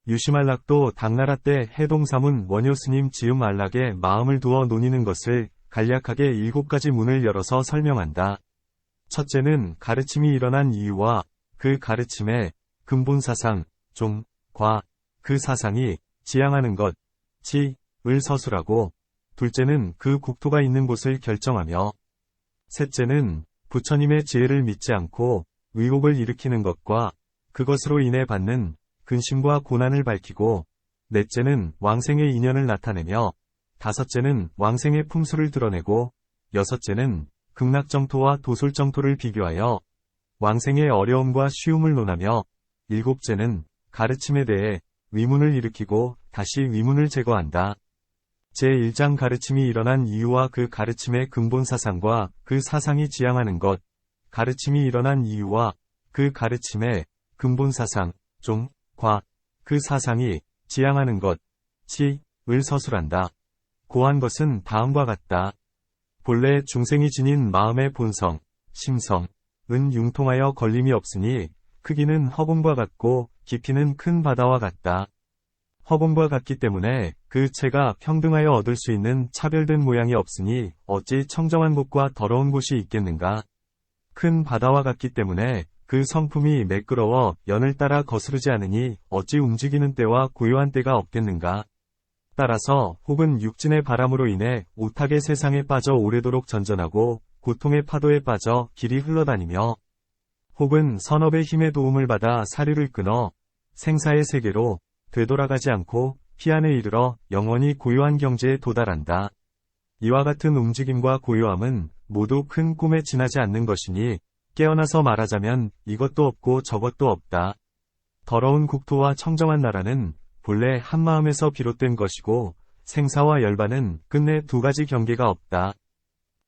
유시만락도 당나라 때 해동사문 원효스님 지음 안락에 마음을 두어 논의는 것을 간략하게 7가지 문을 열어서 설명한다. 첫째는 가르침이 일어난 이유와 그 가르침의 근본사상, 종, 과, 그 사상이 지향하는 것, 치,을 서술하고, 둘째는 그 국토가 있는 곳을 결정하며, 셋째는 부처님의 지혜를 믿지 않고 의혹을 일으키는 것과 그것으로 인해 받는 근심과 고난을 밝히고, 넷째는 왕생의 인연을 나타내며, 다섯째는 왕생의 품수를 드러내고, 여섯째는 극락정토와 도솔정토를 비교하여 왕생의 어려움과 쉬움을 논하며, 일곱째는 가르침에 대해 위문을 일으키고 다시 위문을 제거한다. 제1장 가르침이 일어난 이유와 그 가르침의 근본 사상과 그 사상이 지향하는 것, 가르침이 일어난 이유와 그 가르침의 근본 사상, 종, 과, 그 사상이 지향하는 것, 치,을 서술한다. 고한 것은 다음과 같다. 본래 중생이 지닌 마음의 본성, 심성, 은 융통하여 걸림이 없으니 크기는 허공과 같고 깊이는 큰 바다와 같다. 허공과 같기 때문에 그 체가 평등하여 얻을 수 있는 차별된 모양이 없으니 어찌 청정한 곳과 더러운 곳이 있겠는가. 큰 바다와 같기 때문에 그 성품이 매끄러워 연을 따라 거스르지 않으니 어찌 움직이는 때와 고요한 때가 없겠는가. 따라서 혹은 육진의 바람으로 인해 오타게 세상에 빠져 오래도록 전전하고 고통의 파도에 빠져 길이 흘러다니며, 혹은 선업의 힘의 도움을 받아 사류를 끊어 생사의 세계로 되돌아가지 않고 피안에 이르러 영원히 고요한 경지에 도달한다. 이와 같은 움직임과 고요함은 모두 큰 꿈에 지나지 않는 것이니 깨어나서 말하자면 이것도 없고 저것도 없다. 더러운 국토와 청정한 나라는 본래 한마음에서 비롯된 것이고 생사와 열반은 끝내 2가지 경계가 없다.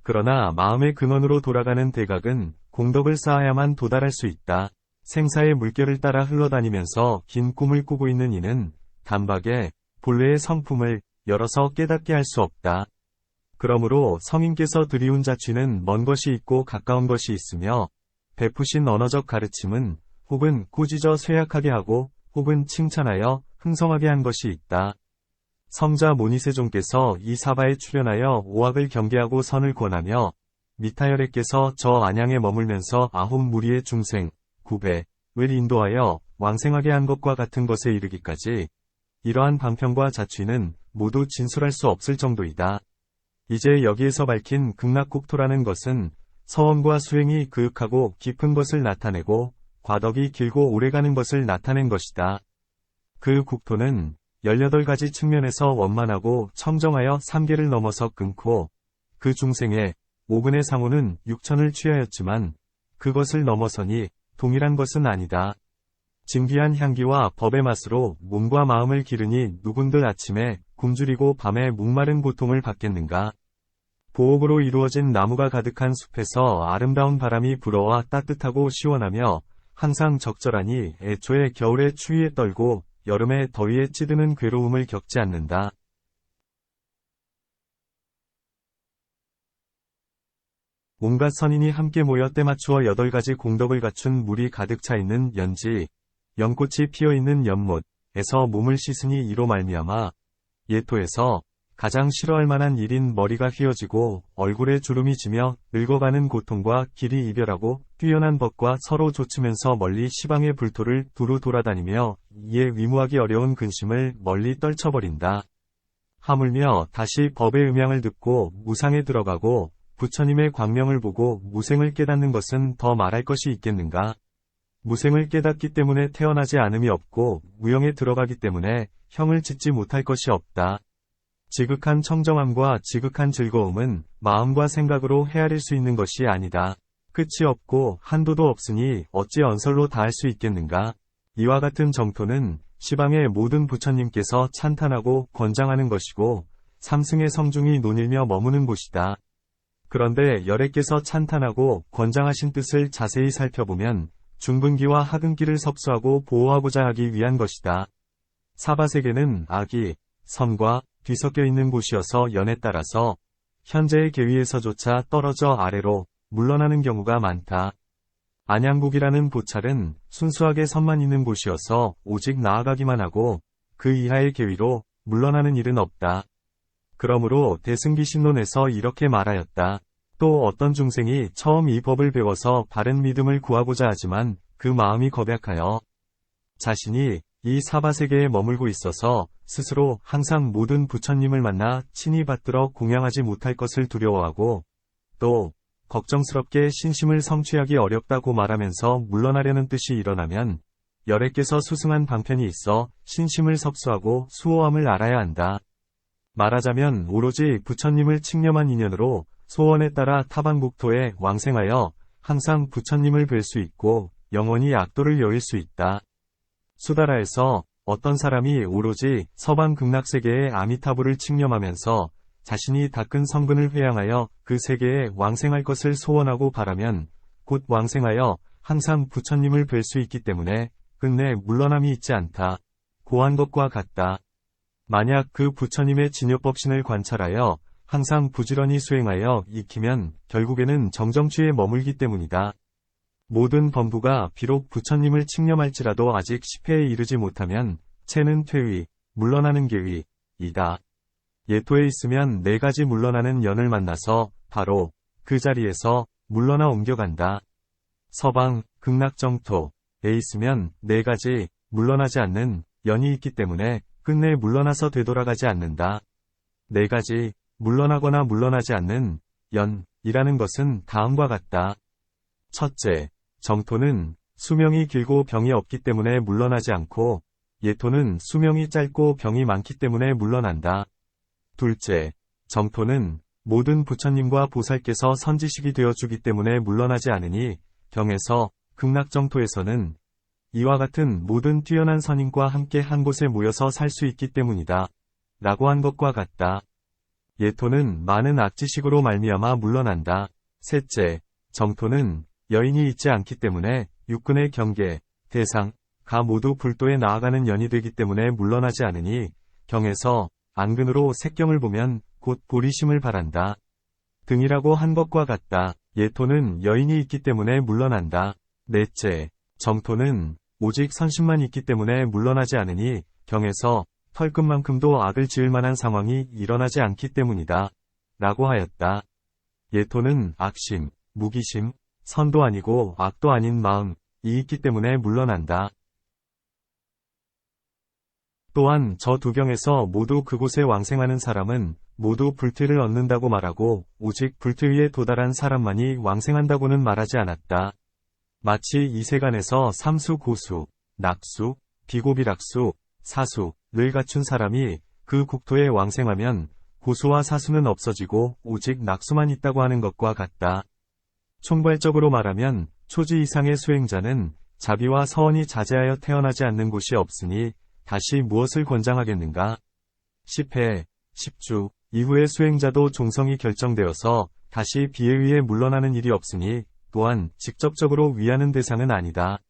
그러나 마음의 근원으로 돌아가는 대각은 공덕을 쌓아야만 도달할 수 있다. 생사의 물결을 따라 흘러다니면서 긴 꿈을 꾸고 있는 이는 단박에 본래의 성품을 열어서 깨닫게 할 수 없다. 그러므로 성인께서 드리운 자취는 먼 것이 있고 가까운 것이 있으며, 베푸신 언어적 가르침은 혹은 꾸짖어 쇠약하게 하고 혹은 칭찬하여 흥성하게 한 것이 있다. 성자 모니세종께서 이 사바에 출연하여 오학을 경계하고 선을 권하며, 미타열애께서 저 안양에 머물면서 9무리의 중생, 9배을 인도하여 왕생하게 한 것과 같은 것에 이르기까지 이러한 방편과 자취는 모두 진술할 수 없을 정도이다. 이제 여기에서 밝힌 극락국토라는 것은 서원과 수행이 그윽하고 깊은 것을 나타내고 과덕이 길고 오래가는 것을 나타낸 것이다. 그 국토는 18가지 측면에서 원만하고 청정하여 3계를 넘어서 끊고, 그 중생의 5근의 상호는 6천을 취하였지만 그것을 넘어서니 동일한 것은 아니다. 진귀한 향기와 법의 맛으로 몸과 마음을 기르니 누군들 아침에 굶주리고 밤에 목마른 고통을 받겠는가. 보옥으로 이루어진 나무가 가득한 숲에서 아름다운 바람이 불어와 따뜻하고 시원하며 항상 적절하니 애초에 겨울의 추위에 떨고 여름에 더위에 찌드는 괴로움을 겪지 않는다. 온갖 선인이 함께 모여 때맞추어 8가지 공덕을 갖춘 물이 가득 차 있는 연지, 연꽃이 피어있는 연못에서 몸을 씻으니 이로 말미암아 예토에서 가장 싫어할 만한 일인 머리가 휘어지고 얼굴에 주름이 지며 늙어가는 고통과 길이 이별하고 뛰어난 법과 서로 좇으면서 멀리 시방의 불토를 두루 돌아다니며 이에 위무하기 어려운 근심을 멀리 떨쳐버린다. 하물며 다시 법의 음향을 듣고 무상에 들어가고 부처님의 광명을 보고 무생을 깨닫는 것은 더 말할 것이 있겠는가. 무생을 깨닫기 때문에 태어나지 않음이 없고 무형에 들어가기 때문에 형을 짓지 못할 것이 없다. 지극한 청정함과 지극한 즐거움은 마음과 생각으로 헤아릴 수 있는 것이 아니다. 끝이 없고 한도도 없으니 어찌 언설로 다할 수 있겠는가. 이와 같은 정토는 시방의 모든 부처님께서 찬탄하고 권장하는 것이고 삼승의 성중이 논일며 머무는 곳이다. 그런데 열애께서 찬탄하고 권장하신 뜻을 자세히 살펴보면 중분기와 하근기를 섭수하고 보호하고자 하기 위한 것이다. 사바세계는 악이 선과 뒤섞여 있는 곳이어서 연에 따라서 현재의 계위에서조차 떨어져 아래로 물러나는 경우가 많다. 안양국이라는 보찰은 순수하게 선만 있는 곳이어서 오직 나아가기만 하고 그 이하의 계위로 물러나는 일은 없다. 그러므로 대승기신론에서 이렇게 말하였다. 또 어떤 중생이 처음 이 법을 배워서 바른 믿음을 구하고자 하지만 그 마음이 겁약하여 자신이 이 사바세계에 머물고 있어서 스스로 항상 모든 부처님을 만나 친히 받들어 공양하지 못할 것을 두려워하고 또 걱정스럽게 신심을 성취하기 어렵다고 말하면서 물러나려는 뜻이 일어나면 열애께서 수승한 방편이 있어 신심을 섭수하고 수호함을 알아야 한다. 말하자면 오로지 부처님을 칭념한 인연으로 소원에 따라 타반국토에 왕생하여 항상 부처님을 뵐 수 있고 영원히 악도를 여일 수 있다. 수다라에서 어떤 사람이 오로지 서방 극락세계의 아미타부를 칭념하면서 자신이 닦은 성근을 회양하여 그 세계에 왕생할 것을 소원하고 바라면 곧 왕생하여 항상 부처님을 뵐 수 있기 때문에 끝내 물러남이 있지 않다. 고한 것과 같다. 만약 그 부처님의 진요법신을 관찰하여 항상 부지런히 수행하여 익히면 결국에는 정정취에 머물기 때문이다. 모든 범부가 비록 부처님을 칭념할지라도 아직 10회에 이르지 못하면 체는 퇴위, 물러나는 계위이다. 예토에 있으면 4가지 물러나는 연을 만나서 바로 그 자리에서 물러나 옮겨간다. 서방, 극락정토에 있으면 4가지 물러나지 않는 연이 있기 때문에 끝내 물러나서 되돌아가지 않는다. 4가지 물러나거나 물러나지 않는 연이라는 것은 다음과 같다. 첫째, 정토는 수명이 길고 병이 없기 때문에 물러나지 않고 예토는 수명이 짧고 병이 많기 때문에 물러난다. 둘째, 정토는 모든 부처님과 보살께서 선지식이 되어주기 때문에 물러나지 않으니 경에서 극락정토에서는 이와 같은 모든 뛰어난 선인과 함께 한 곳에 모여서 살 수 있기 때문이다. 라고 한 것과 같다. 예토는 많은 악지식으로 말미암아 물러난다. 셋째, 정토는 여인이 있지 않기 때문에 육근의 경계, 대상, 가 모두 불도에 나아가는 연이 되기 때문에 물러나지 않으니 경에서 안근으로 색경을 보면 곧 보리심을 바란다. 등이라고 한 것과 같다. 예토는 여인이 있기 때문에 물러난다. 넷째, 정토는 오직 선심만 있기 때문에 물러나지 않으니 경에서 털끝만큼도 악을 지을 만한 상황이 일어나지 않기 때문이다. 라고 하였다. 예토는 악심, 무기심, 선도 아니고 악도 아닌 마음이 있기 때문에 물러난다. 또한 저 두 경에서 모두 그곳에 왕생하는 사람은 모두 불퇴를 얻는다고 말하고 오직 불퇴 위에 도달한 사람만이 왕생한다고는 말하지 않았다. 마치 이 세간에서 삼수 고수, 낙수, 비고비락수, 사수를 갖춘 사람이 그 국토에 왕생하면 고수와 사수는 없어지고 오직 낙수만 있다고 하는 것과 같다. 총괄적으로 말하면 초지 이상의 수행자는 자비와 서원이 자제하여 태어나지 않는 곳이 없으니 다시 무엇을 권장하겠는가? 10회, 10주 이후의 수행자도 종성이 결정되어서 다시 비에 의해 물러나는 일이 없으니 또한 직접적으로 위하는 대상은 아니다.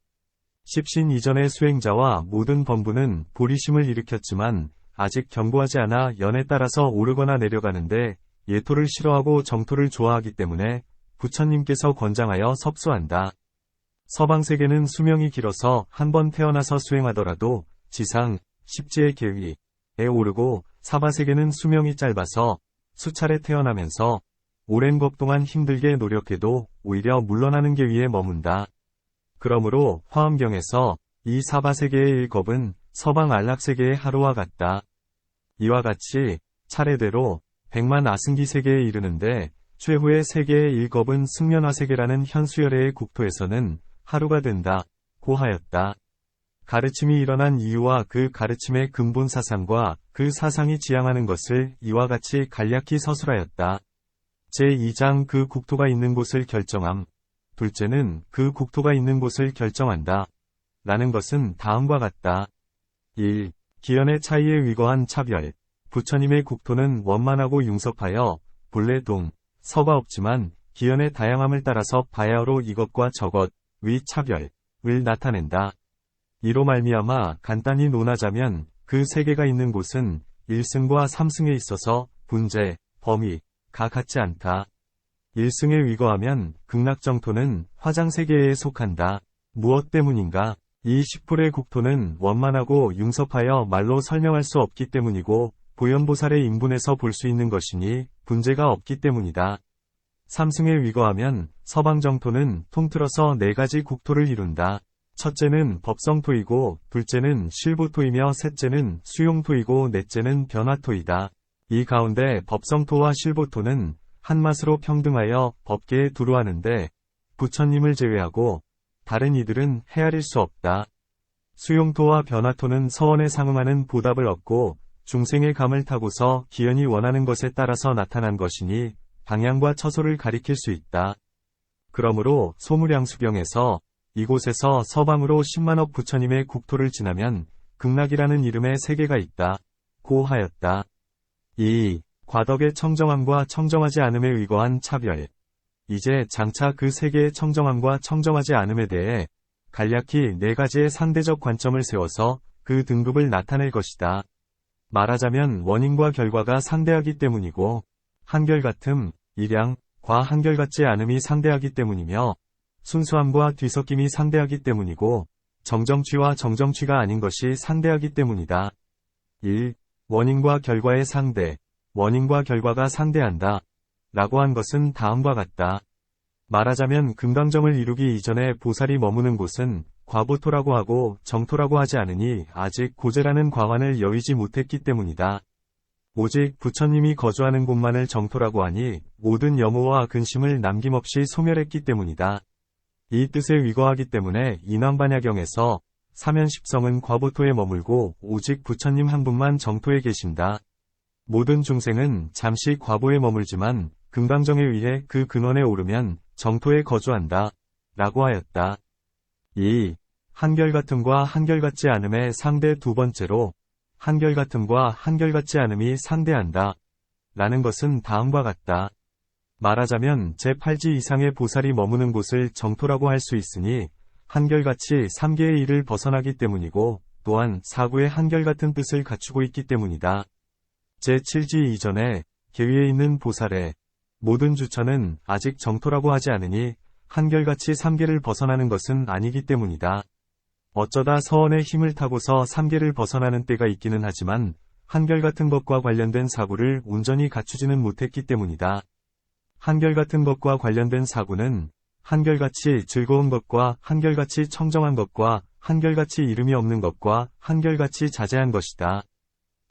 십신 이전의 수행자와 모든 범부는 보리심을 일으켰지만 아직 견고하지 않아 연에 따라서 오르거나 내려가는데 예토를 싫어하고 정토를 좋아하기 때문에 부처님께서 권장하여 섭수한다. 서방세계는 수명이 길어서 한 번 태어나서 수행하더라도 지상, 십지의 계위에 오르고 사바세계는 수명이 짧아서 수차례 태어나면서 오랜 법 동안 힘들게 노력해도 오히려 물러나는 계위에 머문다. 그러므로 화엄경에서 이 사바세계의 일겁은 서방 안락세계의 하루와 같다. 이와 같이 차례대로 100만 아승기 세계에 이르는데 최후의 세계의 일겁은 승면화세계라는 현수열애의 국토에서는 하루가 된다고 하였다. 가르침이 일어난 이유와 그 가르침의 근본 사상과 그 사상이 지향하는 것을 이와 같이 간략히 서술하였다. 제2장 그 국토가 있는 곳을 결정함. 둘째는 그 국토가 있는 곳을 결정한다. 라는 것은 다음과 같다. 1. 기연의 차이에 위거한 차별. 부처님의 국토는 원만하고 융섭하여 본래 동, 서가 없지만 기연의 다양함을 따라서 바야흐로 이것과 저것, 의 차별을 나타낸다. 이로 말미암아 간단히 논하자면 그 세계가 있는 곳은 1승과 3승에 있어서 분재, 범위가 같지 않다. 1승에 위거하면 극락정토는 화장세계에 속한다. 무엇 때문인가? 이 10불의 국토는 원만하고 융섭하여 말로 설명할 수 없기 때문이고 보현보살의 인분에서 볼 수 있는 것이니 분재가 없기 때문이다. 삼승에 위거하면 서방정토는 통틀어서 4가지 국토를 이룬다. 첫째는 법성토이고 둘째는 실보토이며 셋째는 수용토이고 넷째는 변화토이다. 이 가운데 법성토와 실보토는 한맛으로 평등하여 법계에 두루하는데 부처님을 제외하고 다른 이들은 헤아릴 수 없다. 수용토와 변화토는 서원에 상응하는 보답을 얻고 중생의 감을 타고서 기연이 원하는 것에 따라서 나타난 것이니 방향과 처소를 가리킬 수 있다. 그러므로 소무량수경에서 이곳에서 서방으로 10만억 부처님의 국토를 지나면 극락이라는 이름의 세계가 있다. 고 하였다. 2. 과덕의 청정함과 청정하지 않음에 의거한 차별. 이제 장차 그 세계의 청정함과 청정하지 않음에 대해 간략히 4가지의 상대적 관점을 세워서 그 등급을 나타낼 것이다. 말하자면 원인과 결과가 상대하기 때문이고 한결같음, 일양, 과 한결같지 않음이 상대하기 때문이며 순수함과 뒤섞임이 상대하기 때문이고 정정취와 정정취가 아닌 것이 상대하기 때문이다. 1. 원인과 결과의 상대. 원인과 결과가 상대한다. 라고 한 것은 다음과 같다. 말하자면 금강정을 이루기 이전에 보살이 머무는 곳은 과보토라고 하고 정토라고 하지 않으니 아직 고재라는 과환을 여의지 못했기 때문이다. 오직 부처님이 거주하는 곳만을 정토라고 하니 모든 염오와 근심을 남김없이 소멸했기 때문이다. 이 뜻에 위거하기 때문에 인왕반야경에서 사면십성은 과보토에 머물고 오직 부처님 한 분만 정토에 계신다. 모든 중생은 잠시 과보에 머물지만 금강정에 의해 그 근원에 오르면 정토에 거주한다. 라고 하였다. 2. 한결같음과 한결같지 않음의 상대 두 번째로 한결같음과 한결같지 않음이 상대한다. 라는 것은 다음과 같다. 말하자면 제8지 이상의 보살이 머무는 곳을 정토라고 할 수 있으니 한결같이 3개의 일을 벗어나기 때문이고 또한 사구의 한결같은 뜻을 갖추고 있기 때문이다. 제7지 이전에 계위에 있는 보살의 모든 주처는 아직 정토라고 하지 않으니 한결같이 3개를 벗어나는 것은 아니기 때문이다. 어쩌다 서원의 힘을 타고서 3개를 벗어나는 때가 있기는 하지만 한결같은 것과 관련된 사구를 온전히 갖추지는 못했기 때문이다. 한결같은 것과 관련된 사구는 한결같이 즐거운 것과 한결같이 청정한 것과 한결같이 이름이 없는 것과 한결같이 자제한 것이다.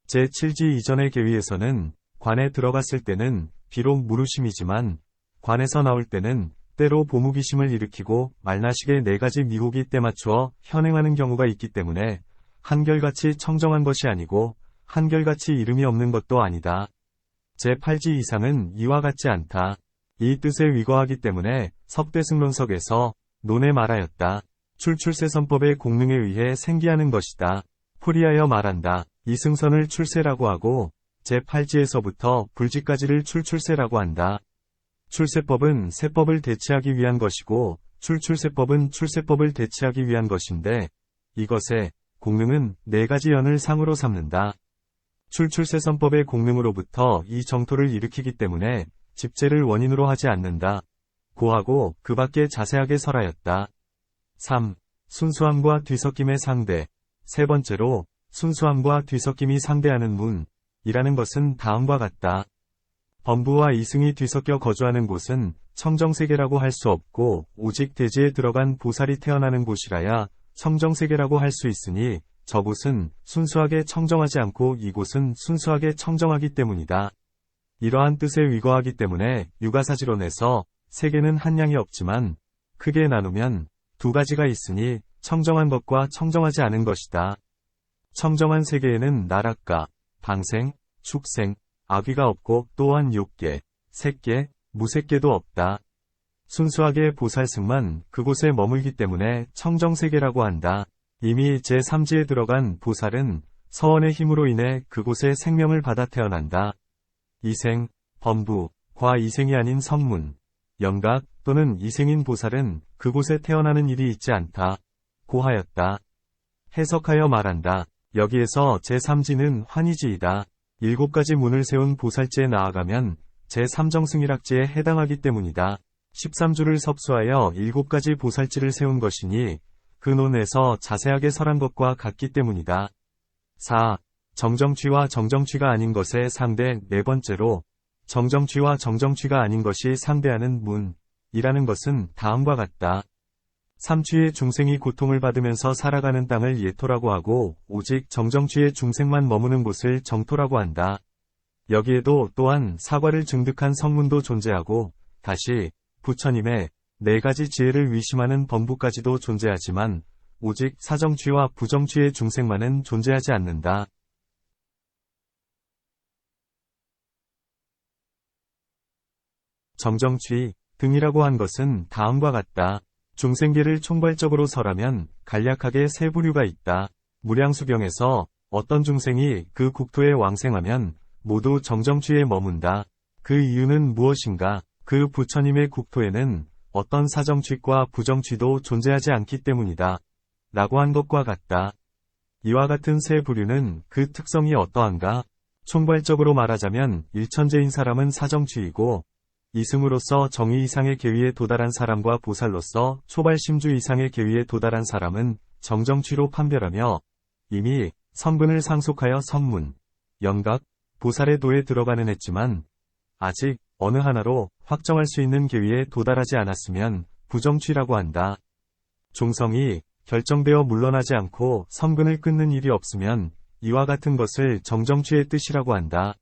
제7지 이전의 계위에서는 관에 들어갔을 때는 비록 무르심이지만 관에서 나올 때는 때로 보무기심을 일으키고 말나식의 4가지 미혹이 때맞추어 현행하는 경우가 있기 때문에 한결같이 청정한 것이 아니고 한결같이 이름이 없는 것도 아니다. 제8지 이상은 이와 같지 않다. 이 뜻에 위거하기 때문에 석대승론석에서 논에 말하였다. 출출세선법의 공능에 의해 생기하는 것이다. 풀이하여 말한다. 이승선을 출세라고 하고 제8지에서부터 불지까지를 출출세라고 한다. 출세법은 세법을 대체하기 위한 것이고 출출세법은 출세법을 대체하기 위한 것인데 이것의 공능은 4가지 연을 상으로 삼는다. 출출세선법의 공능으로부터 이 정토를 일으키기 때문에 집재를 원인으로 하지 않는다. 고하고 그 밖에 자세하게 설하였다. 3. 순수함과 뒤섞임의 상대. 세 번째로 순수함과 뒤섞임이 상대하는 문이라는 것은 다음과 같다. 범부와 이승이 뒤섞여 거주하는 곳은 청정세계라고 할 수 없고 오직 대지에 들어간 보살이 태어나는 곳이라야 청정세계라고 할 수 있으니 저곳은 순수하게 청정하지 않고 이곳은 순수하게 청정하기 때문이다. 이러한 뜻에 위거하기 때문에 유가사지론에서 세계는 한 양이 없지만 크게 나누면 2가지가 있으니 청정한 것과 청정하지 않은 것이다. 청정한 세계에는 나락가, 방생, 축생, 아귀가 없고 또한 욕계, 색계, 무색계도 없다. 순수하게 보살승만 그곳에 머물기 때문에 청정세계라고 한다. 이미 제3지에 들어간 보살은 서원의 힘으로 인해 그곳에 생명을 받아 태어난다. 이생, 범부, 과이생이 아닌 성문, 영각 또는 이생인 보살은 그곳에 태어나는 일이 있지 않다. 고하였다. 해석하여 말한다. 여기에서 제3지는 환희지이다. 7가지 문을 세운 보살지에 나아가면 제3정승일학지에 해당하기 때문이다. 13주를 섭수하여 7가지 보살지를 세운 것이니 그 논에서 자세하게 설한 것과 같기 때문이다. 4. 정정취와 정정취가 아닌 것의 상대. 네 번째로 정정취와 정정취가 아닌 것이 상대하는 문이라는 것은 다음과 같다. 삼취의 중생이 고통을 받으면서 살아가는 땅을 예토라고 하고 오직 정정취의 중생만 머무는 곳을 정토라고 한다. 여기에도 또한 사과를 증득한 성문도 존재하고 다시 부처님의 네 가지 지혜를 위심하는 범부까지도 존재하지만 오직 사정취와 부정취의 중생만은 존재하지 않는다. 정정취 등이라고 한 것은 다음과 같다. 중생계를 총괄적으로 설하면 간략하게 세 부류가 있다. 무량수경에서 어떤 중생이 그 국토에 왕생하면 모두 정정취에 머문다. 그 이유는 무엇인가? 그 부처님의 국토에는 어떤 사정취과 부정취도 존재하지 않기 때문이다. 라고 한 것과 같다. 이와 같은 세 부류는 그 특성이 어떠한가? 총괄적으로 말하자면 일천재인 사람은 사정취이고 이승으로서 정의 이상의 계위에 도달한 사람과 보살로서 초발심주 이상의 계위에 도달한 사람은 정정취로 판별하며 이미 성분을 상속하여 선문, 영각, 보살의 도에 들어가는 했지만 아직 어느 하나로 확정할 수 있는 계위에 도달하지 않았으면 부정취라고 한다. 종성이 결정되어 물러나지 않고 선근을 끊는 일이 없으면 이와 같은 것을 정정취의 뜻이라고 한다.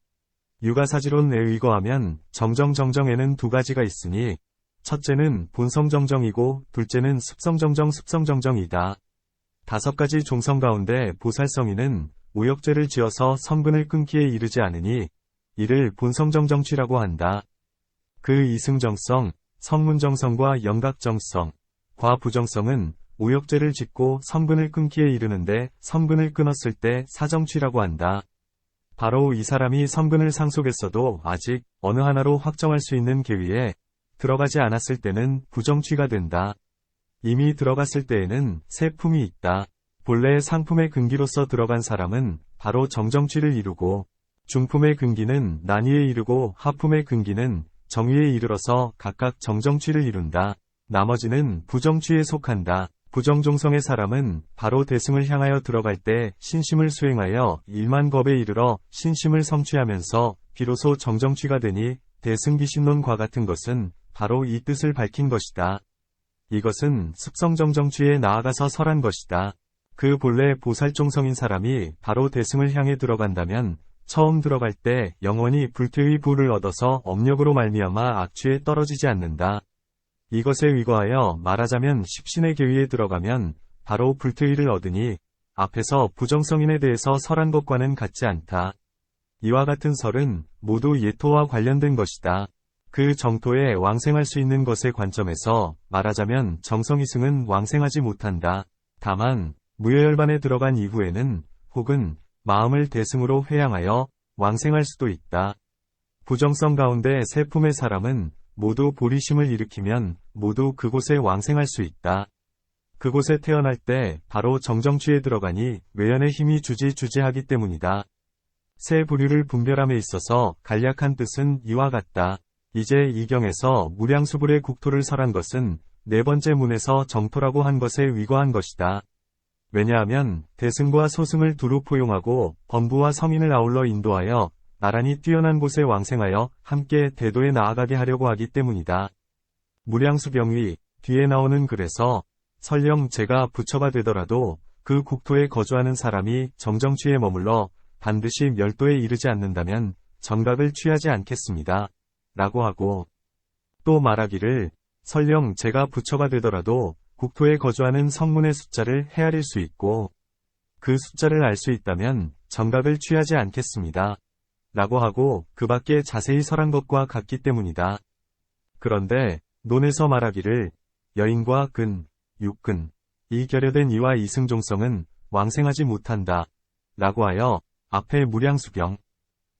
유가사지론에 의거하면 정정정정에는 두 가지가 있으니 첫째는 본성정정이고 둘째는 습성정정이다. 다섯 가지 종성 가운데 보살성이는 오역죄를 지어서 선근을 끊기에 이르지 않으니 이를 본성정정취라고 한다. 그 이승정성, 성문정성과 영각정성, 과부정성은 오역죄를 짓고 선근을 끊기에 이르는데 선근을 끊었을 때 사정취라고 한다. 바로 이 사람이 선근을 상속했어도 아직 어느 하나로 확정할 수 있는 계위에 들어가지 않았을 때는 부정취가 된다. 이미 들어갔을 때에는 세 품이 있다. 본래의 상품의 근기로서 들어간 사람은 바로 정정취를 이루고 중품의 근기는 난위에 이르고 하품의 근기는 정위에 이르러서 각각 정정취를 이룬다. 나머지는 부정취에 속한다. 부정종성의 사람은 바로 대승을 향하여 들어갈 때 신심을 수행하여 일만겁에 이르러 신심을 성취하면서 비로소 정정취가 되니 대승기신론과 같은 것은 바로 이 뜻을 밝힌 것이다. 이것은 습성정정취에 나아가서 설한 것이다. 그 본래 보살종성인 사람이 바로 대승을 향해 들어간다면 처음 들어갈 때 영원히 불퇴의 부를 얻어서 업력으로 말미암아 악취에 떨어지지 않는다. 이것에 위거하여 말하자면 십신의 계위에 들어가면 바로 불퇴의를 얻으니 앞에서 부정성인에 대해서 설한 것과는 같지 않다. 이와 같은 설은 모두 예토와 관련된 것이다. 그 정토에 왕생할 수 있는 것의 관점에서 말하자면 정성이승은 왕생하지 못한다. 다만 무여열반에 들어간 이후에는 혹은 마음을 대승으로 회양하여 왕생할 수도 있다. 부정성 가운데 세 품의 사람은 모두 보리심을 일으키면 모두 그곳에 왕생할 수 있다. 그곳에 태어날 때 바로 정정취에 들어가니 외연의 힘이 주지하기 때문이다. 세 부류를 분별함에 있어서 간략한 뜻은 이와 같다. 이제 이 경에서 무량수불의 국토를 설한 것은 네 번째 문에서 정토라고 한 것에 위거한 것이다. 왜냐하면 대승과 소승을 두루 포용하고 범부와 성인을 아울러 인도하여 나란히 뛰어난 곳에 왕생하여 함께 대도에 나아가게 하려고 하기 때문이다. 무량수병위 뒤에 나오는 글에서 설령 제가 부처가 되더라도 그 국토에 거주하는 사람이 정정취에 머물러 반드시 멸도에 이르지 않는다면 정각을 취하지 않겠습니다. 라고 하고 또 말하기를 설령 제가 부처가 되더라도 국토에 거주하는 성문의 숫자를 헤아릴 수 있고 그 숫자를 알 수 있다면 정각을 취하지 않겠습니다. 라고 하고 그 밖에 자세히 설한 것과 같기 때문이다. 그런데 논에서 말하기를 여인과 근, 육근, 이 결여된 이와 이승종성은 왕생하지 못한다. 라고 하여 앞에 무량수경,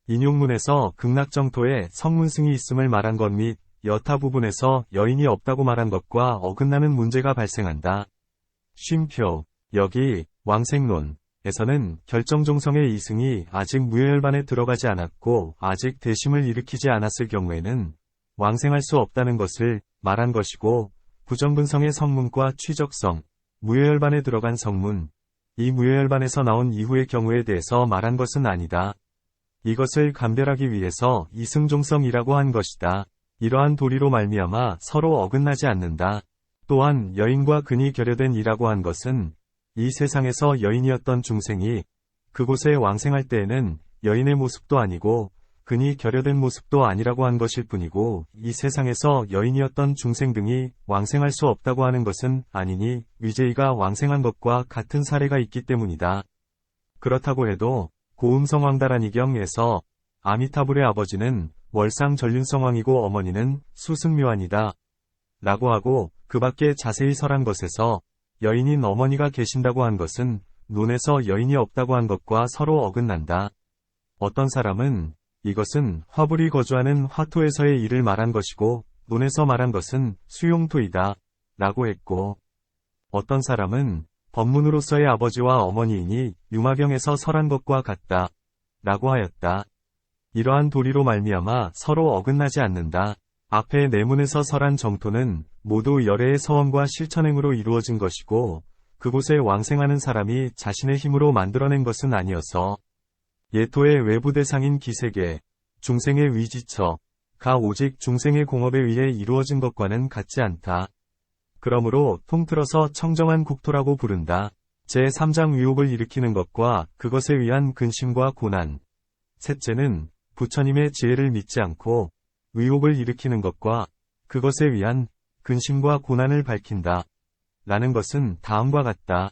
인용문에서 극락정토에 성문승이 있음을 말한 것 및 여타 부분에서 여인이 없다고 말한 것과 어긋나는 문제가 발생한다. 쉼표, 여기 왕생론에서는 결정종성의 이승이 아직 무여열반에 들어가지 않았고 아직 대심을 일으키지 않았을 경우에는 왕생할 수 없다는 것을 말한 것이고 부정근성의 성문과 취적성, 무효열반에 들어간 성문, 이 무효열반에서 나온 이후의 경우에 대해서 말한 것은 아니다. 이것을 감별하기 위해서 이승종성이라고 한 것이다. 이러한 도리로 말미암아 서로 어긋나지 않는다. 또한 여인과 근이 결여된 이라고 한 것은 이 세상에서 여인이었던 중생이 그곳에 왕생할 때에는 여인의 모습도 아니고 근이 결여된 모습도 아니라고 한 것일 뿐이고 이 세상에서 여인이었던 중생 등이 왕생할 수 없다고 하는 것은 아니니 위제이가 왕생한 것과 같은 사례가 있기 때문이다. 그렇다고 해도 고음성왕다란이경에서 아미타불의 아버지는 월상전륜성왕이고 어머니는 수승묘안이다 라고 하고 그 밖에 자세히 설한 것에서 여인인 어머니가 계신다고 한 것은 논에서 여인이 없다고 한 것과 서로 어긋난다. 어떤 사람은 이것은 화불이 거주하는 화토에서의 일을 말한 것이고 논에서 말한 것은 수용토이다 라고 했고, 어떤 사람은 법문으로서의 아버지와 어머니이니 융화경에서 설한 것과 같다 라고 하였다. 이러한 도리로 말미암아 서로 어긋나지 않는다. 앞에 내문에서 설한 정토는 모두 열애의 서원과 실천행으로 이루어진 것이고 그곳에 왕생하는 사람이 자신의 힘으로 만들어낸 것은 아니어서 예토의 외부 대상인 기세계, 중생의 위지처, 가 오직 중생의 공업에 의해 이루어진 것과는 같지 않다. 그러므로 통틀어서 청정한 국토라고 부른다. 제3장 위옥을 일으키는 것과 그것에 의한 근심과 고난. 셋째는 부처님의 지혜를 믿지 않고 위옥을 일으키는 것과 그것에 의한 근심과 고난을 밝힌다 라는 것은 다음과 같다.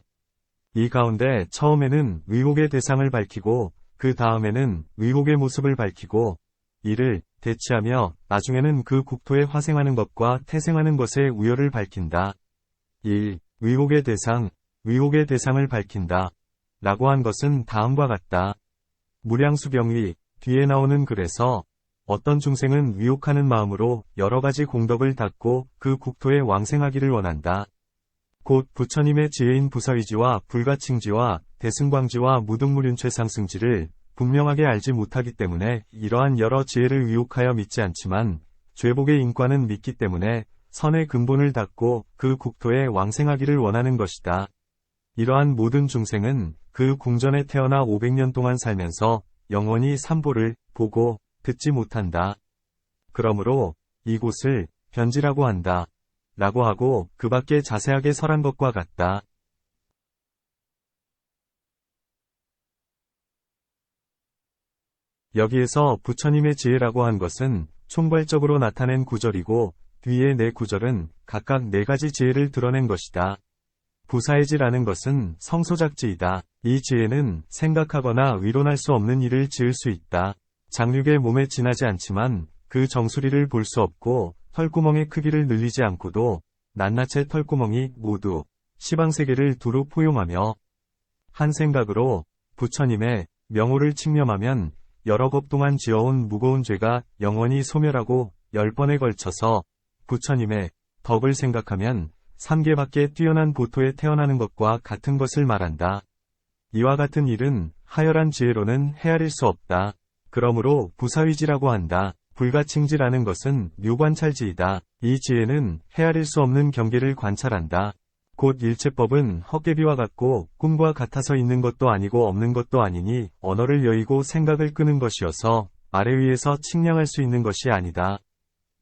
이 가운데 처음에는 위옥의 대상을 밝히고 그 다음에는 위옥의 모습을 밝히고 이를 대치하며 나중에는 그 국토에 화생하는 것과 태생하는 것의 우열을 밝힌다. 1. 위옥의 대상, 위옥의 대상을 밝힌다 라고 한 것은 다음과 같다. 무량수병위, 뒤에 나오는 글에서 어떤 중생은 위옥하는 마음으로 여러 가지 공덕을 닦고 그 국토에 왕생하기를 원한다. 곧 부처님의 지혜인 부사위지와 불가칭지와 대승광지와 무등무륜최상승지를 분명하게 알지 못하기 때문에 이러한 여러 지혜를 위옥하여 믿지 않지만 죄복의 인과는 믿기 때문에 선의 근본을 닦고 그 국토에 왕생하기를 원하는 것이다. 이러한 모든 중생은 그 궁전에 태어나 500년 동안 살면서 영원히 삼보를 보고 듣지 못한다. 그러므로 이곳을 변지라고 한다 라고 하고 그 밖에 자세하게 설한 것과 같다. 여기에서 부처님의 지혜라고 한 것은 총괄적으로 나타낸 구절이고 뒤에 네 구절은 각각 네 가지 지혜를 드러낸 것이다. 부사의지라는 것은 성소작지이다. 이 지혜는 생각하거나 의론할 수 없는 일을 지을 수 있다. 장육의 몸에 지나지 않지만 그 정수리를 볼 수 없고 털구멍의 크기를 늘리지 않고도 낱낱의 털구멍이 모두 시방세계를 두루 포용하며 한 생각으로 부처님의 명호를 칭념하면 여러 겁 동안 지어온 무거운 죄가 영원히 소멸하고 10번에 걸쳐서 부처님의 덕을 생각하면 3계 밖에 뛰어난 보토에 태어나는 것과 같은 것을 말한다. 이와 같은 일은 하열한 지혜로는 헤아릴 수 없다. 그러므로 부사위지라고 한다. 불가칭지라는 것은 묘관찰지이다. 이 지혜는 헤아릴 수 없는 경계를 관찰한다. 곧 일체법은 헛개비와 같고 꿈과 같아서 있는 것도 아니고 없는 것도 아니니 언어를 여의고 생각을 끄는 것이어서 아래 위에서 측량할 수 있는 것이 아니다.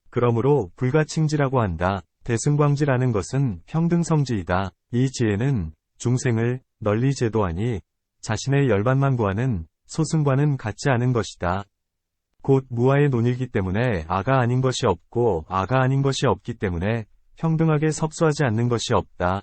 그러므로 불가칭지라고 한다. 대승광지라는 것은 평등성지이다. 이 지혜는 중생을 널리 제도하니 자신의 열반만 구하는 소승과는 같지 않은 것이다. 곧 무아의 논이기 때문에 아가 아닌 것이 없고 아가 아닌 것이 없기 때문에 평등하게 섭수하지 않는 것이 없다.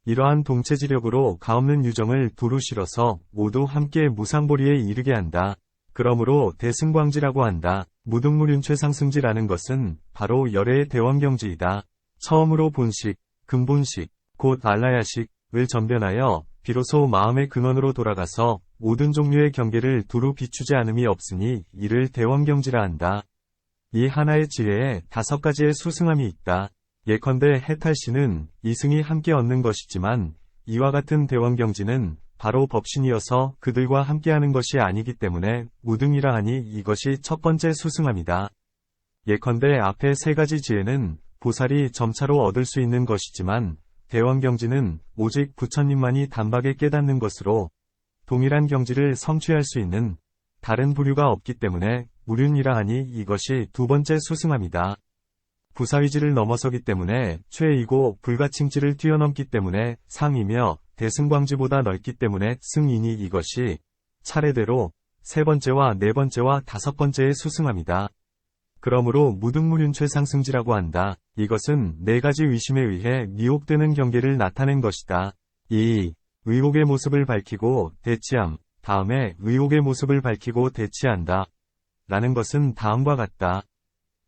이러한 동체지력으로 가없는 유정을 두루 실어서 모두 함께 무상보리에 이르게 한다. 그러므로 대승광지라고 한다. 무등무륜최상승지라는 것은 바로 열애의 대원경지이다. 처음으로 본식, 근본식, 곧 알라야식을 전변하여 비로소 마음의 근원으로 돌아가서 모든 종류의 경계를 두루 비추지 않음이 없으니 이를 대원경지라 한다. 이 하나의 지혜에 5가지의 수승함이 있다. 예컨대 해탈시는 이승이 함께 얻는 것이지만 이와 같은 대원경지는 바로 법신이어서 그들과 함께하는 것이 아니기 때문에 무등이라 하니 이것이 첫 번째 수승함이다. 예컨대 앞에 3가지 지혜는 보살이 점차로 얻을 수 있는 것이지만 대원경지는 오직 부처님만이 단박에 깨닫는 것으로 동일한 경지를 성취할 수 있는 다른 부류가 없기 때문에 무륜이라 하니 이것이 두 번째 수승함이다. 부사위지를 넘어서기 때문에 최이고 불가칭지를 뛰어넘기 때문에 상이며 대승광지보다 넓기 때문에 승이니 이것이 차례대로 세 번째와 네 번째와 다섯 번째의 수승함이다. 그러므로 무등무륜 최상승지라고 한다. 이것은 네 가지 의심에 의해 미혹되는 경계를 나타낸 것이다. 2. 의혹의 모습을 밝히고 대치함. 다음에 의혹의 모습을 밝히고 대치한다. 라는 것은 다음과 같다.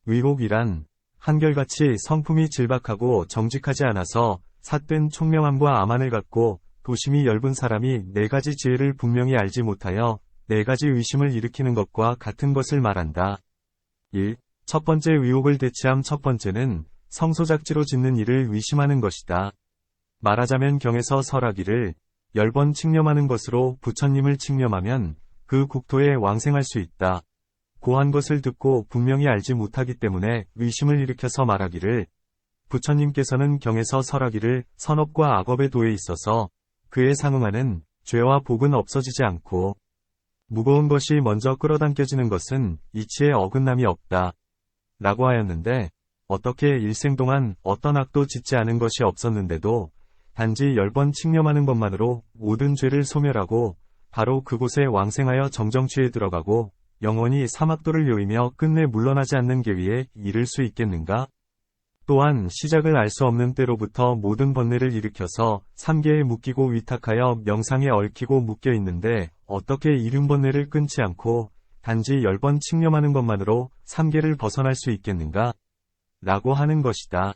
의혹이란 한결같이 성품이 질박하고 정직하지 않아서 삿된 총명함과 암안을 갖고 도심이 엷은 사람이 네 가지 지혜를 분명히 알지 못하여 네 가지 의심을 일으키는 것과 같은 것을 말한다. 1. 첫 번째 의혹을 대치함. 첫 번째는 성소작지로 짓는 일을 의심하는 것이다. 말하자면 경에서 설하기를 10번 칙념하는 것으로 부처님을 칙념하면 그 국토에 왕생할 수 있다. 고한 것을 듣고 분명히 알지 못하기 때문에 의심을 일으켜서 말하기를 부처님께서는 경에서 설하기를 선업과 악업의 도에 있어서 그에 상응하는 죄와 복은 없어지지 않고 무거운 것이 먼저 끌어당겨지는 것은 이치에 어긋남이 없다. 라고 하였는데 어떻게 일생 동안 어떤 악도 짓지 않은 것이 없었는데도 단지 10번 칙념하는 것만으로 모든 죄를 소멸하고 바로 그곳에 왕생하여 정정취에 들어가고 영원히 사막도를 요이며 끝내 물러나지 않는 계위에 이를 수 있겠는가? 또한 시작을 알 수 없는 때로부터 모든 번뇌를 일으켜서 삼계에 묶이고 위탁하여 명상에 얽히고 묶여 있는데 어떻게 일륜번뇌를 끊지 않고 단지 10번 칙념하는 것만으로 삼계를 벗어날 수 있겠는가? 라고 하는 것이다.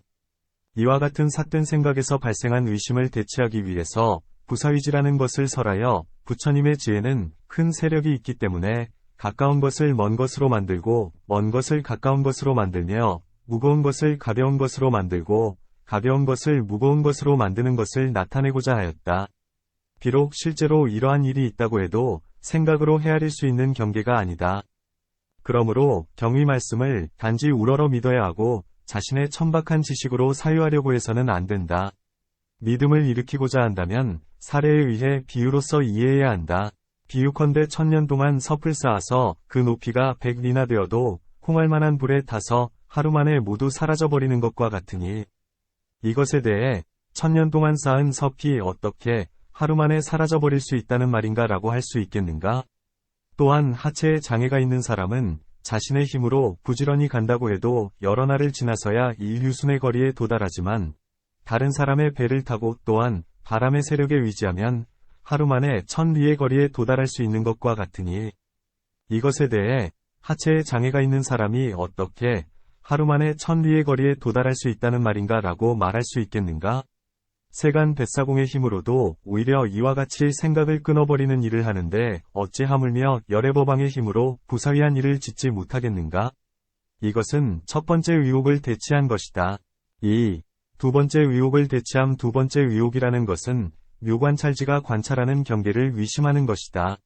이와 같은 삿된 생각에서 발생한 의심을 대치하기 위해서 부사위지라는 것을 설하여 부처님의 지혜는 큰 세력이 있기 때문에 가까운 것을 먼 것으로 만들고 먼 것을 가까운 것으로 만들며 무거운 것을 가벼운 것으로 만들고 가벼운 것을 무거운 것으로 만드는 것을 나타내고자 하였다. 비록 실제로 이러한 일이 있다고 해도 생각으로 헤아릴 수 있는 경계가 아니다. 그러므로 경의 말씀을 단지 우러러 믿어야 하고 자신의 천박한 지식으로 사유하려고 해서는 안 된다. 믿음을 일으키고자 한다면 사례에 의해 비유로서 이해해야 한다. 비유컨대 1000년 동안 섭을 쌓아서 그 높이가 100리나 되어도 홍할만한 불에 타서 하루 만에 모두 사라져버리는 것과 같으니 이것에 대해 1000년 동안 쌓은 섭이 어떻게 하루 만에 사라져버릴 수 있다는 말인가 라고 할 수 있겠는가? 또한 하체에 장애가 있는 사람은 자신의 힘으로 부지런히 간다고 해도 여러 날을 지나서야 일유순의 거리에 도달하지만 다른 사람의 배를 타고 또한 바람의 세력에 의지하면 하루 만에 1000리의 거리에 도달할 수 있는 것과 같으니 이것에 대해 하체에 장애가 있는 사람이 어떻게 하루 만에 1000리의 거리에 도달할 수 있다는 말인가 라고 말할 수 있겠는가? 세간 뱃사공의 힘으로도 오히려 이와 같이 생각을 끊어버리는 일을 하는데 어찌 하물며 열애법왕의 힘으로 부사위한 일을 짓지 못하겠는가? 이것은 첫 번째 의혹을 대치한 것이다. 2. 두 번째 의혹을 대치함. 두 번째 의혹이라는 것은 묘관찰지가 관찰하는 경계를 의심하는 것이다.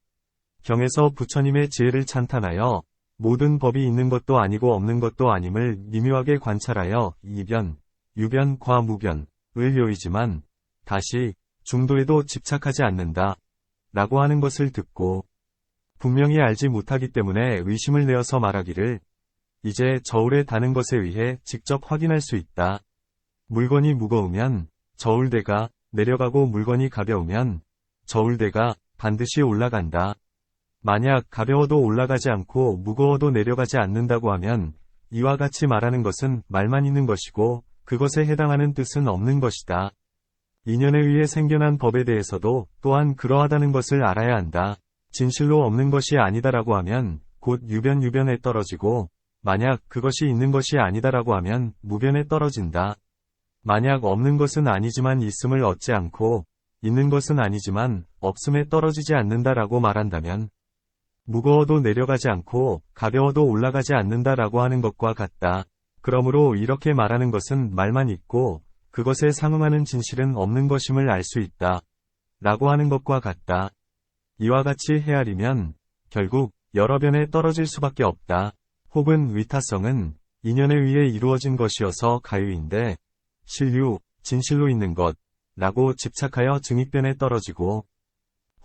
경에서 부처님의 지혜를 찬탄하여 모든 법이 있는 것도 아니고 없는 것도 아님을 미묘하게 관찰하여 이변, 유변, 과무변, 을 요이지만 다시 중도에도 집착하지 않는다. 라고 하는 것을 듣고 분명히 알지 못하기 때문에 의심을 내어서 말하기를 이제 저울에 다는 것에 의해 직접 확인할 수 있다. 물건이 무거우면 저울대가 내려가고 물건이 가벼우면 저울대가 반드시 올라간다. 만약 가벼워도 올라가지 않고 무거워도 내려가지 않는다고 하면 이와 같이 말하는 것은 말만 있는 것이고 그것에 해당하는 뜻은 없는 것이다. 인연에 의해 생겨난 법에 대해서도 또한 그러하다는 것을 알아야 한다. 진실로 없는 것이 아니다라고 하면 곧 유변에 떨어지고 만약 그것이 있는 것이 아니다라고 하면 무변에 떨어진다. 만약 없는 것은 아니지만 있음을 얻지 않고 있는 것은 아니지만 없음에 떨어지지 않는다라고 말한다면 무거워도 내려가지 않고 가벼워도 올라가지 않는다라고 하는 것과 같다. 그러므로 이렇게 말하는 것은 말만 있고 그것에 상응하는 진실은 없는 것임을 알 수 있다. 라고 하는 것과 같다. 이와 같이 헤아리면 결국 여러 변에 떨어질 수밖에 없다. 혹은 위타성은 인연에 의해 이루어진 것이어서 가유인데 진실로 있는 것, 라고 집착하여 증익변에 떨어지고,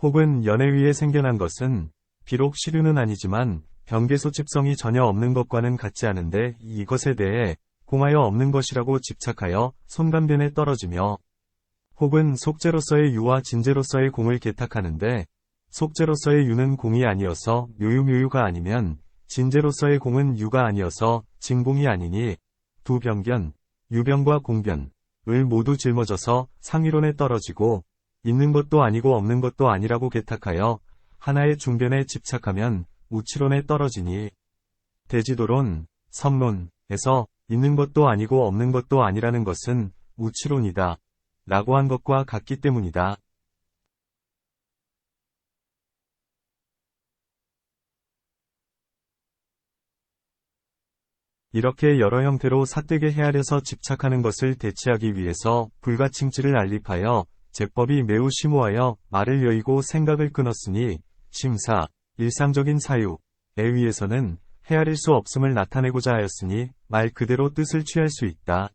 혹은 연애 위에 생겨난 것은 비록 시류는 아니지만 병계소집성이 전혀 없는 것과는 같지 않은데 이것에 대해 공하여 없는 것이라고 집착하여 손간변에 떨어지며, 혹은 속죄로서의 유와 진죄로서의 공을 개탁하는데 속죄로서의 유는 공이 아니어서 묘유가 아니면 진죄로서의 공은 유가 아니어서 진공이 아니니 두 병변, 유병과 공변을 모두 짊어져서 상위론에 떨어지고 있는 것도 아니고 없는 것도 아니라고 개탁하여 하나의 중변에 집착하면 우치론에 떨어지니 대지도론, 섬론에서 있는 것도 아니고 없는 것도 아니라는 것은 우치론이다 라고 한 것과 같기 때문이다. 이렇게 여러 형태로 삿되게 헤아려서 집착하는 것을 대체하기 위해서 불가칭지를 알립하여 제법이 매우 심오하여 말을 여의고 생각을 끊었으니 심사, 일상적인 사유에 의해서는 헤아릴 수 없음을 나타내고자 하였으니 말 그대로 뜻을 취할 수 있다.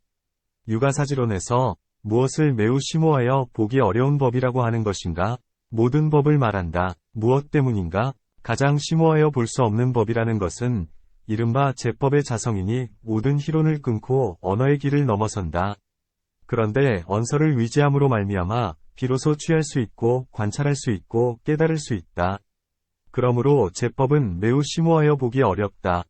유가사지론에서 무엇을 매우 심오하여 보기 어려운 법이라고 하는 것인가? 모든 법을 말한다. 무엇 때문인가? 가장 심오하여 볼 수 없는 법이라는 것은 이른바 제법의 자성이니 모든 희론을 끊고 언어의 길을 넘어선다. 그런데 언서를 위지함으로 말미암아 비로소 취할 수 있고 관찰할 수 있고 깨달을 수 있다. 그러므로 제법은 매우 심오하여 보기 어렵다.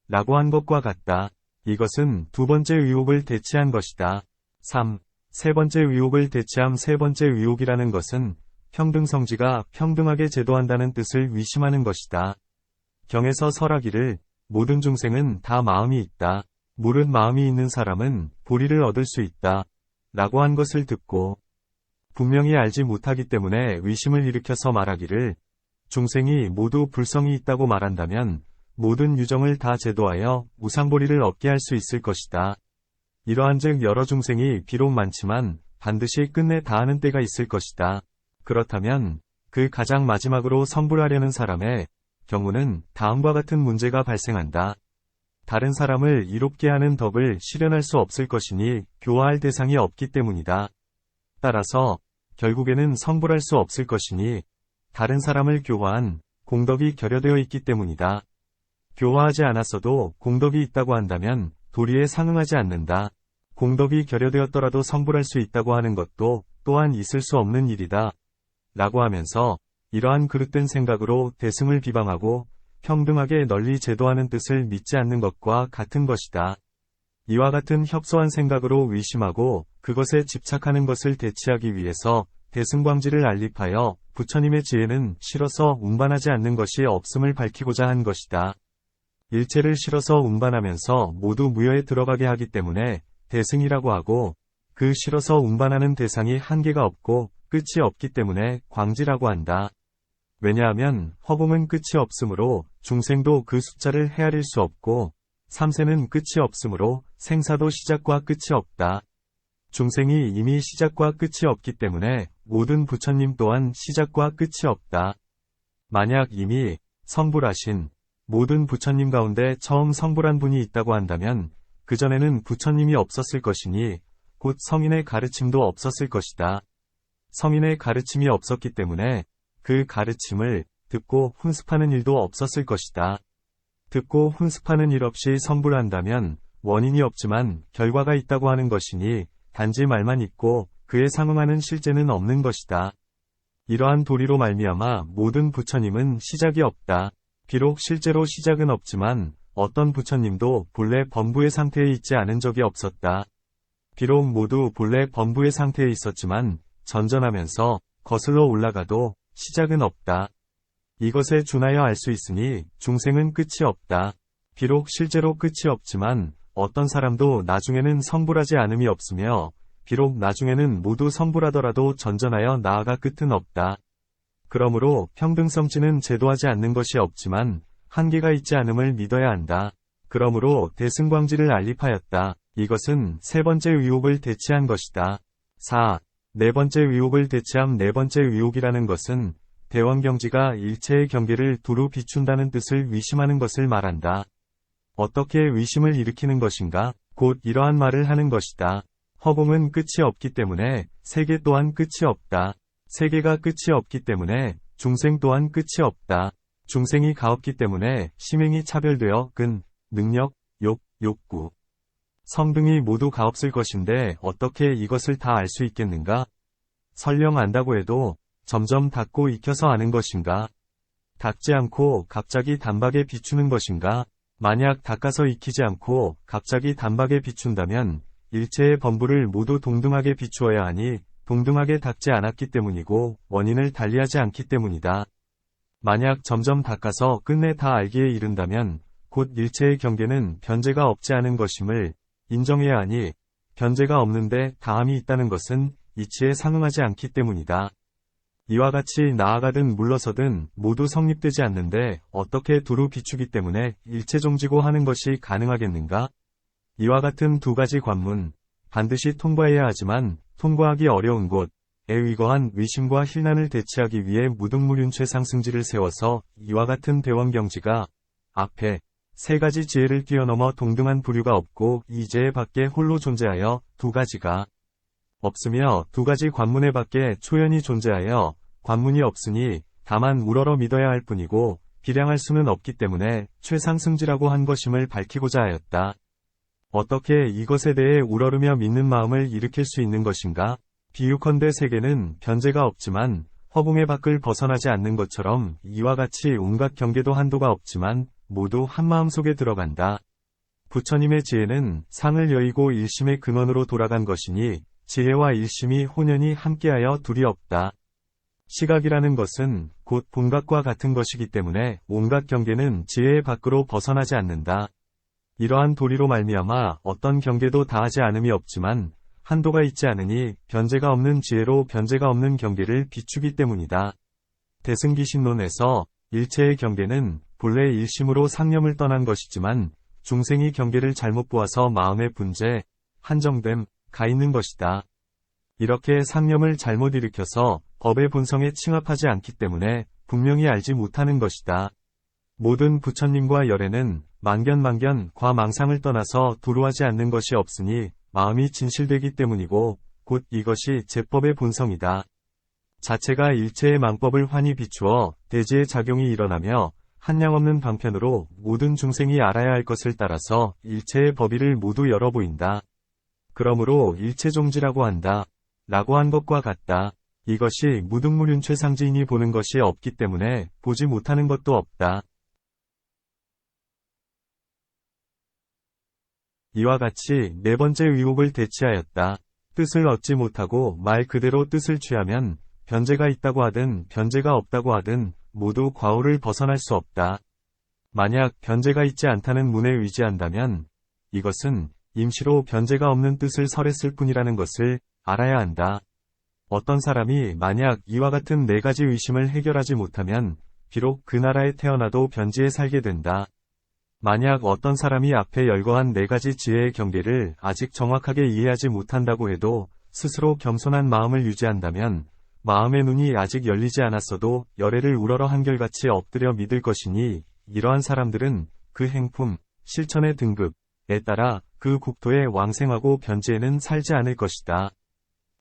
라고 한 것과 같다. 이것은 두 번째 의혹을 대체한 것이다. 3. 세 번째 의혹을 대체함. 세 번째 의혹이라는 것은 평등성지가 평등하게 제도한다는 뜻을 위심하는 것이다. 경에서 설하기를 모든 중생은 다 마음이 있다. 무릇 마음이 있는 사람은 보리를 얻을 수 있다. 라고 한 것을 듣고 분명히 알지 못하기 때문에 의심을 일으켜서 말하기를 중생이 모두 불성이 있다고 말한다면 모든 유정을 다 제도하여 우상보리를 얻게 할 수 있을 것이다. 이러한즉 여러 중생이 비록 많지만 반드시 끝내 다하는 때가 있을 것이다. 그렇다면 그 가장 마지막으로 성불하려는 사람의 경우는 다음과 같은 문제가 발생한다. 다른 사람을 이롭게 하는 덕을 실현할 수 없을 것이니 교화할 대상이 없기 때문이다. 따라서 결국에는 성불할 수 없을 것이니 다른 사람을 교화한 공덕이 결여되어 있기 때문이다. 교화하지 않았어도 공덕이 있다고 한다면 도리에 상응하지 않는다. 공덕이 결여되었더라도 성불할 수 있다고 하는 것도 또한 있을 수 없는 일이다. 라고 하면서 이러한 그릇된 생각으로 대승을 비방하고 평등하게 널리 제도하는 뜻을 믿지 않는 것과 같은 것이다. 이와 같은 협소한 생각으로 의심하고 그것에 집착하는 것을 대체하기 위해서 대승광지를 알립하여 부처님의 지혜는 실어서 운반하지 않는 것이 없음을 밝히고자 한 것이다. 일체를 실어서 운반하면서 모두 무여에 들어가게 하기 때문에 대승이라고 하고 그 실어서 운반하는 대상이 한계가 없고 끝이 없기 때문에 광지라고 한다. 왜냐하면 허공은 끝이 없으므로 중생도 그 숫자를 헤아릴 수 없고 삼세는 끝이 없으므로 생사도 시작과 끝이 없다. 중생이 이미 시작과 끝이 없기 때문에 모든 부처님 또한 시작과 끝이 없다. 만약 이미 성불하신 모든 부처님 가운데 처음 성불한 분이 있다고 한다면 그전에는 부처님이 없었을 것이니 곧 성인의 가르침도 없었을 것이다. 성인의 가르침이 없었기 때문에 그 가르침을 듣고 훈습하는 일도 없었을 것이다. 듣고 훈습하는 일 없이 성불한다면 원인이 없지만 결과가 있다고 하는 것이니 단지 말만 있고 그에 상응하는 실제는 없는 것이다. 이러한 도리로 말미암아 모든 부처님은 시작이 없다. 비록 실제로 시작은 없지만 어떤 부처님도 본래 범부의 상태에 있지 않은 적이 없었다. 비록 모두 본래 범부의 상태에 있었지만 전전하면서 거슬러 올라가도 시작은 없다. 이것에 준하여 알 수 있으니 중생은 끝이 없다. 비록 실제로 끝이 없지만 어떤 사람도 나중에는 성불하지 않음이 없으며 비록 나중에는 모두 성불하더라도 전전하여 나아가 끝은 없다. 그러므로 평등성지는 제도하지 않는 것이 없지만 한계가 있지 않음을 믿어야 한다. 그러므로 대승광지를 알립하였다. 이것은 세 번째 의혹을 대체한 것이다. 4. 네 번째 의혹을 대체함. 네 번째 의혹이라는 것은 대왕경지가 일체의 경계를 두루 비춘다는 뜻을 위심하는 것을 말한다. 어떻게 의심을 일으키는 것인가? 곧 이러한 말을 하는 것이다. 허공은 끝이 없기 때문에 세계 또한 끝이 없다. 세계가 끝이 없기 때문에 중생 또한 끝이 없다. 중생이 가없기 때문에 심행이 차별되어 근, 능력, 욕, 욕구, 성 등이 모두 가없을 것인데 어떻게 이것을 다 알 수 있겠는가? 설령 안다고 해도 점점 닫고 익혀서 아는 것인가? 닫지 않고 갑자기 단박에 비추는 것인가? 만약 닦아서 익히지 않고 갑자기 단박에 비춘다면 일체의 범부를 모두 동등하게 비추어야 하니 동등하게 닦지 않았기 때문이고 원인을 달리하지 않기 때문이다. 만약 점점 닦아서 끝내 다 알기에 이른다면 곧 일체의 경계는 변제가 없지 않은 것임을 인정해야 하니 변제가 없는데 다함이 있다는 것은 이치에 상응하지 않기 때문이다. 이와 같이 나아가든 물러서든 모두 성립되지 않는데 어떻게 두루 비추기 때문에 일체종지고 하는 것이 가능하겠는가? 이와 같은 두 가지 관문, 반드시 통과해야 하지만 통과하기 어려운 곳에 위거한 의심과 힐난을 대치하기 위해 무등무륜최 상승지를 세워서 이와 같은 대원경지가 앞에 세 가지 지혜를 뛰어넘어 동등한 부류가 없고 이 지혜 밖에 홀로 존재하여 두 가지가 없으며 두 가지 관문에 밖에 초연히 존재하여 관문이 없으니 다만 우러러 믿어야 할 뿐이고 비량할 수는 없기 때문에 최상승지라고 한 것임을 밝히고자 하였다. 어떻게 이것에 대해 우러르며 믿는 마음을 일으킬 수 있는 것인가? 비유컨대 세계는 변제가 없지만 허공의 밖을 벗어나지 않는 것처럼 이와 같이 온갖 경계도 한도가 없지만 모두 한 마음 속에 들어간다. 부처님의 지혜는 상을 여의고 일심의 근원으로 돌아간 것이니 지혜와 일심이 혼연히 함께하여 둘이 없다. 시각이라는 것은 곧 본각과 같은 것이기 때문에 온갖 경계는 지혜의 밖으로 벗어나지 않는다. 이러한 도리로 말미암아 어떤 경계도 다하지 않음이 없지만 한도가 있지 않으니 변제가 없는 지혜로 변제가 없는 경계를 비추기 때문이다. 대승기신론에서 일체의 경계는 본래 일심으로 상념을 떠난 것이지만 중생이 경계를 잘못 보아서 마음의 분재, 한정됨, 가 있는 것이다. 이렇게 상념을 잘못 일으켜서 법의 본성에 칭합하지 않기 때문에 분명히 알지 못하는 것이다. 모든 부처님과 열애는 만견 과망상을 떠나서 두루하지 않는 것이 없으니 마음이 진실되기 때문이고 곧 이것이 제법의 본성이다. 자체가 일체의 망법을 환히 비추어 대지의 작용이 일어나며 한량없는 방편으로 모든 중생이 알아야 할 것을 따라서 일체의 법의를 모두 열어 보인다. 그러므로 일체종지라고 한다. 라고 한 것과 같다. 이것이 무등무륜최상지인이 보는 것이 없기 때문에 보지 못하는 것도 없다. 이와 같이 네 번째 의혹을 대치하였다. 뜻을 얻지 못하고 말 그대로 뜻을 취하면 변제가 있다고 하든 변제가 없다고 하든 모두 과오를 벗어날 수 없다. 만약 변제가 있지 않다는 문에 의지한다면 이것은 임시로 변제가 없는 뜻을 설했을 뿐이라는 것을 알아야 한다. 어떤 사람이 만약 이와 같은 네 가지 의심을 해결하지 못하면 비록 그 나라에 태어나도 변지에 살게 된다. 만약 어떤 사람이 앞에 열거한 네 가지 지혜의 경계를 아직 정확하게 이해하지 못한다고 해도 스스로 겸손한 마음을 유지한다면 마음의 눈이 아직 열리지 않았어도 열애를 우러러 한결같이 엎드려 믿을 것이니 이러한 사람들은 그 행품, 실천의 등급에 따라 그 국토에 왕생하고 변지에는 살지 않을 것이다.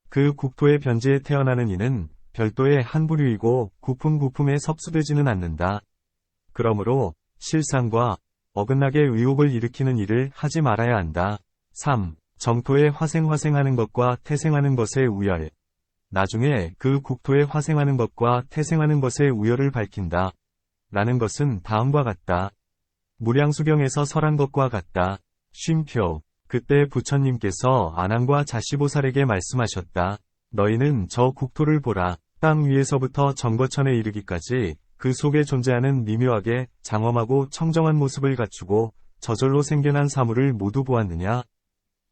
그 국토의 변지에 태어나는 이는 별도의 한 부류이고 구품에 섭수되지는 않는다. 그러므로 실상과 어긋나게 의혹을 일으키는 일을 하지 말아야 한다. 3. 정토에 화생하는 것과 태생하는 것의 우열. 나중에 그 국토에 화생하는 것과 태생하는 것의 우열을 밝힌다. 라는 것은 다음과 같다. 무량수경에서 설한 것과 같다. 쉼표. 그때 부처님께서 아난과 자시보살에게 말씀하셨다. 너희는 저 국토를 보라. 땅 위에서부터 정거천에 이르기까지 그 속에 존재하는 미묘하게 장엄하고 청정한 모습을 갖추고 저절로 생겨난 사물을 모두 보았느냐?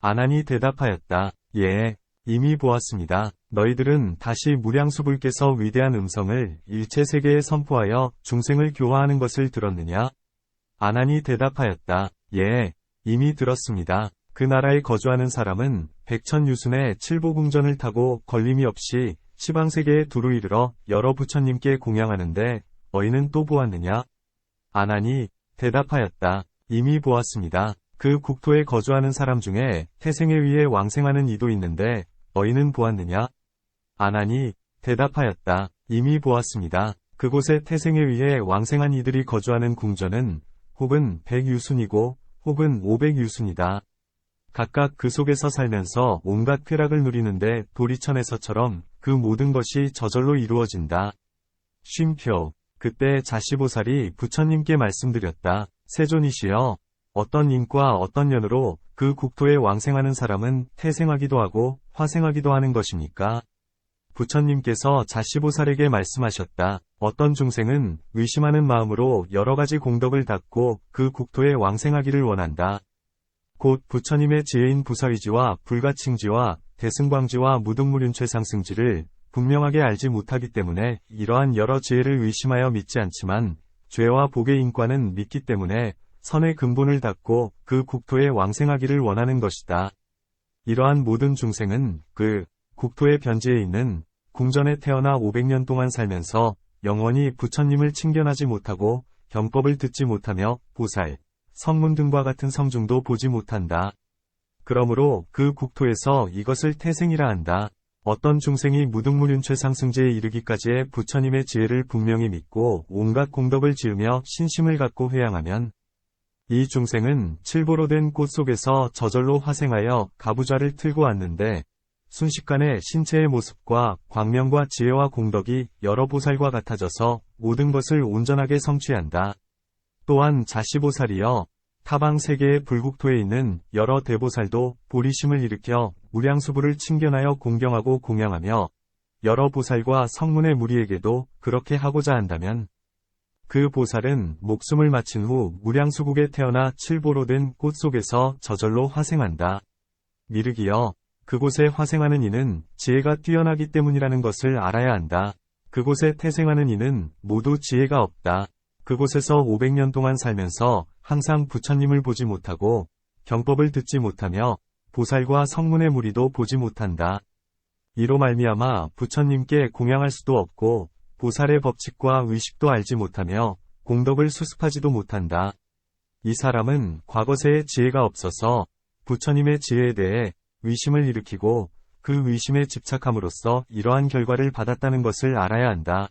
아난이 대답하였다. 예, 이미 보았습니다. 너희들은 다시 무량수불께서 위대한 음성을 일체 세계에 선포하여 중생을 교화하는 것을 들었느냐? 아난이 대답하였다. 예, 이미 들었습니다. 그 나라에 거주하는 사람은 백천유순의 칠보궁전을 타고 걸림이 없이 시방세계에 두루 이르러 여러 부처님께 공양하는데 너희는 또 보았느냐? 아난이 대답하였다. 이미 보았습니다. 그 국토에 거주하는 사람 중에 태생에 의해 왕생하는 이도 있는데 너희는 보았느냐? 아나니 대답하였다. 이미 보았습니다. 그곳에 태생에 의해 왕생한 이들이 거주하는 궁전은 혹은 100유순이고 혹은 500유순이다. 각각 그 속에서 살면서 온갖 쾌락을 누리는데 도리천에서처럼 그 모든 것이 저절로 이루어진다. 쉼표. 그때 자시보살이 부처님께 말씀드렸다. 세존이시여, 어떤 인과 어떤 년으로 그 국토에 왕생하는 사람은 태생하기도 하고 화생하기도 하는 것입니까? 부처님께서 자시보살에게 말씀하셨다. 어떤 중생은 의심하는 마음으로 여러 가지 공덕을 닦고 그 국토에 왕생하기를 원한다. 곧 부처님의 지혜인 부사위지와 불가칭지와 대승광지와 무등무륜최상승지를 분명하게 알지 못하기 때문에 이러한 여러 지혜를 의심하여 믿지 않지만 죄와 복의 인과는 믿기 때문에 선의 근본을 닦고 그 국토에 왕생하기를 원하는 것이다. 이러한 모든 중생은 그 국토의 변지에 있는 궁전에 태어나 500년 동안 살면서 영원히 부처님을 친견하지 못하고 경법을 듣지 못하며 보살, 성문 등과 같은 성중도 보지 못한다. 그러므로 그 국토에서 이것을 태생이라 한다. 어떤 중생이 무등무륜최상승지에 이르기까지의 부처님의 지혜를 분명히 믿고 온갖 공덕을 지으며 신심을 갖고 회양하면 이 중생은 칠보로 된 꽃 속에서 저절로 화생하여 가부좌를 틀고 앉는데 순식간에 신체의 모습과 광명과 지혜와 공덕이 여러 보살과 같아져서 모든 것을 온전하게 성취한다. 또한 자시보살이여, 타방 세계의 불국토에 있는 여러 대보살도 보리심을 일으켜 무량수부를 친견하여 공경하고 공양하며 여러 보살과 성문의 무리에게도 그렇게 하고자 한다면 그 보살은 목숨을 마친 후 무량수국에 태어나 칠보로 된 꽃 속에서 저절로 화생한다. 미륵이여, 그곳에 화생하는 이는 지혜가 뛰어나기 때문이라는 것을 알아야 한다. 그곳에 태생하는 이는 모두 지혜가 없다. 그곳에서 500년 동안 살면서 항상 부처님을 보지 못하고 경법을 듣지 못하며 보살과 성문의 무리도 보지 못한다. 이로 말미암아 부처님께 공양할 수도 없고 보살의 법칙과 의식도 알지 못하며 공덕을 수습하지도 못한다. 이 사람은 과거세의 지혜가 없어서 부처님의 지혜에 대해 의심을 일으키고 그 의심에 집착함으로써 이러한 결과를 받았다는 것을 알아야 한다.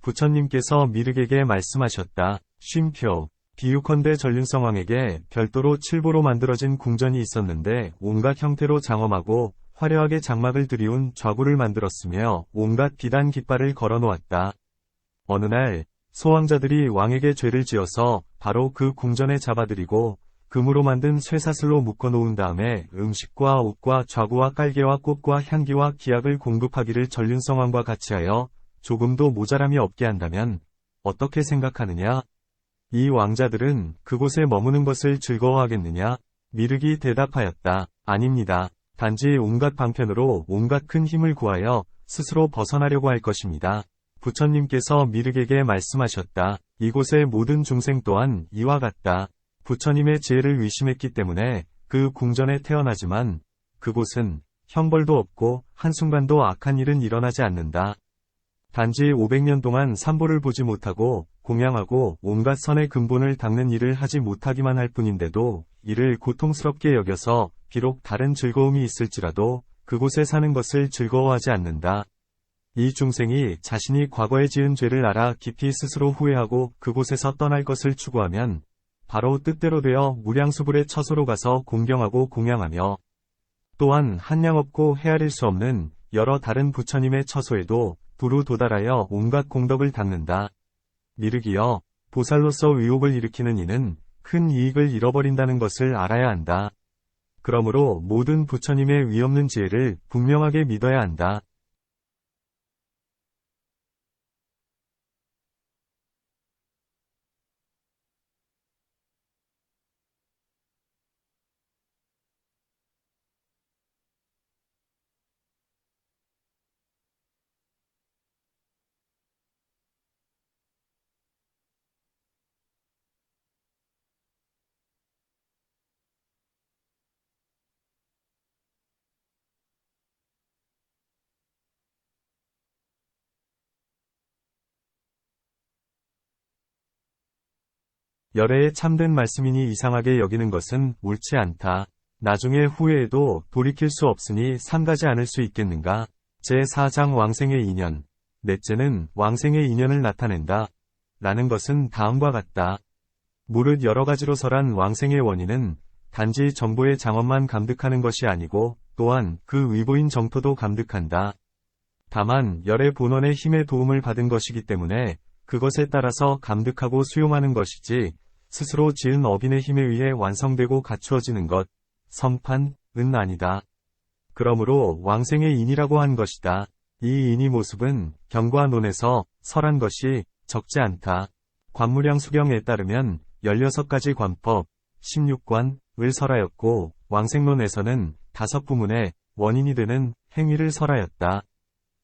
부처님께서 미륵에게 말씀하셨다. 쉼표. 비유컨대 전륜성왕에게 별도로 칠보로 만들어진 궁전이 있었는데 온갖 형태로 장엄하고 화려하게 장막을 들이운 좌구를 만들었으며 온갖 비단 깃발을 걸어놓았다. 어느 날 소왕자들이 왕에게 죄를 지어서 바로 그 궁전에 잡아들이고 금으로 만든 쇠사슬로 묶어놓은 다음에 음식과 옷과 좌구와 깔개와 꽃과 향기와 기약을 공급하기를 전륜성왕과 같이 하여 조금도 모자람이 없게 한다면 어떻게 생각하느냐? 이 왕자들은 그곳에 머무는 것을 즐거워하겠느냐? 미륵이 대답하였다. 아닙니다. 단지 온갖 방편으로 온갖 큰 힘을 구하여 스스로 벗어나려고 할 것입니다. 부처님께서 미륵에게 말씀하셨다. 이곳의 모든 중생 또한 이와 같다. 부처님의 지혜를 의심했기 때문에 그 궁전에 태어나지만 그곳은 형벌도 없고 한순간도 악한 일은 일어나지 않는다. 단지 500년 동안 삼보를 보지 못하고 공양하고 온갖 선의 근본을 닦는 일을 하지 못하기만 할 뿐인데도 이를 고통스럽게 여겨서 비록 다른 즐거움이 있을지라도 그곳에 사는 것을 즐거워하지 않는다. 이 중생이 자신이 과거에 지은 죄를 알아 깊이 스스로 후회하고 그곳에서 떠날 것을 추구하면 바로 뜻대로 되어 무량수불의 처소로 가서 공경하고 공양하며 또한 한량없고 헤아릴 수 없는 여러 다른 부처님의 처소에도 두루 도달하여 온갖 공덕을 닦는다. 미륵이여, 보살로서 의혹을 일으키는 이는 큰 이익을 잃어버린다는 것을 알아야 한다. 그러므로 모든 부처님의 위없는 지혜를 분명하게 믿어야 한다. 열애의 참된 말씀이니 이상하게 여기는 것은 옳지 않다. 나중에 후회해도 돌이킬 수 없으니 삼가지 않을 수 있겠는가? 제4장 왕생의 인연. 넷째는 왕생의 인연을 나타낸다. 라는 것은 다음과 같다. 무릇 여러 가지로 설한 왕생의 원인은 단지 정보의 장엄만 감득하는 것이 아니고 또한 그 의보인 정토도 감득한다. 다만 열의 본원의 힘의 도움을 받은 것이기 때문에 그것에 따라서 감득하고 수용하는 것이지 스스로 지은 업인의 힘에 의해 완성되고 갖추어지는 것, 성판은 아니다. 그러므로 왕생의 인이라고 한 것이다. 이 인이 모습은 경과 논에서 설한 것이 적지 않다. 관무량수경에 따르면 16가지 관법, 16관을 설하였고 왕생론에서는 5부문의 원인이 되는 행위를 설하였다.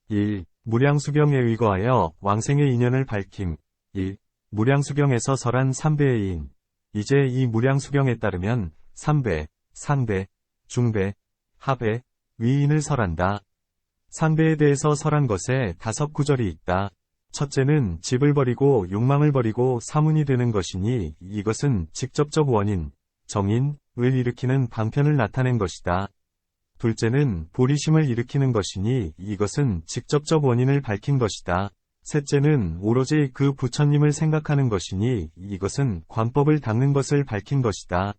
1. 무량수경에 의거하여 왕생의 인연을 밝힘. 1. 무량수경에서 설한 3배의 인. 이제 이 무량수경에 따르면 3배, 상배, 중배, 하배, 위인을 설한다. 상배에 대해서 설한 것에 5구절이 있다. 첫째는 집을 버리고 욕망을 버리고 사문이 되는 것이니 이것은 직접적 원인, 정인을 일으키는 방편을 나타낸 것이다. 둘째는 보리심을 일으키는 것이니 이것은 직접적 원인을 밝힌 것이다. 셋째는 오로지 그 부처님을 생각하는 것이니 이것은 관법을 닦는 것을 밝힌 것이다.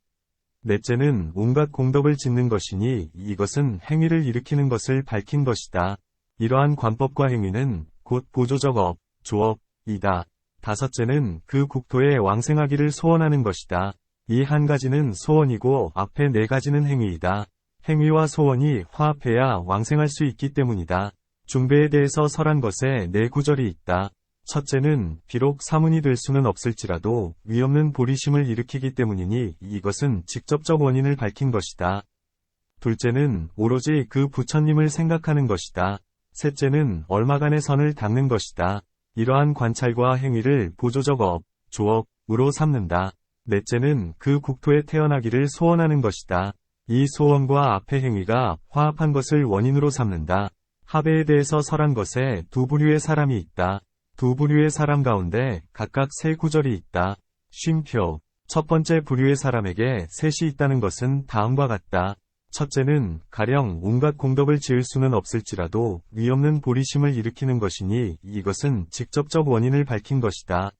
넷째는 온갖 공덕을 짓는 것이니 이것은 행위를 일으키는 것을 밝힌 것이다. 이러한 관법과 행위는 곧 보조적 업, 조업이다. 다섯째는 그 국토에 왕생하기를 소원하는 것이다. 이 한 가지는 소원이고 앞에 4가지는 행위이다. 행위와 소원이 화합해야 왕생할 수 있기 때문이다. 중배에 대해서 설한 것에 4구절이 있다. 첫째는 비록 사문이 될 수는 없을지라도 위없는 보리심을 일으키기 때문이니 이것은 직접적 원인을 밝힌 것이다. 둘째는 오로지 그 부처님을 생각하는 것이다. 셋째는 얼마간의 선을 닦는 것이다. 이러한 관찰과 행위를 보조적 업, 조업으로 삼는다. 넷째는 그 국토에 태어나기를 소원하는 것이다. 이 소원과 앞의 행위가 화합한 것을 원인으로 삼는다. 합에 대해서 설한 것에 2부류의 사람이 있다. 2부류의 사람 가운데 각각 3구절이 있다. 쉼표. 첫 번째 부류의 사람에게 셋이 있다는 것은 다음과 같다. 첫째는 가령 온갖 공덕을 지을 수는 없을지라도 위없는 보리심을 일으키는 것이니 이것은 직접적 원인을 밝힌 것이다.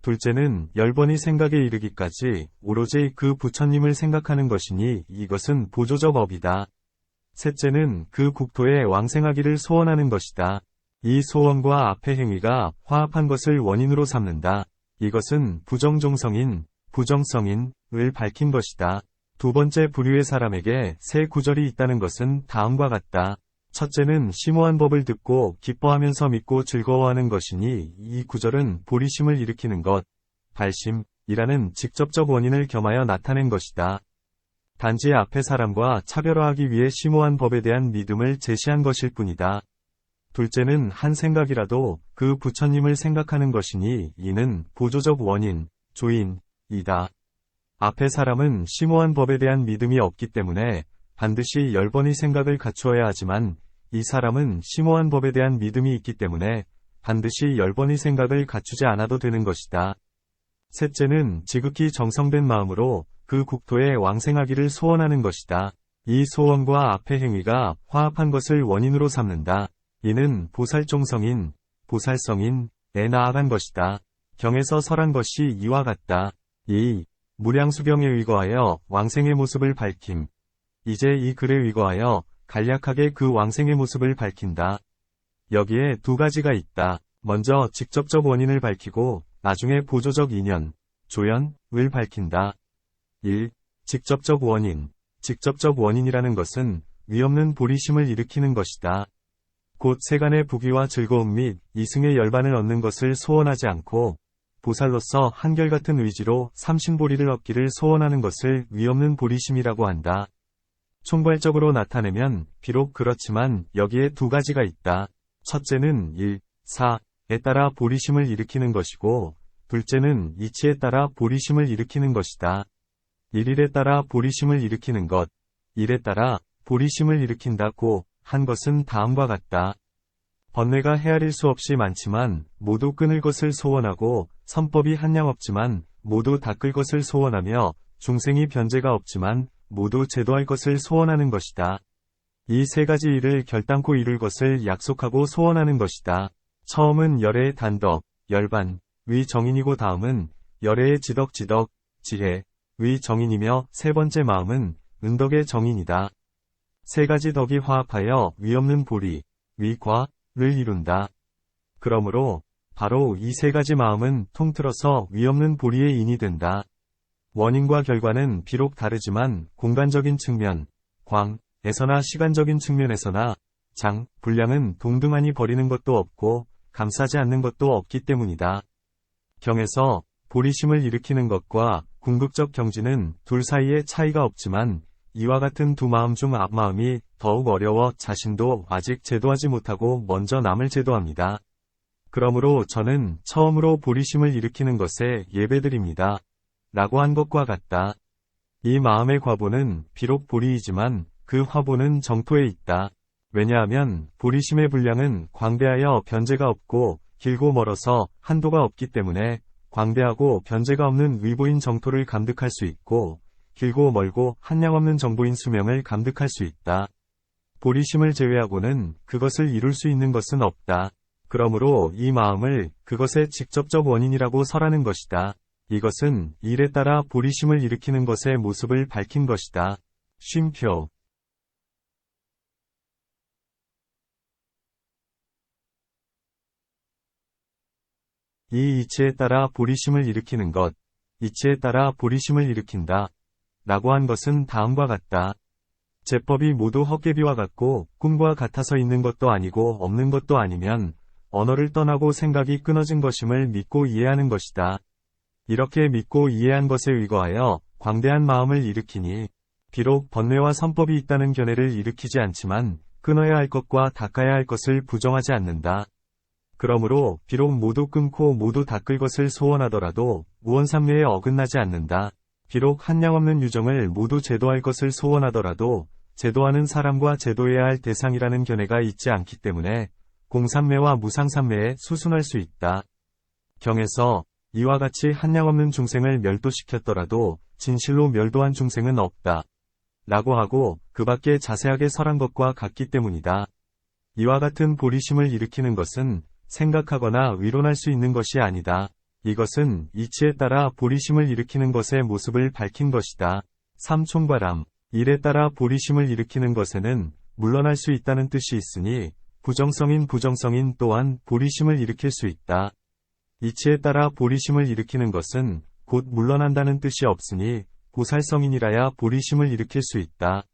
둘째는 10번이 생각에 이르기까지 오로지 그 부처님을 생각하는 것이니 이것은 보조적 업이다. 셋째는 그 국토에 왕생하기를 소원하는 것이다. 이 소원과 앞의 행위가 화합한 것을 원인으로 삼는다. 이것은 부정종성인, 부정성인을 밝힌 것이다. 두 번째 부류의 사람에게 3구절이 있다는 것은 다음과 같다. 첫째는 심오한 법을 듣고 기뻐하면서 믿고 즐거워하는 것이니 이 구절은 보리심을 일으키는 것, 발심이라는 직접적 원인을 겸하여 나타낸 것이다. 단지 앞의 사람과 차별화하기 위해 심오한 법에 대한 믿음을 제시한 것일 뿐이다. 둘째는 한 생각이라도 그 부처님을 생각하는 것이니 이는 보조적 원인, 조인이다. 앞의 사람은 심오한 법에 대한 믿음이 없기 때문에 반드시 10번의 생각을 갖추어야 하지만 이 사람은 심오한 법에 대한 믿음이 있기 때문에 반드시 10번의 생각을 갖추지 않아도 되는 것이다. 셋째는 지극히 정성된 마음으로 그 국토에 왕생하기를 소원하는 것이다. 이 소원과 앞의 행위가 화합한 것을 원인으로 삼는다. 이는 보살종성인, 보살성인에 나아간 것이다. 경에서 설한 것이 이와 같다. 2. 무량수경에 의거하여 왕생의 모습을 밝힘. 이제 이 글에 의거하여 간략하게 그 왕생의 모습을 밝힌다. 여기에 2가지가 있다. 먼저 직접적 원인을 밝히고 나중에 보조적 인연, 조연을 밝힌다. 1. 직접적 원인. 직접적 원인이라는 것은 위없는 보리심을 일으키는 것이다. 곧 세간의 부귀와 즐거움 및 이승의 열반을 얻는 것을 소원하지 않고 보살로서 한결같은 의지로 삼신보리를 얻기를 소원하는 것을 위없는 보리심이라고 한다. 총괄적으로 나타내면 비록 그렇지만 여기에 2가지가 있다. 첫째는 1, 4에 따라 보리심을 일으키는 것이고 둘째는 이치에 따라 보리심을 일으키는 것이다. 1일에 따라 보리심을 일으키는 것, 1에 따라 보리심을 일으킨다고 한 것은 다음과 같다. 번뇌가 헤아릴 수 없이 많지만 모두 끊을 것을 소원하고 선법이 한량 없지만 모두 닦을 것을 소원하며 중생이 변제가 없지만 모두 제도할 것을 소원하는 것이다. 이 세 가지 일을 결단코 이룰 것을 약속하고 소원하는 것이다. 처음은 열애의 단덕, 열반, 위 정인이고 다음은 열애의 지덕, 지혜, 위 정인이며 세 번째 마음은 은덕의 정인이다. 세 가지 덕이 화합하여 위없는 보리, 위과를 이룬다. 그러므로 바로 이 세 가지 마음은 통틀어서 위없는 보리의 인이 된다. 원인과 결과는 비록 다르지만 공간적인 측면, 광에서나 시간적인 측면에서나 장, 분량은 동등하니 버리는 것도 없고 감싸지 않는 것도 없기 때문이다. 경에서 보리심을 일으키는 것과 궁극적 경지는 둘 사이에 차이가 없지만 이와 같은 두 마음 중 앞마음이 더욱 어려워 자신도 아직 제도하지 못하고 먼저 남을 제도합니다. 그러므로 저는 처음으로 보리심을 일으키는 것에 예배드립니다. 라고 한 것과 같다. 이 마음의 과보는 비록 보리이지만 그 화보는 정토에 있다. 왜냐하면 보리심의 분량은 광대하여 변제가 없고 길고 멀어서 한도가 없기 때문에 광대하고 변제가 없는 위보인 정토를 감득할 수 있고 길고 멀고 한량없는 정보인 수명을 감득할 수 있다. 보리심을 제외하고는 그것을 이룰 수 있는 것은 없다. 그러므로 이 마음을 그것의 직접적 원인이라고 설하는 것이다. 이것은 일에 따라 보리심을 일으키는 것의 모습을 밝힌 것이다. 쉼표. 이 이치에 따라 보리심을 일으키는 것, 이치에 따라 보리심을 일으킨다. 라고 한 것은 다음과 같다. 제법이 모두 헛개비와 같고 꿈과 같아서 있는 것도 아니고 없는 것도 아니면 언어를 떠나고 생각이 끊어진 것임을 믿고 이해하는 것이다. 이렇게 믿고 이해한 것에 의거하여 광대한 마음을 일으키니 비록 번뇌와 선법이 있다는 견해를 일으키지 않지만 끊어야 할 것과 닦아야 할 것을 부정하지 않는다. 그러므로 비록 모두 끊고 모두 닦을 것을 소원하더라도 무언삼례에 어긋나지 않는다. 비록 한량없는 유정을 모두 제도할 것을 소원하더라도 제도하는 사람과 제도해야 할 대상이라는 견해가 있지 않기 때문에 공삼매와 무상삼매에 수순할 수 있다. 경에서 이와 같이 한량없는 중생을 멸도시켰더라도 진실로 멸도한 중생은 없다. 라고 하고 그 밖에 자세하게 설한 것과 같기 때문이다. 이와 같은 보리심을 일으키는 것은 생각하거나 의론할 수 있는 것이 아니다. 이것은 이치에 따라 보리심을 일으키는 것의 모습을 밝힌 것이다. 삼총바람, 일에 따라 보리심을 일으키는 것에는 물러날 수 있다는 뜻이 있으니 부정성인 또한 보리심을 일으킬 수 있다. 이치에 따라 보리심을 일으키는 것은 곧 물러난다는 뜻이 없으니 보살성인이라야 보리심을 일으킬 수 있다.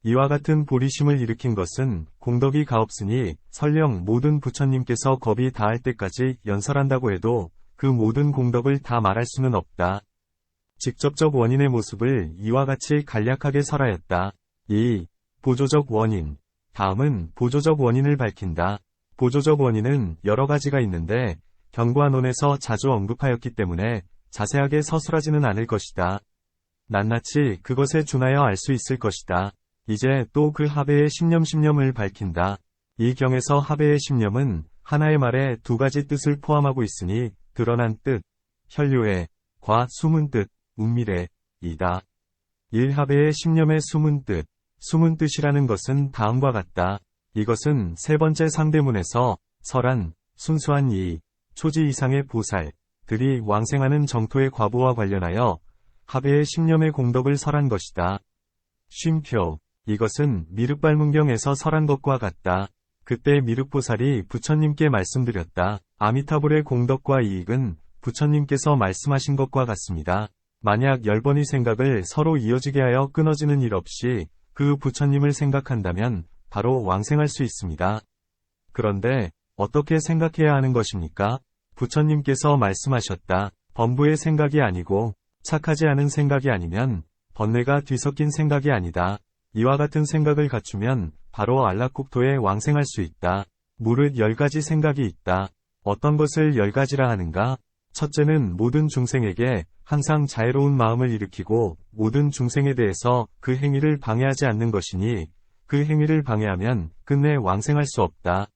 이와 같은 보리심을 일으킨 것은 공덕이 가없으니 설령 모든 부처님께서 겁이 다할 때까지 연설한다고 해도 그 모든 공덕을 다 말할 수는 없다. 직접적 원인의 모습을 이와 같이 간략하게 설하였다. 2. 보조적 원인. 다음은 보조적 원인을 밝힌다. 보조적 원인은 여러 가지가 있는데 경과론에서 자주 언급하였기 때문에 자세하게 서술하지는 않을 것이다. 낱낱이 그것에 준하여 알 수 있을 것이다. 이제 또 그 하배의 신념을 밝힌다. 이 경에서 하배의 신념은 하나의 말에 두 가지 뜻을 포함하고 있으니 드러난 뜻, 혈류의, 과 숨은 뜻, 운밀의, 이다. 1하배의 신념의 숨은 뜻이라는 것은 다음과 같다. 이것은 세 번째 상대문에서 설한, 순수한 이, 초지 이상의 보살들이 왕생하는 정토의 과보와 관련하여 하배의 신념의 공덕을 설한 것이다. 쉼표. 이것은 미륵발문경에서 설한 것과 같다. 그때 미륵보살이 부처님께 말씀드렸다. 아미타불의 공덕과 이익은 부처님께서 말씀하신 것과 같습니다. 만약 10번의 생각을 서로 이어지게 하여 끊어지는 일 없이 그 부처님을 생각한다면 바로 왕생할 수 있습니다. 그런데 어떻게 생각해야 하는 것입니까? 부처님께서 말씀하셨다. 범부의 생각이 아니고 착하지 않은 생각이 아니면 번뇌가 뒤섞인 생각이 아니다. 이와 같은 생각을 갖추면 바로 안락국토에 왕생할 수 있다. 무릇 10가지 생각이 있다. 어떤 것을 10가지라 하는가? 첫째는 모든 중생에게 항상 자애로운 마음을 일으키고 모든 중생에 대해서 그 행위를 방해하지 않는 것이니 그 행위를 방해하면 끝내 왕생할 수 없다.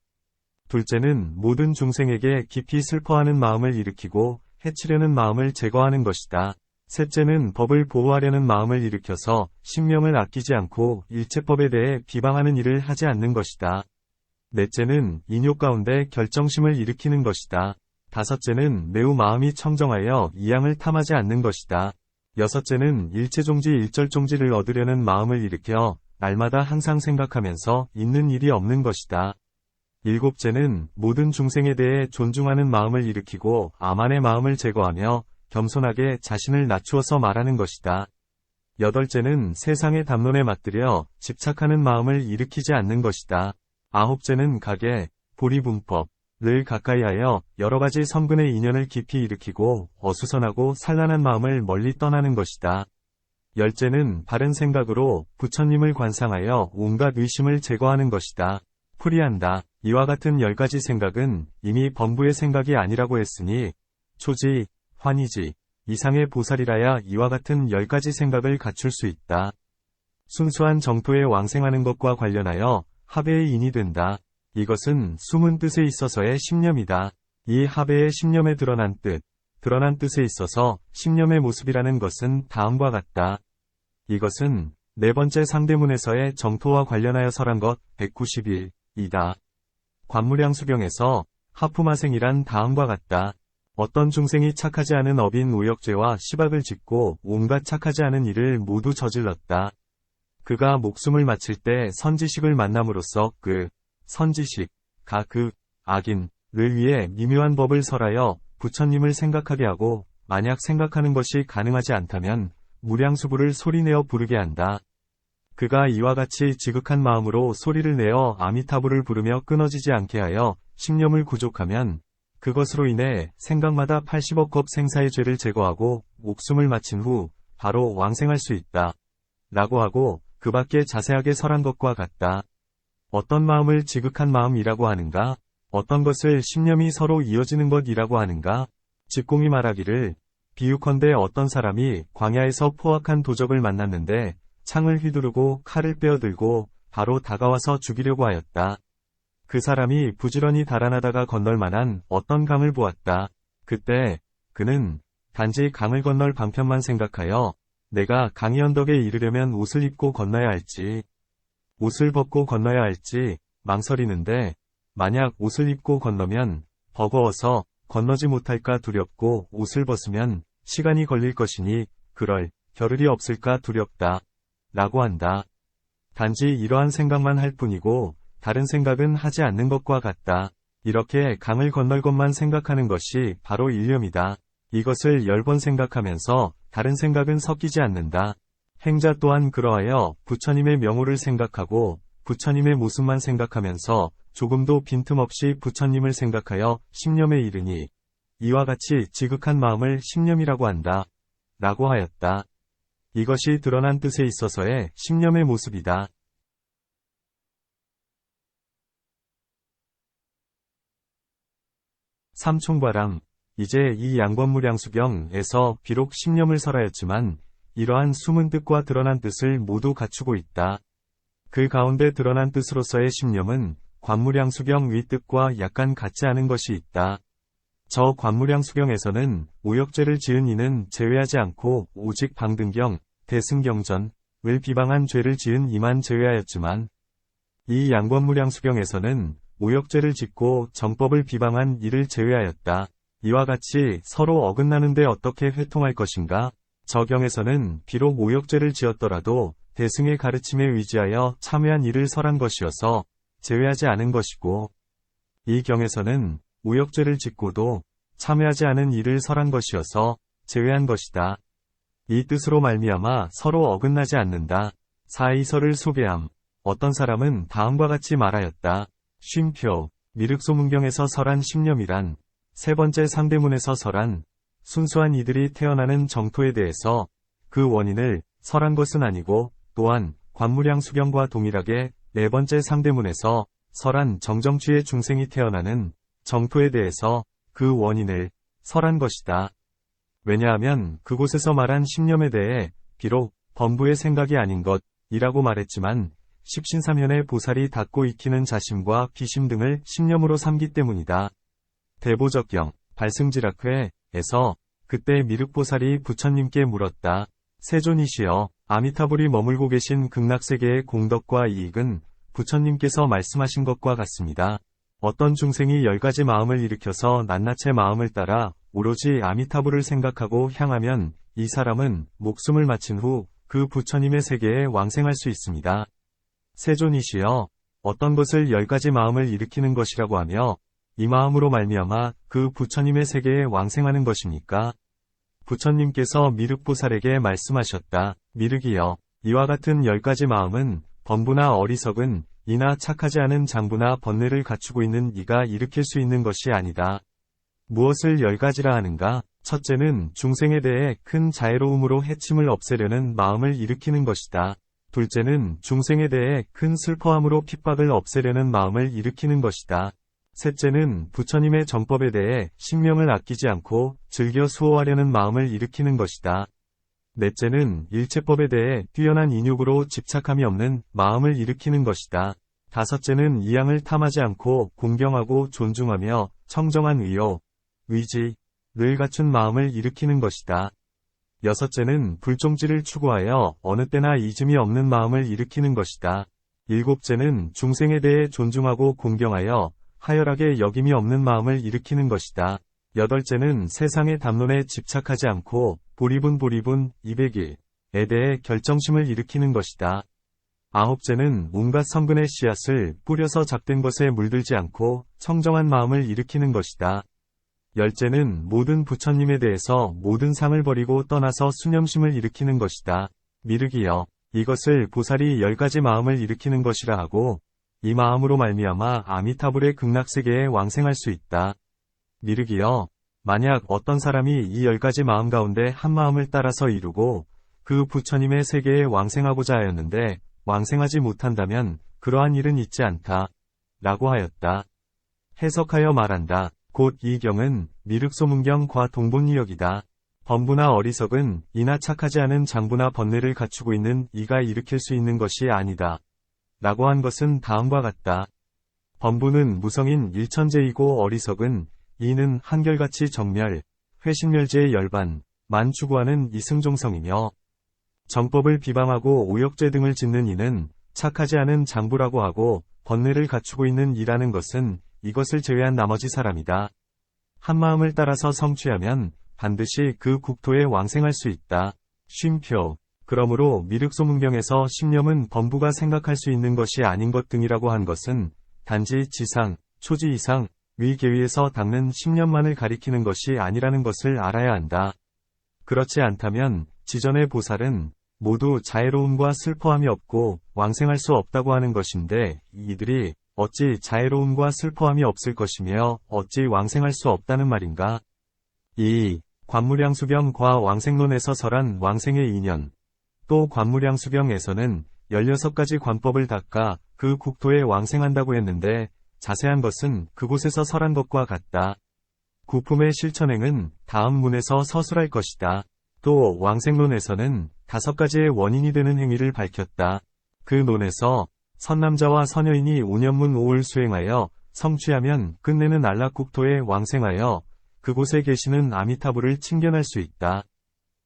둘째는 모든 중생에게 깊이 슬퍼하는 마음을 일으키고 해치려는 마음을 제거하는 것이다. 셋째는 법을 보호하려는 마음을 일으켜서 신명을 아끼지 않고 일체법에 대해 비방하는 일을 하지 않는 것이다. 넷째는 인욕 가운데 결정심을 일으키는 것이다. 다섯째는 매우 마음이 청정하여 이양을 탐하지 않는 것이다. 여섯째는 일체종지 일절종지를 얻으려는 마음을 일으켜 날마다 항상 생각하면서 있는 일이 없는 것이다. 일곱째는 모든 중생에 대해 존중하는 마음을 일으키고 아만의 마음을 제거하며 겸손하게 자신을 낮추어서 말하는 것이다. 여덟째는 세상의 담론에 맞들여 집착하는 마음을 일으키지 않는 것이다. 아홉째는 가계, 보리분법을 가까이하여 여러가지 선근의 인연을 깊이 일으키고 어수선하고 산란한 마음을 멀리 떠나는 것이다. 열째는 바른 생각으로 부처님을 관상하여 온갖 의심을 제거하는 것이다. 풀이한다. 이와 같은 10가지 생각은 이미 범부의 생각이 아니라고 했으니 초지, 환희지, 이상의 보살이라야 이와 같은 10가지 생각을 갖출 수 있다. 순수한 정토에 왕생하는 것과 관련하여 합해의 인이 된다. 이것은 숨은 뜻에 있어서의 신념이다. 이 합해의 신념에 드러난 뜻에 있어서 신념의 모습이라는 것은 다음과 같다. 이것은 네 번째 상대문에서의 정토와 관련하여 설한 것 191이다. 관무량수경에서 하품하생이란 다음과 같다. 어떤 중생이 착하지 않은 업인 오역죄와 시박을 짓고 온갖 착하지 않은 일을 모두 저질렀다. 그가 목숨을 마칠 때 선지식을 만남으로써 그 선지식, 그 악인을 위해 미묘한 법을 설하여 부처님을 생각하게 하고 만약 생각하는 것이 가능하지 않다면 무량수부를 소리내어 부르게 한다. 그가 이와 같이 지극한 마음으로 소리를 내어 아미타부를 부르며 끊어지지 않게 하여 신념을 구족하면 그것으로 인해 생각마다 80억 겁 생사의 죄를 제거하고 목숨을 마친 후 바로 왕생할 수 있다. 라고 하고 그 밖에 자세하게 설한 것과 같다. 어떤 마음을 지극한 마음이라고 하는가? 어떤 것을 신념이 서로 이어지는 것이라고 하는가? 직공이 말하기를 비유컨대 어떤 사람이 광야에서 포악한 도적을 만났는데 창을 휘두르고 칼을 빼어들고 바로 다가와서 죽이려고 하였다. 그 사람이 부지런히 달아나다가 건널 만한 어떤 강을 보았다. 그때 그는 단지 강을 건널 방편만 생각하여 내가 강의 언덕에 이르려면 옷을 입고 건너야 할지, 옷을 벗고 건너야 할지 망설이는데 만약 옷을 입고 건너면 버거워서 건너지 못할까 두렵고 옷을 벗으면 시간이 걸릴 것이니 그럴 겨를이 없을까 두렵다. 라고 한다. 단지 이러한 생각만 할 뿐이고 다른 생각은 하지 않는 것과 같다. 이렇게 강을 건널 것만 생각하는 것이 바로 일념이다. 이것을 10번 생각하면서 다른 생각은 섞이지 않는다. 행자 또한 그러하여 부처님의 명호를 생각하고 부처님의 모습만 생각하면서 조금도 빈틈없이 부처님을 생각하여 신념에 이르니 이와 같이 지극한 마음을 신념이라고 한다. 라고 하였다. 이것이 드러난 뜻에 있어서의 신념의 모습이다. 삼총과랑 이제 이 양권무량수경에서 비록 신념을 설하였지만 이러한 숨은 뜻과 드러난 뜻을 모두 갖추고 있다. 그 가운데 드러난 뜻으로서의 신념은 관무량수경 윗뜻과 약간 같지 않은 것이 있다. 저 관무량수경에서는 오역죄를 지은 이는 제외하지 않고 오직 방등경, 대승경전을 비방한 죄를 지은 이만 제외하였지만 이 양권무량수경에서는 오역죄를 짓고 정법을 비방한 이를 제외하였다. 이와 같이 서로 어긋나는데 어떻게 회통할 것인가? 저 경에서는 비록 오역죄를 지었더라도 대승의 가르침에 의지하여 참회한 이를 설한 것이어서 제외하지 않은 것이고 이 경에서는 오역죄를 짓고도 참회하지 않은 이를 설한 것이어서 제외한 것이다. 이 뜻으로 말미암아 서로 어긋나지 않는다. 사이설을 소개함. 어떤 사람은 다음과 같이 말하였다. 쉼표, 미륵소문경에서 설한 신념이란 세 번째 상대문에서 설한 순수한 이들이 태어나는 정토에 대해서 그 원인을 설한 것은 아니고 또한 관무량수경과 동일하게 네 번째 상대문에서 설한 정정취의 중생이 태어나는 정토에 대해서 그 원인을 설한 것이다. 왜냐하면 그곳에서 말한 신념에 대해 비록 범부의 생각이 아닌 것이라고 말했지만 십신사면에 보살이 닫고 익히는 자심과 비심 등을 신념으로 삼기 때문이다. 대보적경, 발승지락회에서 그때 미륵보살이 부처님께 물었다. 세존이시여, 아미타불이 머물고 계신 극락세계의 공덕과 이익은 부처님께서 말씀하신 것과 같습니다. 어떤 중생이 10가지 마음을 일으켜서 낱낱의 마음을 따라 오로지 아미타불을 생각하고 향하면 이 사람은 목숨을 마친 후 그 부처님의 세계에 왕생할 수 있습니다. 세존이시여, 어떤 것을 10가지 마음을 일으키는 것이라고 하며 이 마음으로 말미암아 그 부처님의 세계에 왕생하는 것입니까? 부처님께서 미륵보살에게 말씀하셨다. 미륵이여, 이와 같은 10가지 마음은 범부나 어리석은 이나 착하지 않은 장부나 번뇌를 갖추고 있는 이가 일으킬 수 있는 것이 아니다. 무엇을 10가지라 하는가? 첫째는 중생에 대해 큰 자애로움으로 해침을 없애려는 마음을 일으키는 것이다. 둘째는 중생에 대해 큰 슬퍼함으로 핍박을 없애려는 마음을 일으키는 것이다. 셋째는 부처님의 정법에 대해 sinh 명을 아끼지 않고 즐겨 수호하려는 마음을 일으키는 것이다. 넷째는 일체법에 대해 뛰어난 인욕으로 집착함이 없는 마음을 일으키는 것이다. 다섯째는 이양을 탐하지 않고 공경하고 존중하며 청정한 의욕, 의지를 갖춘 마음을 일으키는 것이다. 여섯째는 불종지를 추구하여 어느 때나 잊음이 없는 마음을 일으키는 것이다. 일곱째는 중생에 대해 존중하고 공경하여 하열하게 여김이 없는 마음을 일으키는 것이다. 여덟째는 세상의 담론에 집착하지 않고 보리분 200일에 대해 결정심을 일으키는 것이다. 아홉째는 온갖 성근의 씨앗을 뿌려서 잡된 것에 물들지 않고 청정한 마음을 일으키는 것이다. 열째는 모든 부처님에 대해서 모든 상을 버리고 떠나서 수념심을 일으키는 것이다. 미륵이여, 이것을 보살이 10가지 마음을 일으키는 것이라 하고 이 마음으로 말미암아 아미타불의 극락세계에 왕생할 수 있다. 미륵이여, 만약 어떤 사람이 이 10가지 마음 가운데 한 마음을 따라서 이루고 그 부처님의 세계에 왕생하고자 하였는데 왕생하지 못한다면 그러한 일은 있지 않다. 라고 하였다. 해석하여 말한다. 곧 이 경은 미륵소문경과 동본이역이다. 범부나 어리석은 이나 착하지 않은 장부나 번뇌를 갖추고 있는 이가 일으킬 수 있는 것이 아니다. 라고 한 것은 다음과 같다. 범부는 무성인 일천재이고 어리석은 이는 한결같이 정멸, 회신멸제의 열반, 만 추구하는 이승종성이며 정법을 비방하고 오역죄 등을 짓는 이는 착하지 않은 장부라고 하고 번뇌를 갖추고 있는 이라는 것은 이것을 제외한 나머지 사람이다. 한 마음을 따라서 성취하면 반드시 그 국토에 왕생할 수 있다. 쉼표. 그러므로 미륵소문경에서 신념은 범부가 생각할 수 있는 것이 아닌 것 등이라고 한 것은 단지 지상, 초지 이상, 위 계위에서 닦는 신념만을 가리키는 것이 아니라는 것을 알아야 한다. 그렇지 않다면 지전의 보살은 모두 자애로움과 슬퍼함이 없고 왕생할 수 없다고 하는 것인데 이들이 어찌 자애로움과 슬퍼함이 없을 것이며 어찌 왕생할 수 없다는 말인가? 2. 관무량수병과 왕생론에서 설한 왕생의 인연. 또 관무량수병에서는 16가지 관법을 닦아 그 국토에 왕생한다고 했는데 자세한 것은 그곳에서 설한 것과 같다. 구품의 실천행은 다음 문에서 서술할 것이다. 또 왕생론에서는 5가지의 원인이 되는 행위를 밝혔다. 그 논에서 선남자와 선여인이 5년문 5을 수행하여 성취하면 끝내는 안락국토에 왕생하여 그곳에 계시는 아미타불을 칭견할 수 있다.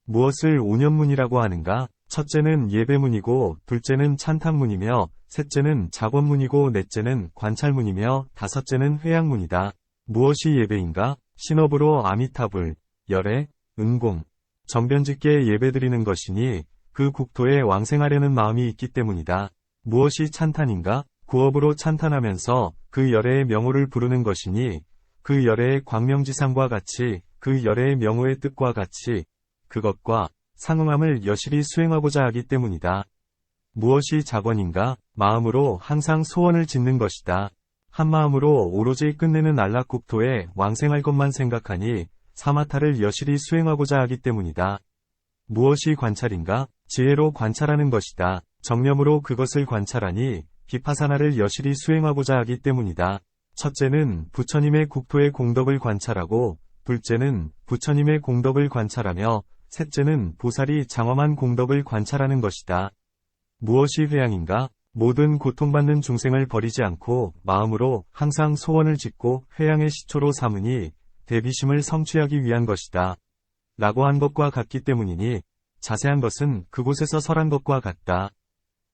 무엇을 5년문이라고 하는가? 첫째는 예배문이고 둘째는 찬탄문이며 셋째는 작원문이고 넷째는 관찰문이며 다섯째는 회양문이다. 무엇이 예배인가? 신업으로 아미타불, 열애, 은공, 정변짓게 예배드리는 것이니 그 국토에 왕생하려는 마음이 있기 때문이다. 무엇이 찬탄인가? 구업으로 찬탄하면서 그 열애의 명호를 부르는 것이니 그 열애의 광명지상과 같이 그 열애의 명호의 뜻과 같이 그것과 상응함을 여실히 수행하고자 하기 때문이다. 무엇이 작원인가? 마음으로 항상 소원을 짓는 것이다. 한 마음으로 오로지 끝내는 안락국토에 왕생할 것만 생각하니 사마타를 여실히 수행하고자 하기 때문이다. 무엇이 관찰인가? 지혜로 관찰하는 것이다. 정념으로 그것을 관찰하니 비파사나를 여실히 수행하고자 하기 때문이다. 첫째는 부처님의 국토의 공덕을 관찰하고 둘째는 부처님의 공덕을 관찰하며 셋째는 보살이 장엄한 공덕을 관찰하는 것이다. 무엇이 회양인가? 모든 고통받는 중생을 버리지 않고 마음으로 항상 소원을 짓고 회양의 시초로 삼으니 대비심을 성취하기 위한 것이다. 라고 한 것과 같기 때문이니 자세한 것은 그곳에서 설한 것과 같다.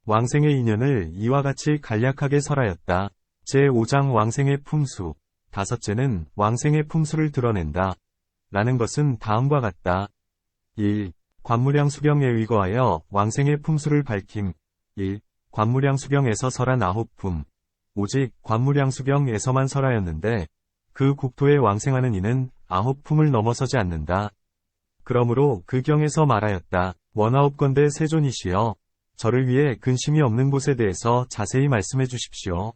왕생의 인연을 이와 같이 간략하게 설하였다. 제5장 왕생의 품수. 다섯째는 왕생의 품수를 드러낸다. 라는 것은 다음과 같다. 1. 관무량수경에 의거하여 왕생의 품수를 밝힘. 1. 관무량수경에서 설한 9품. 오직 관무량수경에서만 설하였는데 그 국토에 왕생하는 이는 9품을 넘어서지 않는다. 그러므로 그 경에서 말하였다. 원하옵건대 세존이시여, 저를 위해 근심이 없는 곳에 대해서 자세히 말씀해 주십시오.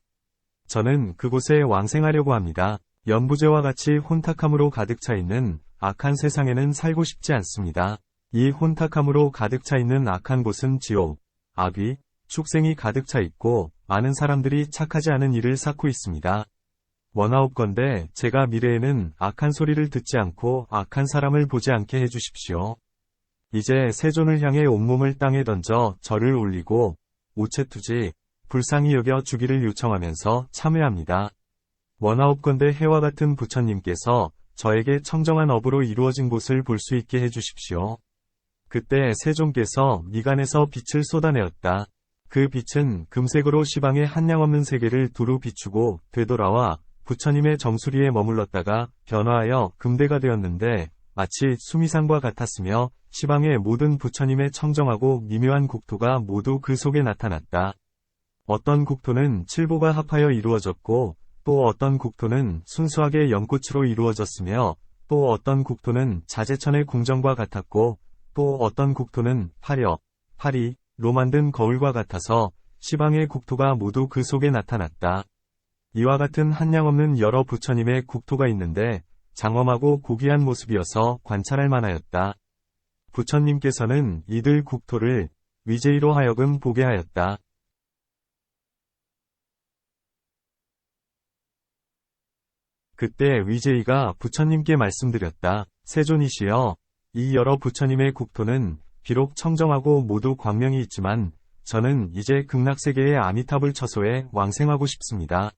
저는 그곳에 왕생하려고 합니다. 연부제와 같이 혼탁함으로 가득 차 있는 악한 세상에는 살고 싶지 않습니다. 이 혼탁함으로 가득 차 있는 악한 곳은 지옥, 악귀, 축생이 가득 차 있고 많은 사람들이 착하지 않은 일을 쌓고 있습니다. 원하옵건대 제가 미래에는 악한 소리를 듣지 않고 악한 사람을 보지 않게 해주십시오. 이제 세존을 향해 온몸을 땅에 던져 절을 올리고 우체투지, 불쌍히 여겨 주기를 요청하면서 참회합니다. 원하옵건대 해와 같은 부처님께서 저에게 청정한 업으로 이루어진 곳을 볼 수 있게 해주십시오. 그때 세존께서 미간에서 빛을 쏟아내었다. 그 빛은 금색으로 시방의 한량없는 세계를 두루 비추고 되돌아와 부처님의 정수리에 머물렀다가 변화하여 금대가 되었는데 마치 수미상과 같았으며 시방의 모든 부처님의 청정하고 미묘한 국토가 모두 그 속에 나타났다. 어떤 국토는 칠보가 합하여 이루어졌고 또 어떤 국토는 순수하게 연꽃으로 이루어졌으며 또 어떤 국토는 자재천의 궁정과 같았고 또 어떤 국토는 파리로 만든 거울과 같아서 시방의 국토가 모두 그 속에 나타났다. 이와 같은 한량없는 여러 부처님의 국토가 있는데 장엄하고 고귀한 모습이어서 관찰할 만하였다. 부처님께서는 이들 국토를 위제이로 하여금 보게 하였다. 그때 위제이가 부처님께 말씀드렸다. 세존이시여, 이 여러 부처님의 국토는 비록 청정하고 모두 광명이 있지만 저는 이제 극락세계의 아미타불 처소에 왕생하고 싶습니다.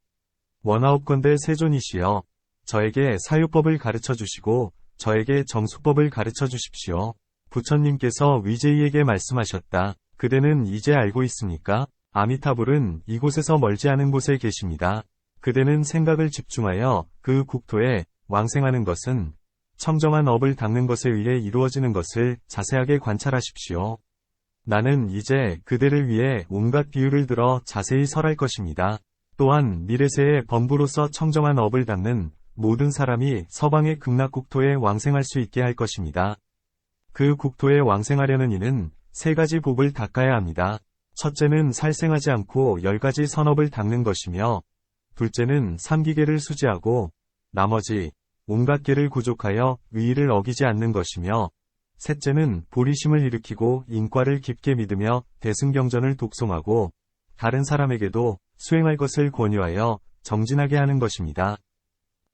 원하옵건대 세존이시여, 저에게 사유법을 가르쳐 주시고 저에게 정수법을 가르쳐 주십시오. 부처님께서 위제이에게 말씀하셨다. 그대는 이제 알고 있습니까? 아미타불은 이곳에서 멀지 않은 곳에 계십니다. 그대는 생각을 집중하여 그 국토에 왕생하는 것은 청정한 업을 닦는 것에 의해 이루어지는 것을 자세하게 관찰하십시오. 나는 이제 그대를 위해 온갖 비유를 들어 자세히 설할 것입니다. 또한 미래세의 범부로서 청정한 업을 닦는 모든 사람이 서방의 극락국토에 왕생할 수 있게 할 것입니다. 그 국토에 왕생하려는 이는 3가지 복을 닦아야 합니다. 첫째는 살생하지 않고 10가지 선업을 닦는 것이며 둘째는 3기계를 수지하고 나머지 온갖 계를 구족하여 의의를 어기지 않는 것이며 셋째는 보리심을 일으키고 인과를 깊게 믿으며 대승경전을 독송하고 다른 사람에게도 수행할 것을 권유하여 정진하게 하는 것입니다.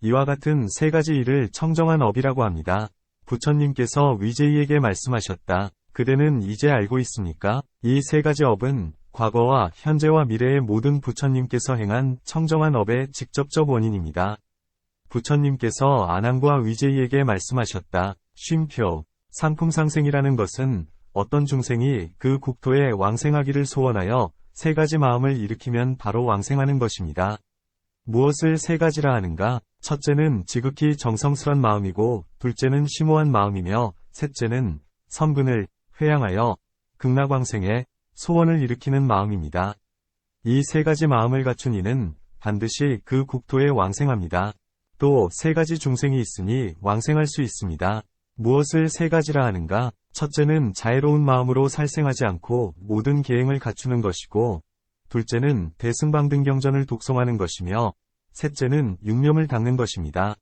이와 같은 3가지 일을 청정한 업이라고 합니다. 부처님께서 위제이에게 말씀하셨다. 그대는 이제 알고 있습니까? 이 3가지 업은 과거와 현재와 미래의 모든 부처님께서 행한 청정한 업의 직접적 원인입니다. 부처님께서 아난과 위제이에게 말씀하셨다. 쉼표, 상품상생이라는 것은 어떤 중생이 그 국토에 왕생하기를 소원하여 3가지 마음을 일으키면 바로 왕생하는 것입니다. 무엇을 3가지라 하는가? 첫째는 지극히 정성스런 마음이고 둘째는 심오한 마음이며 셋째는 선근을 회양하여 극락왕생에 소원을 일으키는 마음입니다. 이 3가지 마음을 갖춘 이는 반드시 그 국토에 왕생합니다. 또 3가지 중생이 있으니 왕생할 수 있습니다. 무엇을 3가지라 하는가? 첫째는 자애로운 마음으로 살생하지 않고 모든 계행을 갖추는 것이고 둘째는 대승방등경전을 독송하는 것이며 셋째는 육념을 닦는 것입니다.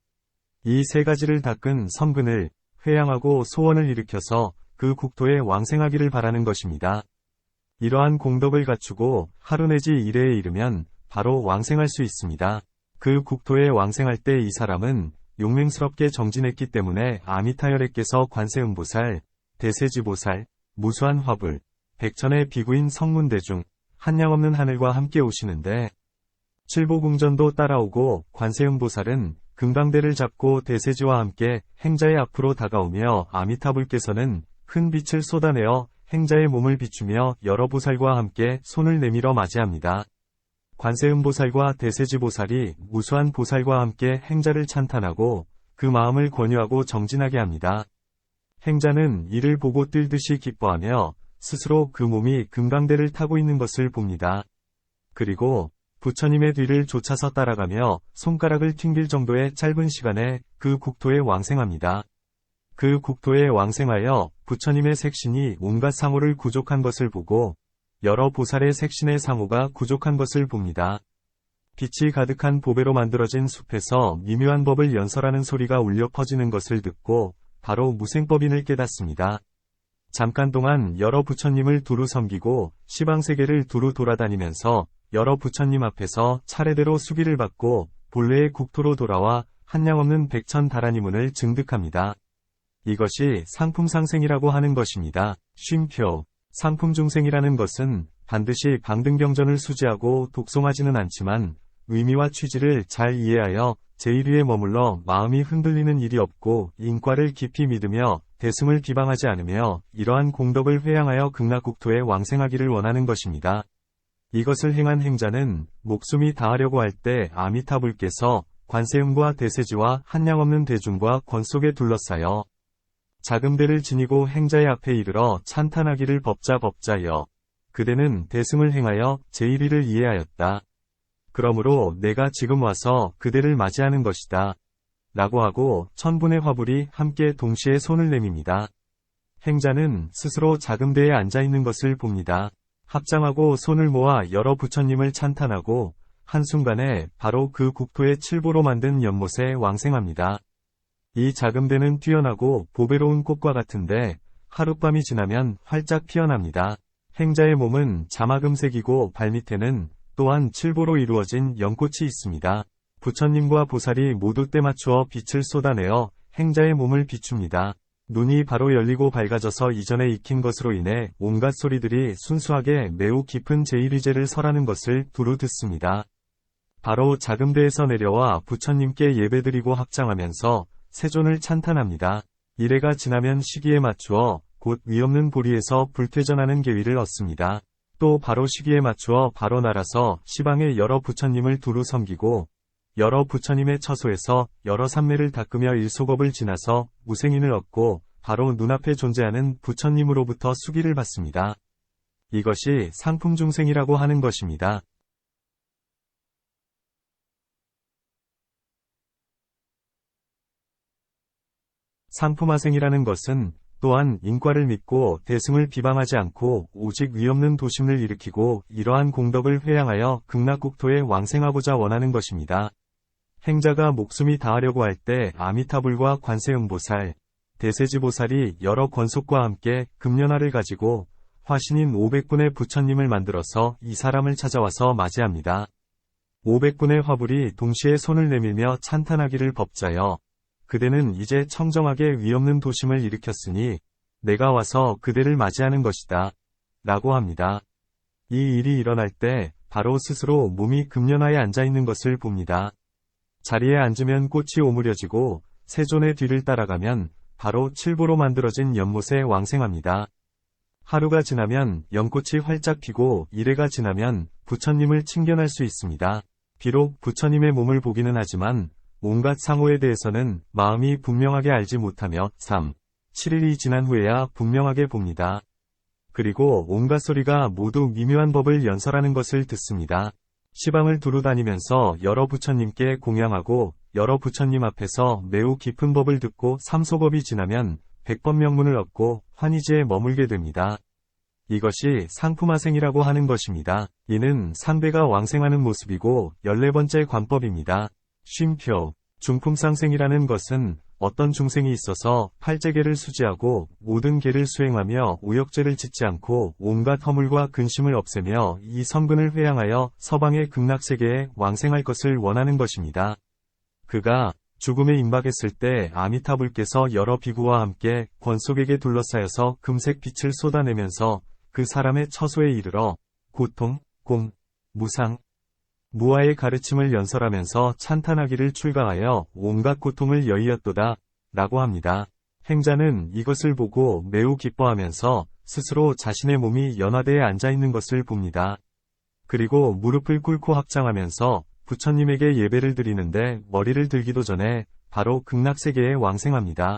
이 3가지를 닦은 선근을 회양하고 소원을 일으켜서 그 국토에 왕생하기를 바라는 것입니다. 이러한 공덕을 갖추고 하루 내지 이래에 이르면 바로 왕생할 수 있습니다. 그 국토에 왕생할 때 이 사람은 용맹스럽게 정진했기 때문에 아미타열애께서 관세음보살, 대세지보살, 무수한 화불, 백천의 비구인 성문대중, 한량없는 하늘과 함께 오시는데 칠보궁전도 따라오고 관세음보살은 금강대를 잡고 대세지와 함께 행자의 앞으로 다가오며 아미타불께서는 큰 빛을 쏟아내어 행자의 몸을 비추며 여러 보살과 함께 손을 내밀어 맞이합니다. 관세음보살과 대세지보살이 무수한 보살과 함께 행자를 찬탄하고 그 마음을 권유하고 정진하게 합니다. 행자는 이를 보고 뛸듯이 기뻐하며 스스로 그 몸이 금강대를 타고 있는 것을 봅니다. 그리고 부처님의 뒤를 쫓아서 따라가며 손가락을 튕길 정도의 짧은 시간에 그 국토에 왕생합니다. 그 국토에 왕생하여 부처님의 색신이 온갖 상호를 구족한 것을 보고 여러 보살의 색신의 상호가 구족한 것을 봅니다. 빛이 가득한 보배로 만들어진 숲에서 미묘한 법을 연설하는 소리가 울려 퍼지는 것을 듣고 바로 무생법인을 깨닫습니다. 잠깐 동안 여러 부처님을 두루 섬기고 시방세계를 두루 돌아다니면서 여러 부처님 앞에서 차례대로 수기를 받고 본래의 국토로 돌아와 한량없는 백천다라니문을 증득합니다. 이것이 상품상생이라고 하는 것입니다. 쉼표. 상품중생이라는 것은 반드시 방등경전을 수지하고 독송하지는 않지만 의미와 취지를 잘 이해하여 제1위에 머물러 마음이 흔들리는 일이 없고 인과를 깊이 믿으며 대승을 비방하지 않으며 이러한 공덕을 회양하여 극락국토에 왕생하기를 원하는 것입니다. 이것을 행한 행자는 목숨이 다하려고 할 때 아미타불께서 관세음과 대세지와 한량없는 대중과 권 속에 둘러싸여 자금대를 지니고 행자의 앞에 이르러 찬탄하기를 법자여. 그대는 대승을 행하여 제1위를 이해하였다. 그러므로 내가 지금 와서 그대를 맞이하는 것이다. 라고 하고 천분의 화불이 함께 동시에 손을 내밉니다. 행자는 스스로 자금대에 앉아있는 것을 봅니다. 합장하고 손을 모아 여러 부처님을 찬탄하고 한순간에 바로 그 국토의 칠보로 만든 연못에 왕생합니다. 이 자금대는 뛰어나고 보배로운 꽃과 같은데 하룻밤이 지나면 활짝 피어납니다. 행자의 몸은 자마금색이고 발밑에는 또한 칠보로 이루어진 연꽃이 있습니다. 부처님과 보살이 모두 때맞추어 빛을 쏟아내어 행자의 몸을 비춥니다. 눈이 바로 열리고 밝아져서 이전에 익힌 것으로 인해 온갖 소리들이 순수하게 매우 깊은 제1위제를 설하는 것을 두루 듣습니다. 바로 자금대에서 내려와 부처님께 예배드리고 합장하면서 세존을 찬탄합니다. 이래가 지나면 시기에 맞추어 곧 위없는 보리에서 불퇴전하는 계위를 얻습니다. 또 바로 시기에 맞추어 바로 날아서 시방의 여러 부처님을 두루 섬기고 여러 부처님의 처소에서 여러 산매를 닦으며 일소겁을 지나서 무생인을 얻고 바로 눈앞에 존재하는 부처님으로부터 수기를 받습니다. 이것이 상품중생이라고 하는 것입니다. 상품화생이라는 것은 또한 인과를 믿고 대승을 비방하지 않고 오직 위없는 도심을 일으키고 이러한 공덕을 회양하여 극락국토에 왕생하고자 원하는 것입니다. 행자가 목숨이 다하려고 할 때 아미타불과 관세음보살, 대세지보살이 여러 권속과 함께 금련화를 가지고 화신인 500분의 부처님을 만들어서 이 사람을 찾아와서 맞이합니다. 500분의 화불이 동시에 손을 내밀며 찬탄하기를 법자여. 그대는 이제 청정하게 위없는 도심을 일으켰으니 내가 와서 그대를 맞이하는 것이다. 라고 합니다. 이 일이 일어날 때 바로 스스로 몸이 금련화에 앉아있는 것을 봅니다. 자리에 앉으면 꽃이 오므려지고 세존의 뒤를 따라가면 바로 칠보로 만들어진 연못에 왕생합니다. 하루가 지나면 연꽃이 활짝 피고 이래가 지나면 부처님을 칭견할 수 있습니다. 비록 부처님의 몸을 보기는 하지만 온갖 상호에 대해서는 마음이 분명하게 알지 못하며 3, 7일이 지난 후에야 분명하게 봅니다. 그리고 온갖 소리가 모두 미묘한 법을 연설하는 것을 듣습니다. 시방을 두루 다니면서 여러 부처님께 공양하고 여러 부처님 앞에서 매우 깊은 법을 듣고 삼소법이 지나면 100번 명문을 얻고 환희지에 머물게 됩니다. 이것이 상품화생이라고 하는 것입니다. 이는 상대가 왕생하는 모습이고 14번째 관법입니다. 쉼표. 중품상생이라는 것은 어떤 중생이 있어서 팔재계를 수지하고 모든 계를 수행하며 오역죄를 짓지 않고 온갖 허물과 근심을 없애며 이 성근을 회양하여 서방의 극락세계에 왕생할 것을 원하는 것입니다. 그가 죽음에 임박했을 때 아미타불께서 여러 비구와 함께 권속에게 둘러싸여서 금색 빛을 쏟아내면서 그 사람의 처소에 이르러 고통, 공, 무상, 무아의 가르침을 연설하면서 찬탄하기를 출가하여 온갖 고통을 여의었도다 라고 합니다. 행자는 이것을 보고 매우 기뻐하면서 스스로 자신의 몸이 연화대에 앉아있는 것을 봅니다. 그리고 무릎을 꿇고 합장하면서 부처님에게 예배를 드리는데 머리를 들기도 전에 바로 극락세계에 왕생합니다.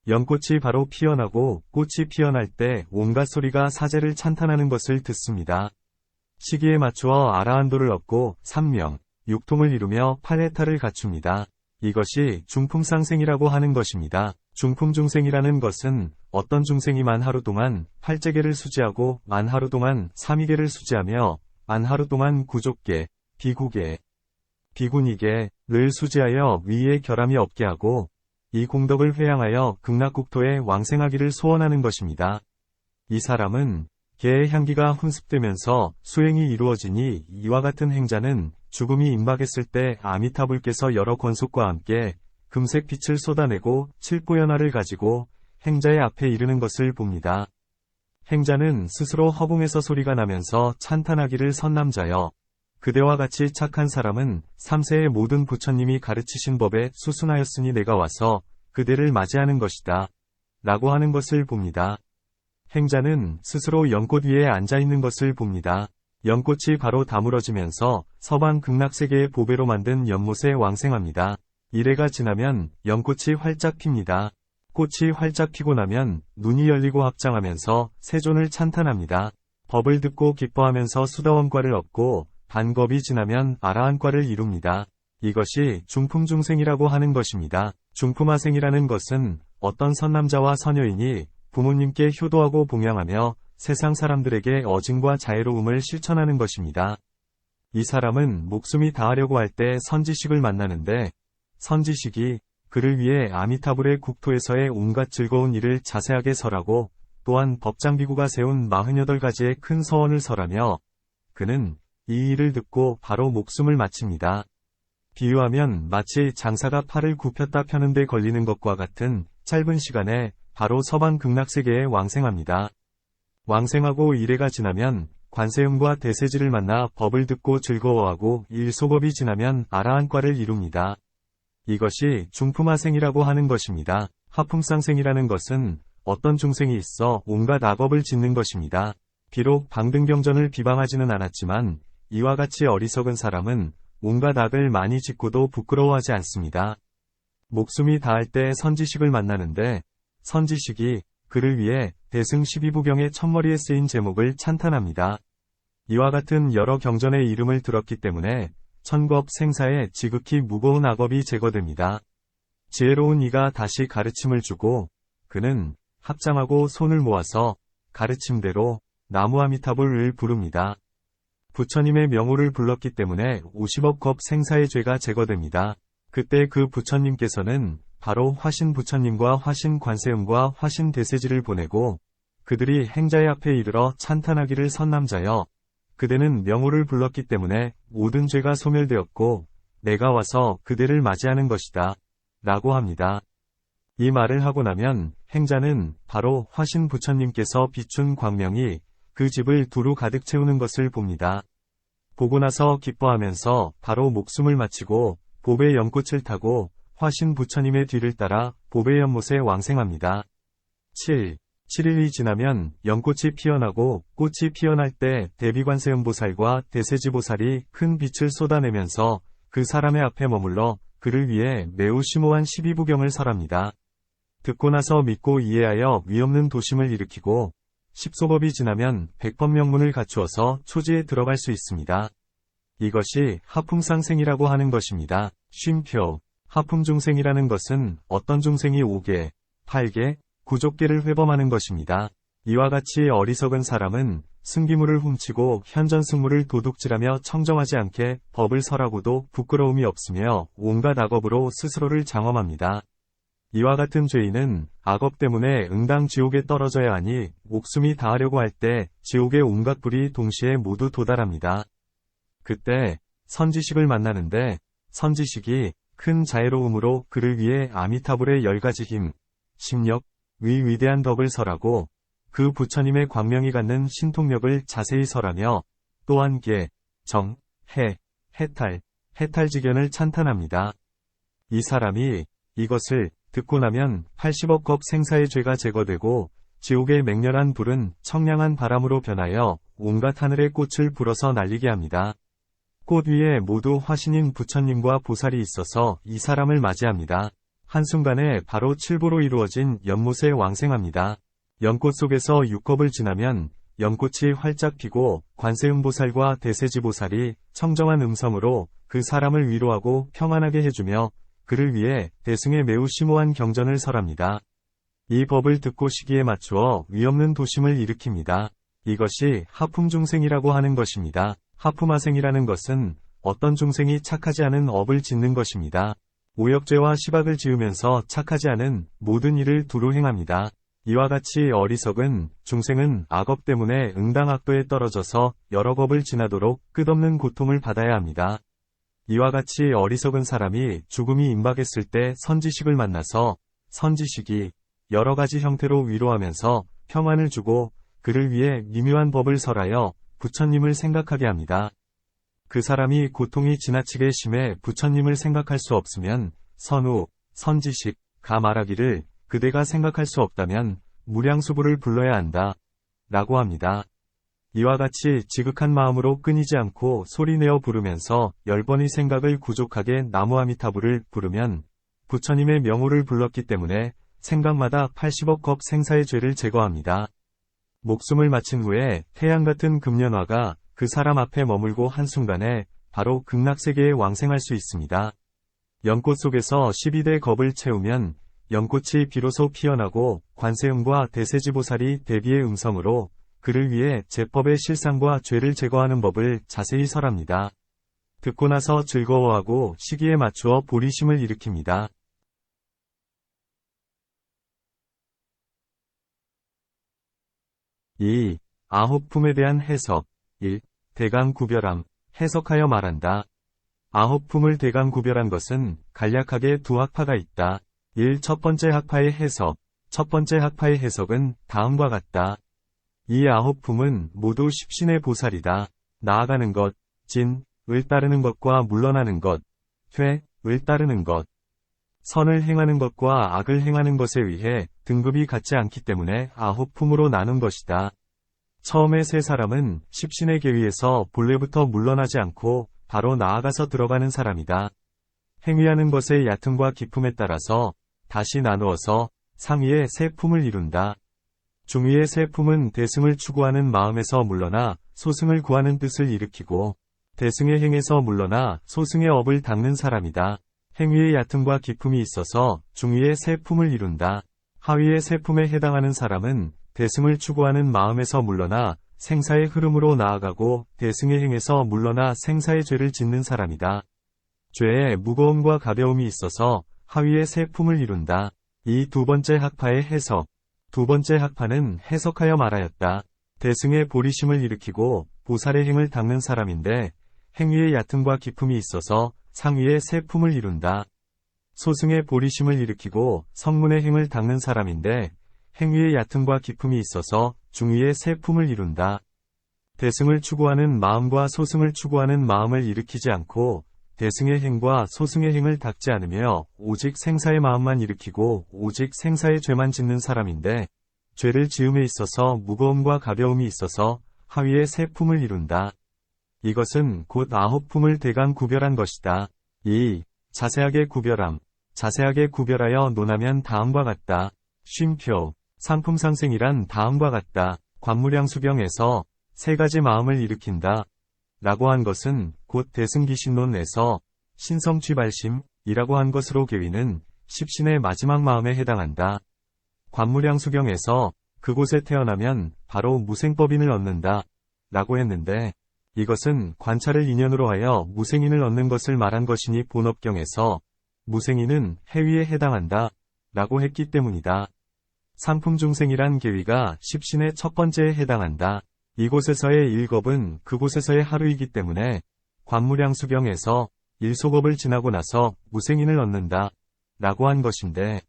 연꽃이 바로 피어나고 꽃이 피어날 때 온갖 소리가 사제를 찬탄하는 것을 듣습니다. 시기에 맞추어 아라한도를 얻고 3명, 6통을 이루며 8해탈을 갖춥니다. 이것이 중품상생이라고 하는 것입니다. 중품중생이라는 것은 어떤 중생이 만 하루 동안 8제계를 수지하고 만 하루 동안 3위계를 수지하며 만 하루 동안 구족계, 비구계, 비군이계를 수지하여 위에 결함이 없게 하고 이 공덕을 회양하여 극락국토에 왕생하기를 소원하는 것입니다. 이 사람은 개의 향기가 훈습되면서 수행이 이루어지니 이와 같은 행자는 죽음이 임박했을 때 아미타불께서 여러 권속과 함께 금색 빛을 쏟아내고 칠보연화를 가지고 행자의 앞에 이르는 것을 봅니다. 행자는 스스로 허공에서 소리가 나면서 찬탄하기를 선남자여. 그대와 같이 착한 사람은 3세의 모든 부처님이 가르치신 법에 수순하였으니 내가 와서 그대를 맞이하는 것이다. 라고 하는 것을 봅니다. 행자는 스스로 연꽃 위에 앉아있는 것을 봅니다. 연꽃이 바로 다물어지면서 서방 극락세계의 보배로 만든 연못에 왕생합니다. 이래가 지나면 연꽃이 활짝 핍니다. 꽃이 활짝 피고 나면 눈이 열리고 합장하면서 세존을 찬탄합니다. 법을 듣고 기뻐하면서 수다원과를 얻고 반겁이 지나면 아라한과를 이룹니다. 이것이 중품중생이라고 하는 것입니다. 중품하생이라는 것은 어떤 선남자와 선여인이 부모님께 효도하고 봉양하며 세상 사람들에게 어증과 자애로움을 실천하는 것입니다. 이 사람은 목숨이 다하려고 할 때 선지식을 만나는데 선지식이 그를 위해 아미타불의 국토에서의 온갖 즐거운 일을 자세하게 설하고 또한 법장비구가 세운 48가지의 큰 서원을 설하며 그는 이 일을 듣고 바로 목숨을 마칩니다. 비유하면 마치 장사가 팔을 굽혔다 펴는 데 걸리는 것과 같은 짧은 시간에 바로 서방 극락세계에 왕생합니다. 왕생하고 이래가 지나면 관세음과 대세지를 만나 법을 듣고 즐거워하고 일소법이 지나면 아라한과를 이룹니다. 이것이 중품하생이라고 하는 것입니다. 하품상생이라는 것은 어떤 중생이 있어 온갖 악업을 짓는 것입니다. 비록 방등경전을 비방하지는 않았지만 이와 같이 어리석은 사람은 온갖 악을 많이 짓고도 부끄러워하지 않습니다. 목숨이 다할 때 선지식을 만나는데 선지식이 그를 위해 대승 12부경의 첫머리에 쓰인 제목을 찬탄합니다. 이와 같은 여러 경전의 이름을 들었기 때문에 천겁 생사에 지극히 무거운 악업이 제거됩니다. 지혜로운 이가 다시 가르침을 주고 그는 합장하고 손을 모아서 가르침대로 나무아미타불을 부릅니다. 부처님의 명호를 불렀기 때문에 50억 겁 생사의 죄가 제거됩니다. 그때 그 부처님께서는 바로 화신 부처님과 화신 관세음과 화신 대세지를 보내고 그들이 행자의 앞에 이르러 찬탄하기를 선남자여 그대는 명호를 불렀기 때문에 모든 죄가 소멸되었고 내가 와서 그대를 맞이하는 것이다 라고 합니다. 이 말을 하고 나면 행자는 바로 화신 부처님께서 비춘 광명이 그 집을 두루 가득 채우는 것을 봅니다. 보고 나서 기뻐하면서 바로 목숨을 마치고 보배 연꽃을 타고 화신 부처님의 뒤를 따라 보배 연못에 왕생합니다. 7일이 지나면 연꽃이 피어나고 꽃이 피어날 때 대비관세음보살과 대세지보살이 큰 빛을 쏟아내면서 그 사람의 앞에 머물러 그를 위해 매우 심오한 12부경을 설합니다. 듣고 나서 믿고 이해하여 위없는 도심을 일으키고 10소법이 지나면 100법명문을 갖추어서 초지에 들어갈 수 있습니다. 이것이 하품상생이라고 하는 것입니다. 쉼표 하품중생이라는 것은 어떤 중생이 5개, 8개, 9족계를 회범하는 것입니다. 이와 같이 어리석은 사람은 승기물을 훔치고 현전승물을 도둑질하며 청정하지 않게 법을 설하고도 부끄러움이 없으며 온갖 악업으로 스스로를 장엄합니다. 이와 같은 죄인은 악업 때문에 응당 지옥에 떨어져야 하니 목숨이 다하려고 할 때 지옥의 온갖 불이 동시에 모두 도달합니다. 그때 선지식을 만나는데 선지식이 큰 자애로움으로 그를 위해 아미타불의 10가지 힘, 심력, 위대한 덕을 설하고 그 부처님의 광명이 갖는 신통력을 자세히 설하며 또한 계, 정, 해, 해탈직연을 찬탄합니다. 이 사람이 이것을 듣고 나면 80억 겁 생사의 죄가 제거되고 지옥의 맹렬한 불은 청량한 바람으로 변하여 온갖 하늘의 꽃을 불어서 날리게 합니다. 꽃 위에 모두 화신인 부처님과 보살이 있어서 이 사람을 맞이합니다. 한순간에 바로 칠보로 이루어진 연못에 왕생합니다. 연꽃 속에서 6겁을 지나면 연꽃이 활짝 피고 관세음보살과 대세지보살이 청정한 음성으로 그 사람을 위로하고 평안하게 해주며 그를 위해 대승에 매우 심오한 경전을 설합니다. 이 법을 듣고 시기에 맞추어 위없는 도심을 일으킵니다. 이것이 하품중생이라고 하는 것입니다. 하품하생이라는 것은 어떤 중생이 착하지 않은 업을 짓는 것입니다. 오역죄와 시박을 지으면서 착하지 않은 모든 일을 두루 행합니다. 이와 같이 어리석은 중생은 악업 때문에 응당악도에 떨어져서 여러 겁을 지나도록 끝없는 고통을 받아야 합니다. 이와 같이 어리석은 사람이 죽음이 임박했을 때 선지식을 만나서 선지식이 여러 가지 형태로 위로하면서 평안을 주고 그를 위해 미묘한 법을 설하여 부처님을 생각하게 합니다. 그 사람이 고통이 지나치게 심해 부처님을 생각할 수 없으면 선우, 선지식, 가 말하기를 그대가 생각할 수 없다면 무량수부를 불러야 한다. 라고 합니다. 이와 같이 지극한 마음으로 끊이지 않고 소리내어 부르면서 10번의 생각을 구족하게 나무아미타불을 부르면 부처님의 명호를 불렀기 때문에 생각마다 80억 겁 생사의 죄를 제거합니다. 목숨을 마친 후에 태양같은 금년화가 그 사람 앞에 머물고 한순간에 바로 극락세계에 왕생할 수 있습니다. 연꽃 속에서 12대 겁을 채우면 연꽃이 비로소 피어나고 관세음과 대세지보살이 대비의 음성으로 그를 위해 제법의 실상과 죄를 제거하는 법을 자세히 설합니다. 듣고 나서 즐거워하고 시기에 맞추어 보리심을 일으킵니다. 2. 아홉품에 대한 해석. 1. 대강구별함. 해석하여 말한다. 아홉품을 대강구별한 것은 간략하게 두 학파가 있다. 1. 첫 번째 학파의 해석. 첫 번째 학파의 해석은 다음과 같다. 이 아홉품은 모두 십신의 보살이다. 나아가는 것, 진, 을 따르는 것과 물러나는 것, 회, 을 따르는 것. 선을 행하는 것과 악을 행하는 것에 의해 등급이 같지 않기 때문에 아홉품으로 나눈 것이다. 처음에 세 사람은 십신의 계위에서 본래부터 물러나지 않고 바로 나아가서 들어가는 사람이다. 행위하는 것의 얕음과 깊음에 따라서 다시 나누어서 상위의 세 품을 이룬다. 중위의 세 품은 대승을 추구하는 마음에서 물러나 소승을 구하는 뜻을 일으키고 대승의 행에서 물러나 소승의 업을 닦는 사람이다. 행위의 얕음과 깊음이 있어서 중위의 세 품을 이룬다. 하위의 세 품에 해당하는 사람은 대승을 추구하는 마음에서 물러나 생사의 흐름으로 나아가고 대승의 행에서 물러나 생사의 죄를 짓는 사람이다. 죄의 무거움과 가벼움이 있어서 하위의 세 품을 이룬다. 이 두 번째 학파의 해석. 두 번째 학파는 해석하여 말하였다. 대승의 보리심을 일으키고 보살의 행을 닦는 사람인데 행위의 얕음과 깊음이 있어서 상위의 세 품을 이룬다. 소승의 보리심을 일으키고 성문의 행을 닦는 사람인데 행위의 얕음과 깊음이 있어서 중위의 세 품을 이룬다. 대승을 추구하는 마음과 소승을 추구하는 마음을 일으키지 않고 대승의 행과 소승의 행을 닦지 않으며 오직 생사의 마음만 일으키고 오직 생사의 죄만 짓는 사람인데 죄를 지음에 있어서 무거움과 가벼움이 있어서 하위의 세 품을 이룬다. 이것은 곧 아홉품을 대강 구별한 것이다. 2. 자세하게 구별함. 자세하게 구별하여 논하면 다음과 같다. 쉼표. 상품상생이란 다음과 같다. 관무량수경에서 세 가지 마음을 일으킨다. 라고 한 것은 곧 대승기신론에서 신성취발심이라고 한 것으로 계위는 십신의 마지막 마음에 해당한다. 관무량수경에서 그곳에 태어나면 바로 무생법인을 얻는다. 라고 했는데 이것은 관찰을 인연으로 하여 무생인을 얻는 것을 말한 것이니 본업경에서 무생인은 해위에 해당한다. 라고 했기 때문이다. 상품중생이란 계위가 십신의 첫 번째에 해당한다. 이곳에서의 일겁은 그곳에서의 하루이기 때문에 관무량수경에서 일소겁을 지나고 나서 무생인을 얻는다. 라고 한 것인데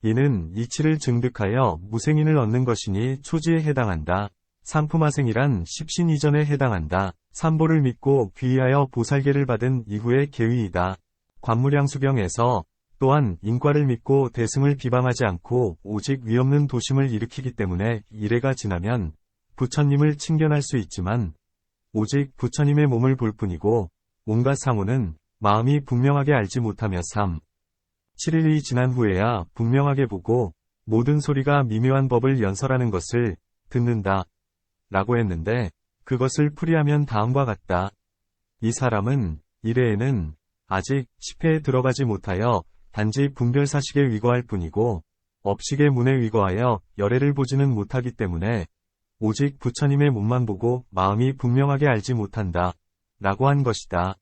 이는 이치를 증득하여 무생인을 얻는 것이니 초지에 해당한다. 상품화생이란 십신 이전에 해당한다. 삼보를 믿고 귀의하여 보살계를 받은 이후의 계위이다. 관무량수경에서 또한 인과를 믿고 대승을 비방하지 않고 오직 위없는 도심을 일으키기 때문에 이래가 지나면 부처님을 칭견할 수 있지만 오직 부처님의 몸을 볼 뿐이고 온갖 상호는 마음이 분명하게 알지 못하며 7일이 지난 후에야 분명하게 보고 모든 소리가 미묘한 법을 연설하는 것을 듣는다. 라고 했는데 그것을 풀이하면 다음과 같다. 이 사람은 이래에는 아직 10회에 들어가지 못하여 단지 분별사식에 위거할 뿐이고 업식의 문에 위거하여 열애를 보지는 못하기 때문에 오직 부처님의 몸만 보고 마음이 분명하게 알지 못한다. 라고 한 것이다.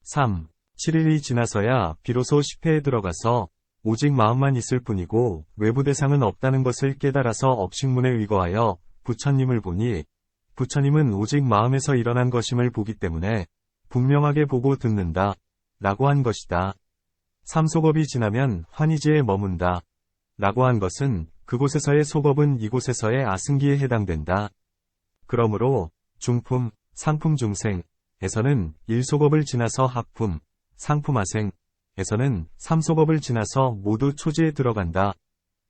7일이 지나서야 비로소 10회에 들어가서 오직 마음만 있을 뿐이고 외부 대상은 없다는 것을 깨달아서 업식문에 위거하여 부처님을 보니 부처님은 오직 마음에서 일어난 것임을 보기 때문에 분명하게 보고 듣는다. 라고 한 것이다. 삼속업이 지나면 환희지에 머문다. 라고 한 것은 그곳에서의 속업은 이곳에서의 아승기에 해당된다. 그러므로 중품, 상품 중생에서는 1속업을 지나서 하품, 상품하생에서는 3속업을 지나서 모두 초지에 들어간다.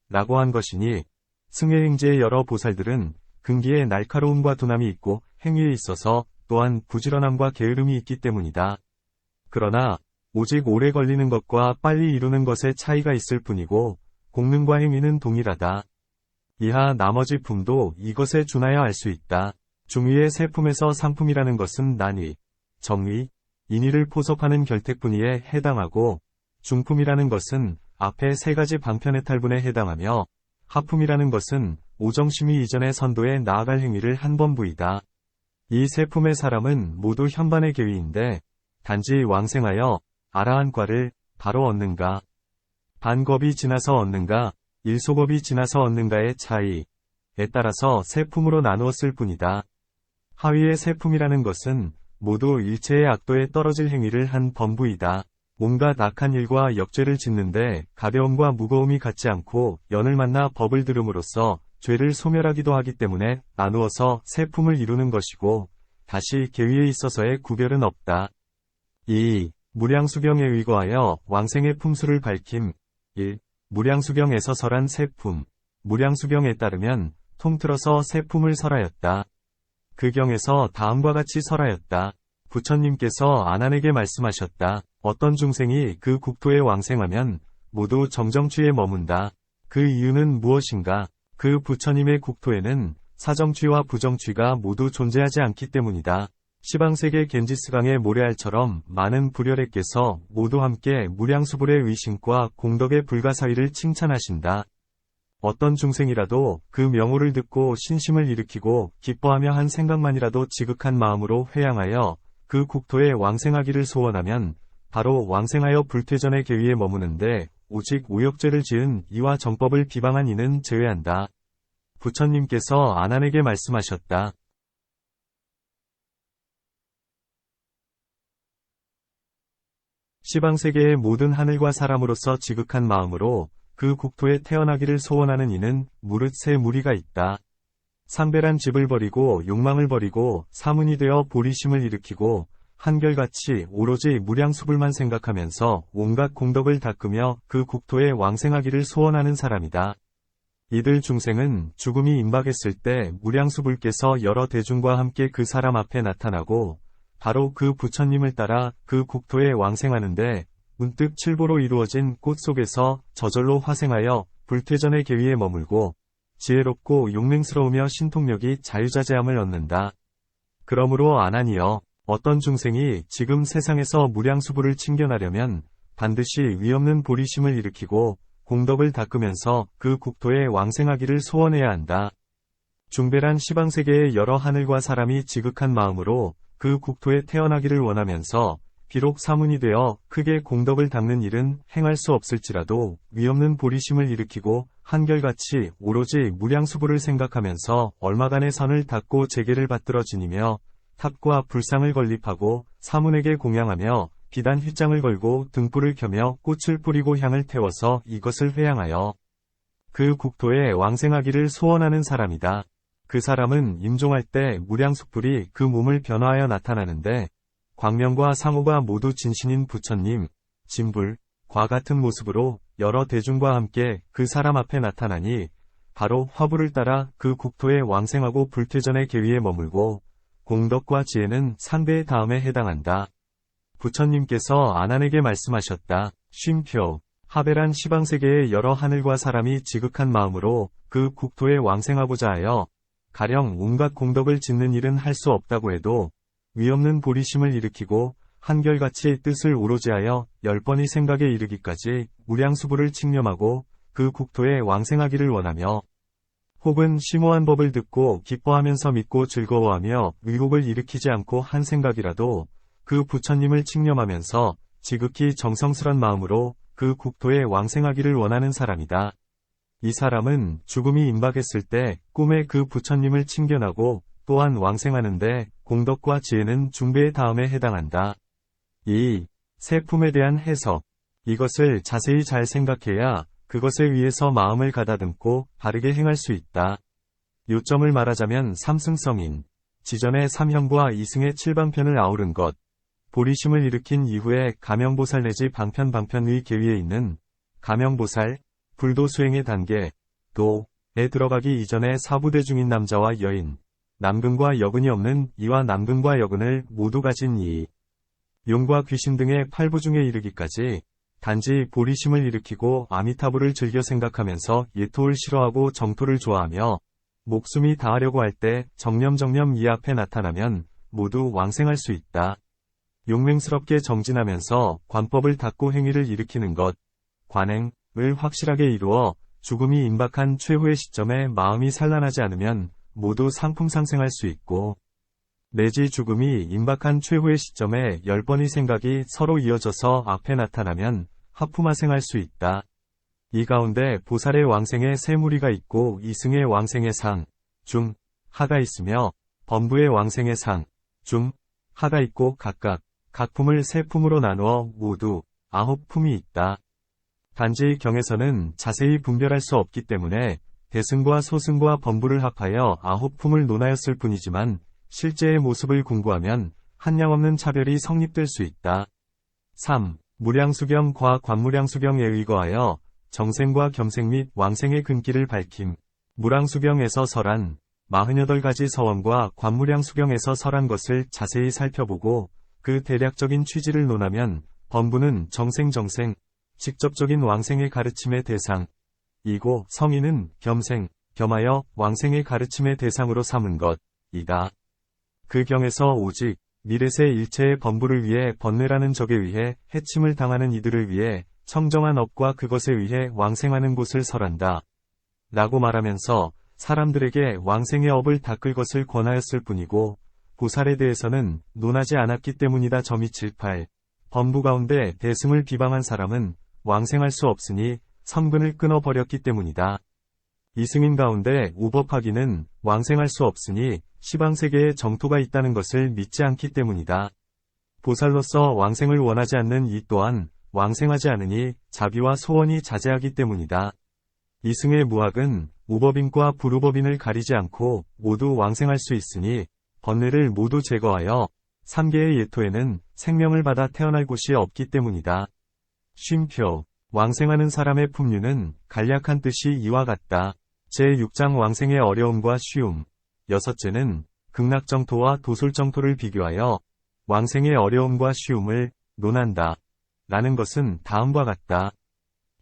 라고 한 것이니 승회행지의 여러 보살들은 근기에 날카로움과 둔함이 있고 행위에 있어서 또한 부지런함과 게으름이 있기 때문이다. 그러나 오직 오래 걸리는 것과 빨리 이루는 것에 차이가 있을 뿐이고 공능과 행위는 동일하다. 이하 나머지 품도 이것에 준하여 알 수 있다. 중위의 세 품에서 상품이라는 것은 난위, 정위, 인위를 포섭하는 결택분위에 해당하고 중품이라는 것은 앞에 세 가지 방편의 탈분에 해당하며 하품이라는 것은 오정심이 이전의 선도에 나아갈 행위를 한 번 부이다. 이 세 품의 사람은 모두 현반의 계위인데 단지 왕생하여 아라한과를 바로 얻는가, 반겁이 지나서 얻는가, 일속업이 지나서 얻는가의 차이에 따라서 세 품으로 나누었을 뿐이다. 하위의 세 품이라는 것은 모두 일체의 악도에 떨어질 행위를 한 범부이다. 온갖 악한 일과 역죄를 짓는데 가벼움과 무거움이 같지 않고 연을 만나 법을 들음으로써 죄를 소멸하기도 하기 때문에 나누어서 세 품을 이루는 것이고 다시 계위에 있어서의 구별은 없다. 2. 무량수경에 의거하여 왕생의 품수를 밝힘. 1. 무량수경에서 설한 세 품. 무량수경에 따르면 통틀어서 세 품을 설하였다. 그 경에서 다음과 같이 설하였다. 부처님께서 아난에게 말씀하셨다. 어떤 중생이 그 국토에 왕생하면 모두 정정취에 머문다. 그 이유는 무엇인가? 그 부처님의 국토에는 사정취와 부정취가 모두 존재하지 않기 때문이다. 시방세계 겐지스강의 모래알처럼 많은 불혈액께서 모두 함께 무량수불의 의심과 공덕의 불가사의를 칭찬하신다. 어떤 중생이라도 그 명호를 듣고 신심을 일으키고 기뻐하며 한 생각만이라도 지극한 마음으로 회양하여 그 국토에 왕생하기를 소원하면 바로 왕생하여 불퇴전의 계위에 머무는데 오직 오역죄를 지은 이와 정법을 비방한 이는 제외한다. 부처님께서 아난에게 말씀하셨다. 시방세계의 모든 하늘과 사람으로서 지극한 마음으로 그 국토에 태어나기를 소원하는 이는 무릇 세 무리가 있다. 상배란 집을 버리고 욕망을 버리고 사문이 되어 보리심을 일으키고 한결같이 오로지 무량수불만 생각하면서 온갖 공덕을 닦으며 그 국토에 왕생하기를 소원하는 사람이다. 이들 중생은 죽음이 임박했을 때 무량수불께서 여러 대중과 함께 그 사람 앞에 나타나고 바로 그 부처님을 따라 그 국토에 왕생하는데 문득 칠보로 이루어진 꽃 속에서 저절로 화생하여 불퇴전의 계위에 머물고 지혜롭고 용맹스러우며 신통력이 자유자재함을 얻는다. 그러므로 아난이여, 어떤 중생이 지금 세상에서 무량수불을 칭견하려면 반드시 위없는 보리심을 일으키고 공덕을 닦으면서 그 국토에 왕생하기를 소원해야 한다. 중배란 시방세계의 여러 하늘과 사람이 지극한 마음으로 그 국토에 태어나기를 원하면서 비록 사문이 되어 크게 공덕을 닦는 일은 행할 수 없을지라도 위없는 보리심을 일으키고 한결같이 오로지 무량수불을 생각하면서 얼마간의 선을 닦고 재계를 받들어 지니며 탑과 불상을 건립하고 사문에게 공양하며 비단 휘장을 걸고 등불을 켜며 꽃을 뿌리고 향을 태워서 이것을 회양하여 그 국토에 왕생하기를 소원하는 사람이다. 그 사람은 임종할 때 무량숙불이 그 몸을 변화하여 나타나는데 광명과 상호가 모두 진신인 부처님, 진불, 과 같은 모습으로 여러 대중과 함께 그 사람 앞에 나타나니 바로 화불을 따라 그 국토에 왕생하고 불퇴전의 계위에 머물고 공덕과 지혜는 상대의 다음에 해당한다. 부처님께서 아난에게 말씀하셨다. 쉼표. 하베란 시방세계의 여러 하늘과 사람이 지극한 마음으로 그 국토에 왕생하고자 하여 가령 온갖 공덕을 짓는 일은 할 수 없다고 해도 위없는 보리심을 일으키고 한결같이 뜻을 오로지 하여 10번이 생각에 이르기까지 무량수부를 칙념하고 그 국토에 왕생하기를 원하며 혹은 심오한 법을 듣고 기뻐하면서 믿고 즐거워하며 의혹을 일으키지 않고 한 생각이라도 그 부처님을 칙념하면서 지극히 정성스런 마음으로 그 국토에 왕생하기를 원하는 사람이다. 이 사람은 죽음이 임박했을 때 꿈에 그 부처님을 칭견하고 또한 왕생하는데 공덕과 지혜는 중배의 다음에 해당한다. 이 세품에 대한 해석. 이것을 자세히 잘 생각해야 그것에 의해서 마음을 가다듬고 바르게 행할 수 있다. 요점을 말하자면 삼승성인, 지전의 삼형부와 이승의 칠방편을 아우른 것, 보리심을 일으킨 이후에 가명보살 내지 방편의 계위에 있는 가명보살, 불도 수행의 단계, 도에 들어가기 이전에 사부대 중인 남자와 여인, 남근과 여근이 없는 이와 남근과 여근을 모두 가진 이, 용과 귀신 등의 팔부 중에 이르기까지 단지 보리심을 일으키고 아미타불을 즐겨 생각하면서 예토를 싫어하고 정토를 좋아하며 목숨이 다하려고 할 때 정념 이 앞에 나타나면 모두 왕생할 수 있다. 용맹스럽게 정진하면서 관법을 닦고 행위를 일으키는 것, 관행을 확실하게 이루어 죽음이 임박한 최후의 시점에 마음이 산란하지 않으면 모두 상품상생할 수 있고 내지 죽음이 임박한 최후의 시점에 10번의 생각이 서로 이어져서 앞에 나타나면 하품하생할 수 있다. 이 가운데 보살의 왕생의 세 무리가 있고 이승의 왕생의 상, 중, 하가 있으며 범부의 왕생의 상, 중, 하가 있고 각각 각 품을 세 품으로 나누어 모두 9품이 있다. 단지 경에서는 자세히 분별할 수 없기 때문에 대승과 소승과 범부를 합하여 9품을 논하였을 뿐이지만 실제의 모습을 공부하면 한량없는 차별이 성립될 수 있다. 3. 무량수경과 관무량수경에 의거하여 정생과 겸생 및 왕생의 근기를 밝힘. 무량수경에서 설한 48가지 서원과 관무량수경에서 설한 것을 자세히 살펴보고 그 대략적인 취지를 논하면 범부는 정생, 직접적인 왕생의 가르침의 대상, 이고 성인은 겸하여 왕생의 가르침의 대상으로 삼은 것이다. 그 경에서 오직 미래세 일체의 범부를 위해 번뇌라는 적에 의해 해침을 당하는 이들을 위해 청정한 업과 그것에 의해 왕생하는 곳을 설한다. 라고 말하면서 사람들에게 왕생의 업을 닦을 것을 권하였을 뿐이고 보살에 대해서는 논하지 않았기 때문이다. 점이 78. 범부 가운데 대승을 비방한 사람은 왕생할 수 없으니 선근을 끊어버렸기 때문이다. 이승인 가운데 우법하기는 왕생할 수 없으니 시방세계에 정토가 있다는 것을 믿지 않기 때문이다. 보살로서 왕생을 원하지 않는 이 또한 왕생하지 않으니 자비와 소원이 자제하기 때문이다. 이승의 무학은 우법인과 불우법인을 가리지 않고 모두 왕생할 수 있으니 번뇌를 모두 제거하여 3개의 예토에는 생명을 받아 태어날 곳이 없기 때문이다. 쉼표. 왕생하는 사람의 품류는 간략한 뜻이 이와 같다. 제6장 왕생의 어려움과 쉬움. 여섯째는 극락정토와 도솔정토를 비교하여 왕생의 어려움과 쉬움을 논한다. 라는 것은 다음과 같다.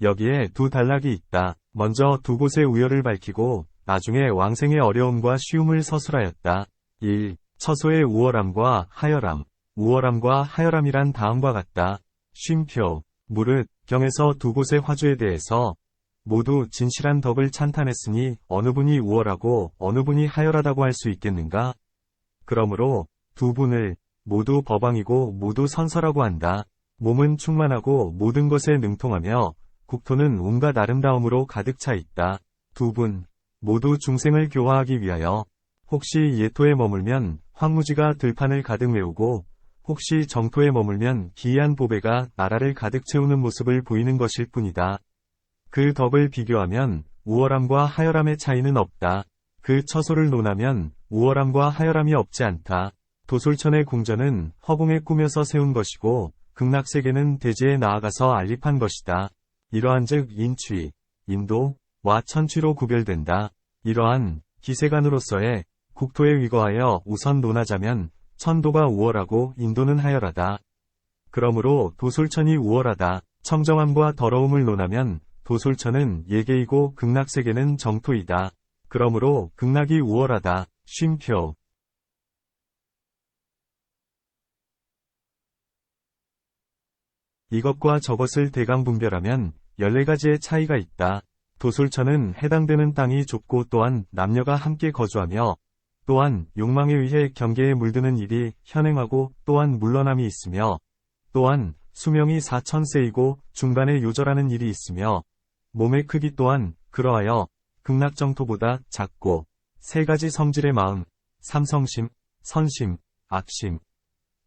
여기에 두 단락이 있다. 먼저 두 곳의 우열을 밝히고 나중에 왕생의 어려움과 쉬움을 서술하였다. 1. 처소의 우월함과 하열함. 우월함과 하열함이란 다음과 같다. 쉼표. 무릇 경에서 두 곳의 화주에 대해서 모두 진실한 덕을 찬탄했으니 어느 분이 우월하고 어느 분이 하열하다고 할 수 있겠는가? 그러므로 두 분을 모두 법왕이고 모두 선설하고 한다. 몸은 충만하고 모든 것에 능통하며 국토는 온갖 아름다움으로 가득 차 있다. 두 분 모두 중생을 교화하기 위하여 혹시 예토에 머물면 황무지가 들판을 가득 메우고 혹시 정토에 머물면 기이한 보배가 나라를 가득 채우는 모습을 보이는 것일 뿐이다. 그 덕을 비교하면 우월함과 하열함의 차이는 없다. 그 처소를 논하면 우월함과 하열함이 없지 않다. 도솔천의 궁전은 허공에 꾸며서 세운 것이고 극락세계는 대지에 나아가서 안립한 것이다. 이러한즉 인취, 인도와 천취로 구별된다. 이러한 기세관으로서의 국토에 위거하여 우선 논하자면 천도가 우월하고 인도는 하열하다. 그러므로 도솔천이 우월하다. 청정함과 더러움을 논하면 도솔천은 예계이고 극락세계는 정토이다. 그러므로 극락이 우월하다. 쉼표. 이것과 저것을 대강 분별하면 14가지의 차이가 있다. 도솔천은 해당되는 땅이 좁고 또한 남녀가 함께 거주하며 또한 욕망에 의해 경계에 물드는 일이 현행하고 또한 물러남이 있으며 또한 수명이 4000세이고 중간에 요절하는 일이 있으며 몸의 크기 또한 그러하여 극락정토보다 작고 3가지 성질의 마음, 삼성심, 선심, 악심,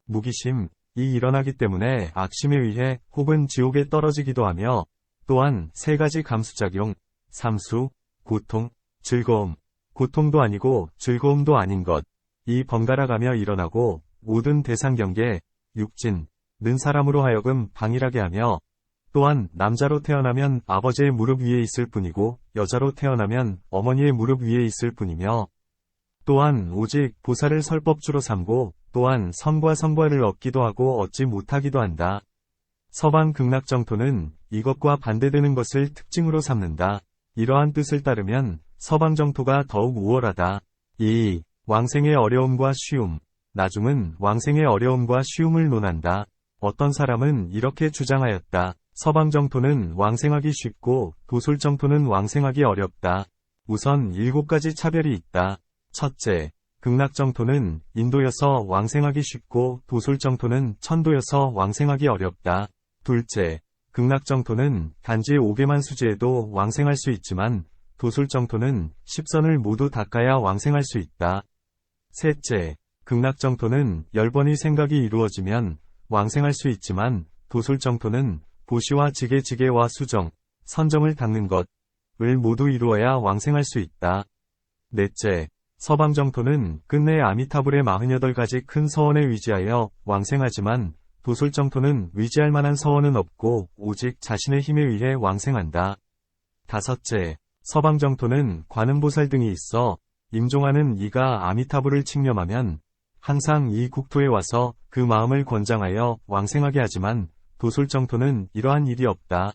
무기심, 이 일어나기 때문에 악심에 의해 혹은 지옥에 떨어지기도 하며 또한 3가지 감수작용, 삼수, 고통, 즐거움, 고통도 아니고 즐거움도 아닌 것, 이 번갈아가며 일어나고 모든 대상경계, 육진, 는 사람으로 하여금 방일하게 하며 또한 남자로 태어나면 아버지의 무릎 위에 있을 뿐이고 여자로 태어나면 어머니의 무릎 위에 있을 뿐이며 또한 오직 보살을 설법주로 삼고 또한 선과 성과를 얻기도 하고 얻지 못하기도 한다. 서방 극락정토는 이것과 반대되는 것을 특징으로 삼는다. 이러한 뜻을 따르면 서방정토가 더욱 우월하다. 2. 왕생의 어려움과 쉬움. 나중은 왕생의 어려움과 쉬움을 논한다. 어떤 사람은 이렇게 주장하였다. 서방정토는 왕생하기 쉽고 도솔정토는 왕생하기 어렵다. 우선 7가지 차별이 있다. 첫째, 극락정토는 인도여서 왕생하기 쉽고 도솔정토는 천도여서 왕생하기 어렵다. 둘째, 극락정토는 단지 5개만 수지에도 왕생할 수 있지만 도솔정토는 10선을 모두 닦아야 왕생할 수 있다. 셋째, 극락정토는 10번의 생각이 이루어지면 왕생할 수 있지만 도솔정토는 보시와 지게와 수정, 선정을 닦는 것을 모두 이루어야 왕생할 수 있다. 넷째, 서방정토는 끝내 아미타불의 48가지 큰 서원에 의지하여 왕생하지만 도솔정토는 의지할 만한 서원은 없고 오직 자신의 힘에 의해 왕생한다. 다섯째, 서방정토는 관음보살 등이 있어 임종하는 이가 아미타불을 칭념하면 항상 이 국토에 와서 그 마음을 권장하여 왕생하게 하지만 도솔정토는 이러한 일이 없다.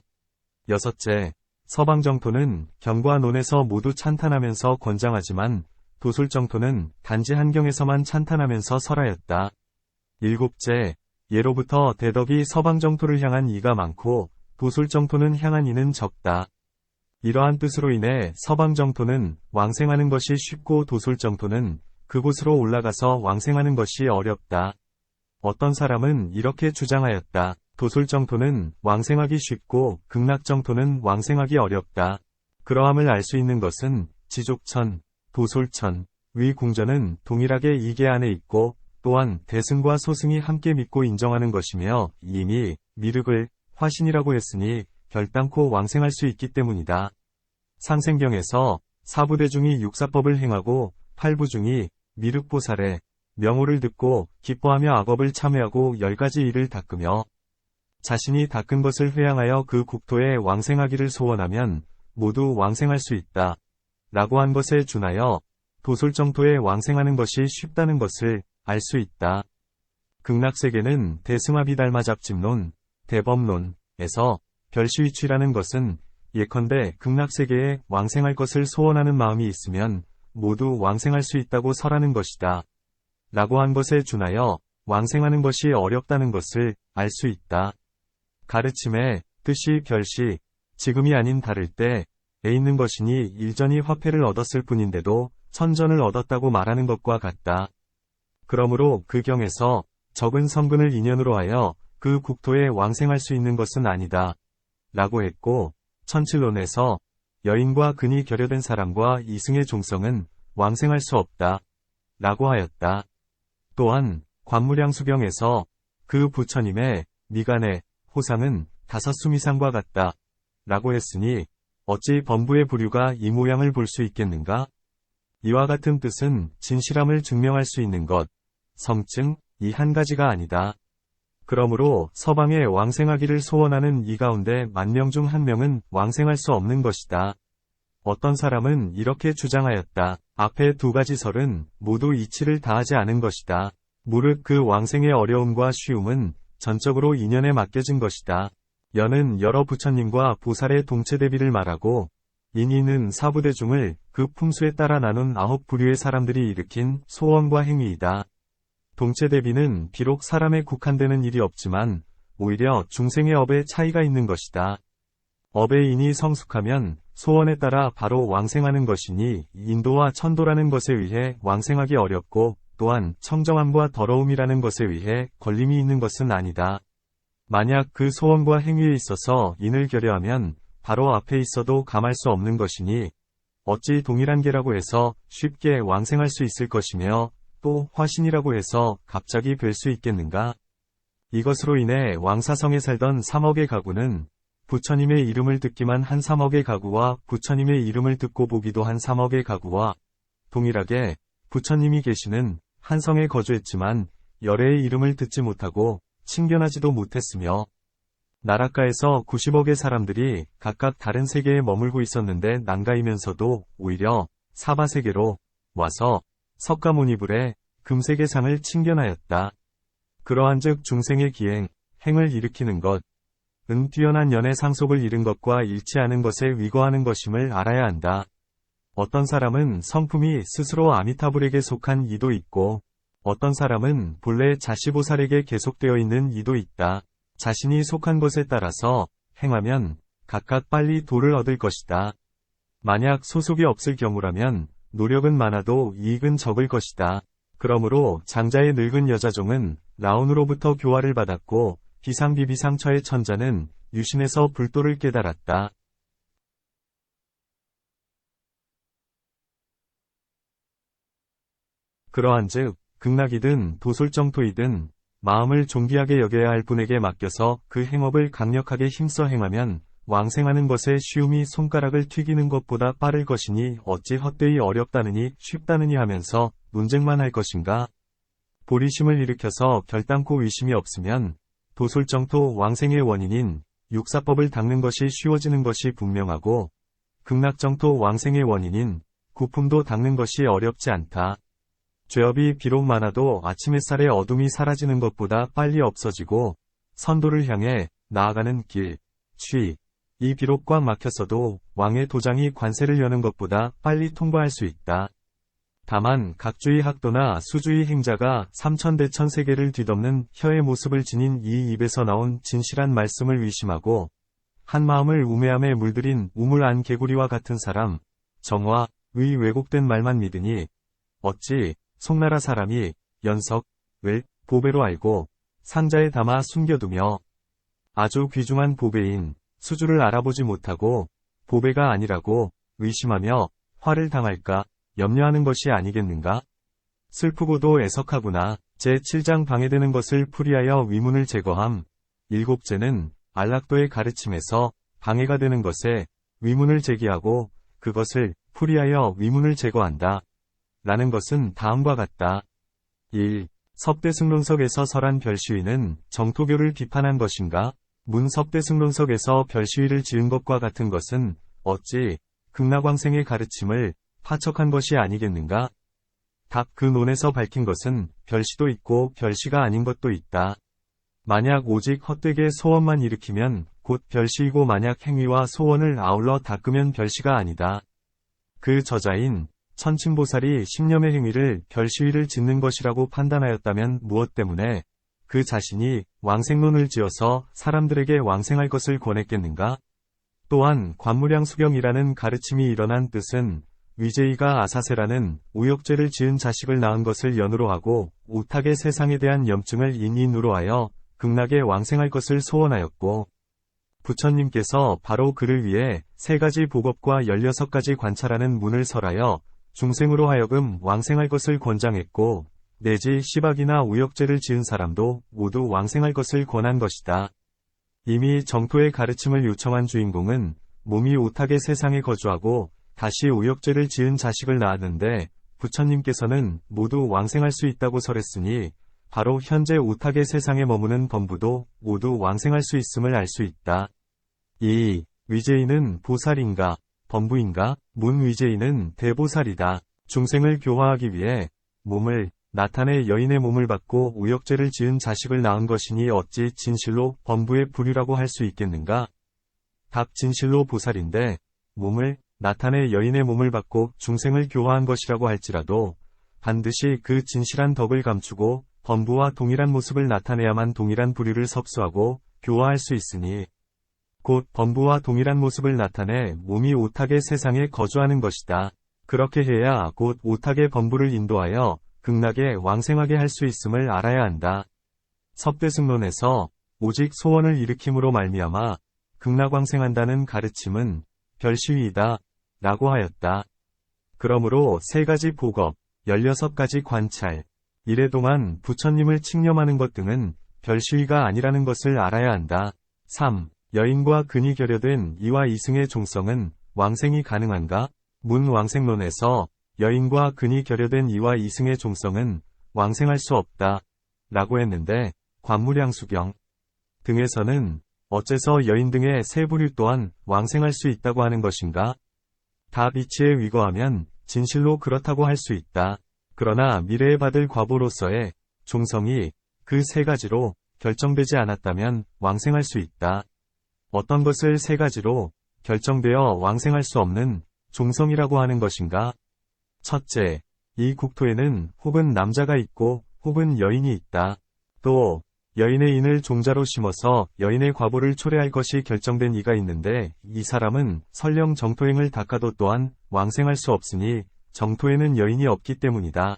여섯째, 서방정토는 경과 논에서 모두 찬탄하면서 권장하지만 도솔정토는 단지 한경에서만 찬탄하면서 설하였다. 일곱째, 예로부터 대덕이 서방정토를 향한 이가 많고 도솔정토는 향한 이는 적다. 이러한 뜻으로 인해 서방정토는 왕생하는 것이 쉽고 도솔정토는 그곳으로 올라가서 왕생하는 것이 어렵다. 어떤 사람은 이렇게 주장하였다. 도솔정토는 왕생하기 쉽고 극락정토는 왕생하기 어렵다. 그러함을 알 수 있는 것은 지족천, 도솔천, 위 궁전은 동일하게 이계 안에 있고 또한 대승과 소승이 함께 믿고 인정하는 것이며 이미 미륵을 화신이라고 했으니 결단코 왕생할 수 있기 때문이다. 상생경에서 사부대중이 육사법을 행하고 팔부중이 미륵보살의 명호를 듣고 기뻐하며 악업을 참회하고 10가지 일을 닦으며 자신이 닦은 것을 회양하여 그 국토에 왕생하기를 소원하면 모두 왕생할 수 있다. 라고 한 것에 준하여 도솔정토에 왕생하는 것이 쉽다는 것을 알 수 있다. 극락세계는 대승화비달마잡집론, 대법론에서 별시위취라는 것은 예컨대 극락세계에 왕생할 것을 소원하는 마음이 있으면 모두 왕생할 수 있다고 설하는 것이다. 라고 한 것에 준하여 왕생하는 것이 어렵다는 것을 알 수 있다. 가르침의 뜻이 별시, 지금이 아닌 다를 때에 있는 것이니 일전이 화폐를 얻었을 뿐인데도 천전을 얻었다고 말하는 것과 같다. 그러므로 그 경에서 적은 성근을 인연으로 하여 그 국토에 왕생할 수 있는 것은 아니다. 라고 했고, 천칠론에서 여인과 근이 결여된 사람과 이승의 종성은 왕생할 수 없다. 라고 하였다. 또한 관무량수경에서 그 부처님의 미간의 호상은 5수미상과 같다. 라고 했으니 어찌 범부의 부류가 이 모양을 볼 수 있겠는가? 이와 같은 뜻은 진실함을 증명할 수 있는 것, 성증, 이 한 가지가 아니다. 그러므로 서방에 왕생하기를 소원하는 이 가운데 10,000명 중 1명은 왕생할 수 없는 것이다. 어떤 사람은 이렇게 주장하였다. 앞에 두 가지 설은 모두 이치를 다하지 않은 것이다. 무릇 그 왕생의 어려움과 쉬움은 전적으로 인연에 맡겨진 것이다. 연은 여러 부처님과 보살의 동체 대비를 말하고, 인이는 사부대중을 그 품수에 따라 나눈 9부류의 사람들이 일으킨 소원과 행위이다. 동체 대비는 비록 사람에 국한되는 일이 없지만 오히려 중생의 업에 차이가 있는 것이다. 업의 인이 성숙하면 소원에 따라 바로 왕생하는 것이니 인도와 천도라는 것에 의해 왕생하기 어렵고 또한 청정함과 더러움이라는 것에 의해 걸림이 있는 것은 아니다. 만약 그 소원과 행위에 있어서 인을 결여하면 바로 앞에 있어도 감할 수 없는 것이니 어찌 동일한 계라고 해서 쉽게 왕생할 수 있을 것이며 또 화신이라고 해서 갑자기 뵐 수 있겠는가? 이것으로 인해 왕사성에 살던 3억의 가구는 부처님의 이름을 듣기만 한 3억의 가구와 부처님의 이름을 듣고 보기도 한 3억의 가구와 동일하게 부처님이 계시는 한 성에 거주했지만 열애의 이름을 듣지 못하고 친견하지도 못했으며 나라가에서 90억의 사람들이 각각 다른 세계에 머물고 있었는데 난가이면서도 오히려 사바세계로 와서 석가모니불에 금세계상을 친견하였다. 그러한즉 중생의 기행, 행을 일으키는 것, 은 뛰어난 연의 상속을 잃은 것과 일치하는 것에 위거하는 것임을 알아야 한다. 어떤 사람은 성품이 스스로 아미타불에게 속한 이도 있고, 어떤 사람은 본래 자시보살에게 계속되어 있는 이도 있다. 자신이 속한 것에 따라서 행하면 각각 빨리 도를 얻을 것이다. 만약 소속이 없을 경우라면 노력은 많아도 이익은 적을 것이다. 그러므로 장자의 늙은 여자종은 라온으로부터 교화를 받았고 비상비비상처의 천자는 유신에서 불도를 깨달았다. 그러한즉 극락이든 도솔정토이든 마음을 존귀하게 여겨야 할 분에게 맡겨서 그 행업을 강력하게 힘써 행하면 왕생하는 것의 쉬움이 손가락을 튀기는 것보다 빠를 것이니 어찌 헛되이 어렵다느니 쉽다느니 하면서 논쟁만 할 것인가? 보리심을 일으켜서 결단코 의심이 없으면 도솔정토 왕생의 원인인 육사법을 닦는 것이 쉬워지는 것이 분명하고 극락정토 왕생의 원인인 구품도 닦는 것이 어렵지 않다. 죄업이 비록 많아도 아침 햇살의 어둠이 사라지는 것보다 빨리 없어지고 선도를 향해 나아가는 길, 이 비록 꽉 막혔어도 왕의 도장이 관세를 여는 것보다 빨리 통과할 수 있다. 다만 각주의 학도나 수주의 행자가 삼천대천 세계를 뒤덮는 혀의 모습을 지닌 이 입에서 나온 진실한 말씀을 의심하고 한 마음을 우매함에 물들인 우물 안 개구리와 같은 사람, 정화의 왜곡된 말만 믿으니 어찌 송나라 사람이 연석을 보배로 알고 상자에 담아 숨겨두며 아주 귀중한 보배인 수주를 알아보지 못하고 보배가 아니라고 의심하며 화를 당할까 염려하는 것이 아니겠는가? 슬프고도 애석하구나. 제7장 방해되는 것을 풀이하여 위문을 제거함. 일곱째는 안락도의 가르침에서 방해가 되는 것에 위문을 제기하고 그것을 풀이하여 위문을 제거한다. 라는 것은 다음과 같다. 1. 석대승론석에서 설한 별시위는 정토교를 비판한 것인가? 문 석대승론석에서 별시위를 지은 것과 같은 것은 어찌 극락왕생의 가르침을 파척한 것이 아니겠는가? 답 그 논에서 밝힌 것은 별시도 있고 별시가 아닌 것도 있다. 만약 오직 헛되게 소원만 일으키면 곧 별시이고 만약 행위와 소원을 아울러 닦으면 별시가 아니다. 그 저자인 천칭보살이 10념의 행위를 별시위를 짓는 것이라고 판단하였다면 무엇 때문에 그 자신이 왕생론을 지어서 사람들에게 왕생할 것을 권했겠는가? 또한 관무량수경이라는 가르침이 일어난 뜻은 위제이가 아사세라는 우욕죄를 지은 자식을 낳은 것을 연으로 하고 오탁의 세상에 대한 염증을 인인으로 하여 극락에 왕생할 것을 소원하였고 부처님께서 바로 그를 위해 3가지 복업과 16가지 관찰하는 문을 설하여 중생으로 하여금 왕생할 것을 권장했고 내지 시박이나 우욕죄를 지은 사람도 모두 왕생할 것을 권한 것이다. 이미 정토의 가르침을 요청한 주인공은 몸이 오탁의 세상에 거주하고 다시 오역죄를 지은 자식을 낳았는데 부처님께서는 모두 왕생할 수 있다고 설했으니 바로 현재 오탁의 세상에 머무는 범부도 모두 왕생할 수 있음을 알 수 있다. 2. 위제인은 보살인가, 범부인가? 문위제인은 대보살이다. 중생을 교화하기 위해 몸을 나타내 여인의 몸을 받고 오역죄를 지은 자식을 낳은 것이니 어찌 진실로 범부의 부류라고 할 수 있겠는가? 답 진실로 보살인데 몸을 나타내 여인의 몸을 받고 중생을 교화한 것이라고 할지라도 반드시 그 진실한 덕을 감추고 범부와 동일한 모습을 나타내야만 동일한 부류를 섭수하고 교화할 수 있으니 곧 범부와 동일한 모습을 나타내 몸이 오탁의 세상에 거주하는 것이다. 그렇게 해야 곧 오탁의 범부를 인도하여 극락에 왕생하게 할 수 있음을 알아야 한다. 섭대승론에서 오직 소원을 일으킴으로 말미암아 극락왕생한다는 가르침은 별시위이다 라고 하였다. 그러므로 3가지 복업, 16가지 관찰, 이래 동안 부처님을 칙념하는 것 등은 별시위가 아니라는 것을 알아야 한다. 3. 여인과 근이 결여된 이와 이승의 종성은 왕생이 가능한가? 문왕생론에서 여인과 근이 결여된 이와 이승의 종성은 왕생할 수 없다 라고 했는데 관무량수경 등에서는 어째서 여인 등의 세 부류 또한 왕생할 수 있다고 하는 것인가? 답 이치에 위거하면 진실로 그렇다고 할 수 있다. 그러나 미래에 받을 과보로서의 종성이 그 3가지로 결정되지 않았다면 왕생할 수 있다. 어떤 것을 3가지로 결정되어 왕생할 수 없는 종성이라고 하는 것인가? 첫째, 이 국토에는 혹은 남자가 있고 혹은 여인이 있다. 또 여인의 인을 종자로 심어서 여인의 과보를 초래할 것이 결정된 이가 있는데 이 사람은 설령 정토행을 닦아도 또한 왕생할 수 없으니 정토에는 여인이 없기 때문이다.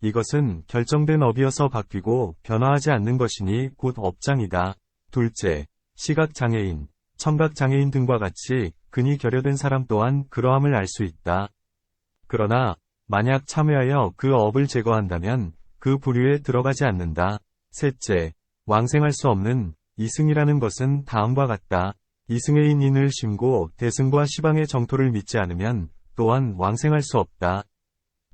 이것은 결정된 업이어서 바뀌고 변화하지 않는 것이니 곧 업장이다. 둘째, 시각장애인, 청각장애인 등과 같이 근이 결여된 사람 또한 그러함을 알 수 있다. 그러나 만약 참회하여 그 업을 제거한다면 그 부류에 들어가지 않는다. 셋째, 왕생할 수 없는 이승이라는 것은 다음과 같다. 이승의 인을 심고 대승과 시방의 정토를 믿지 않으면 또한 왕생할 수 없다.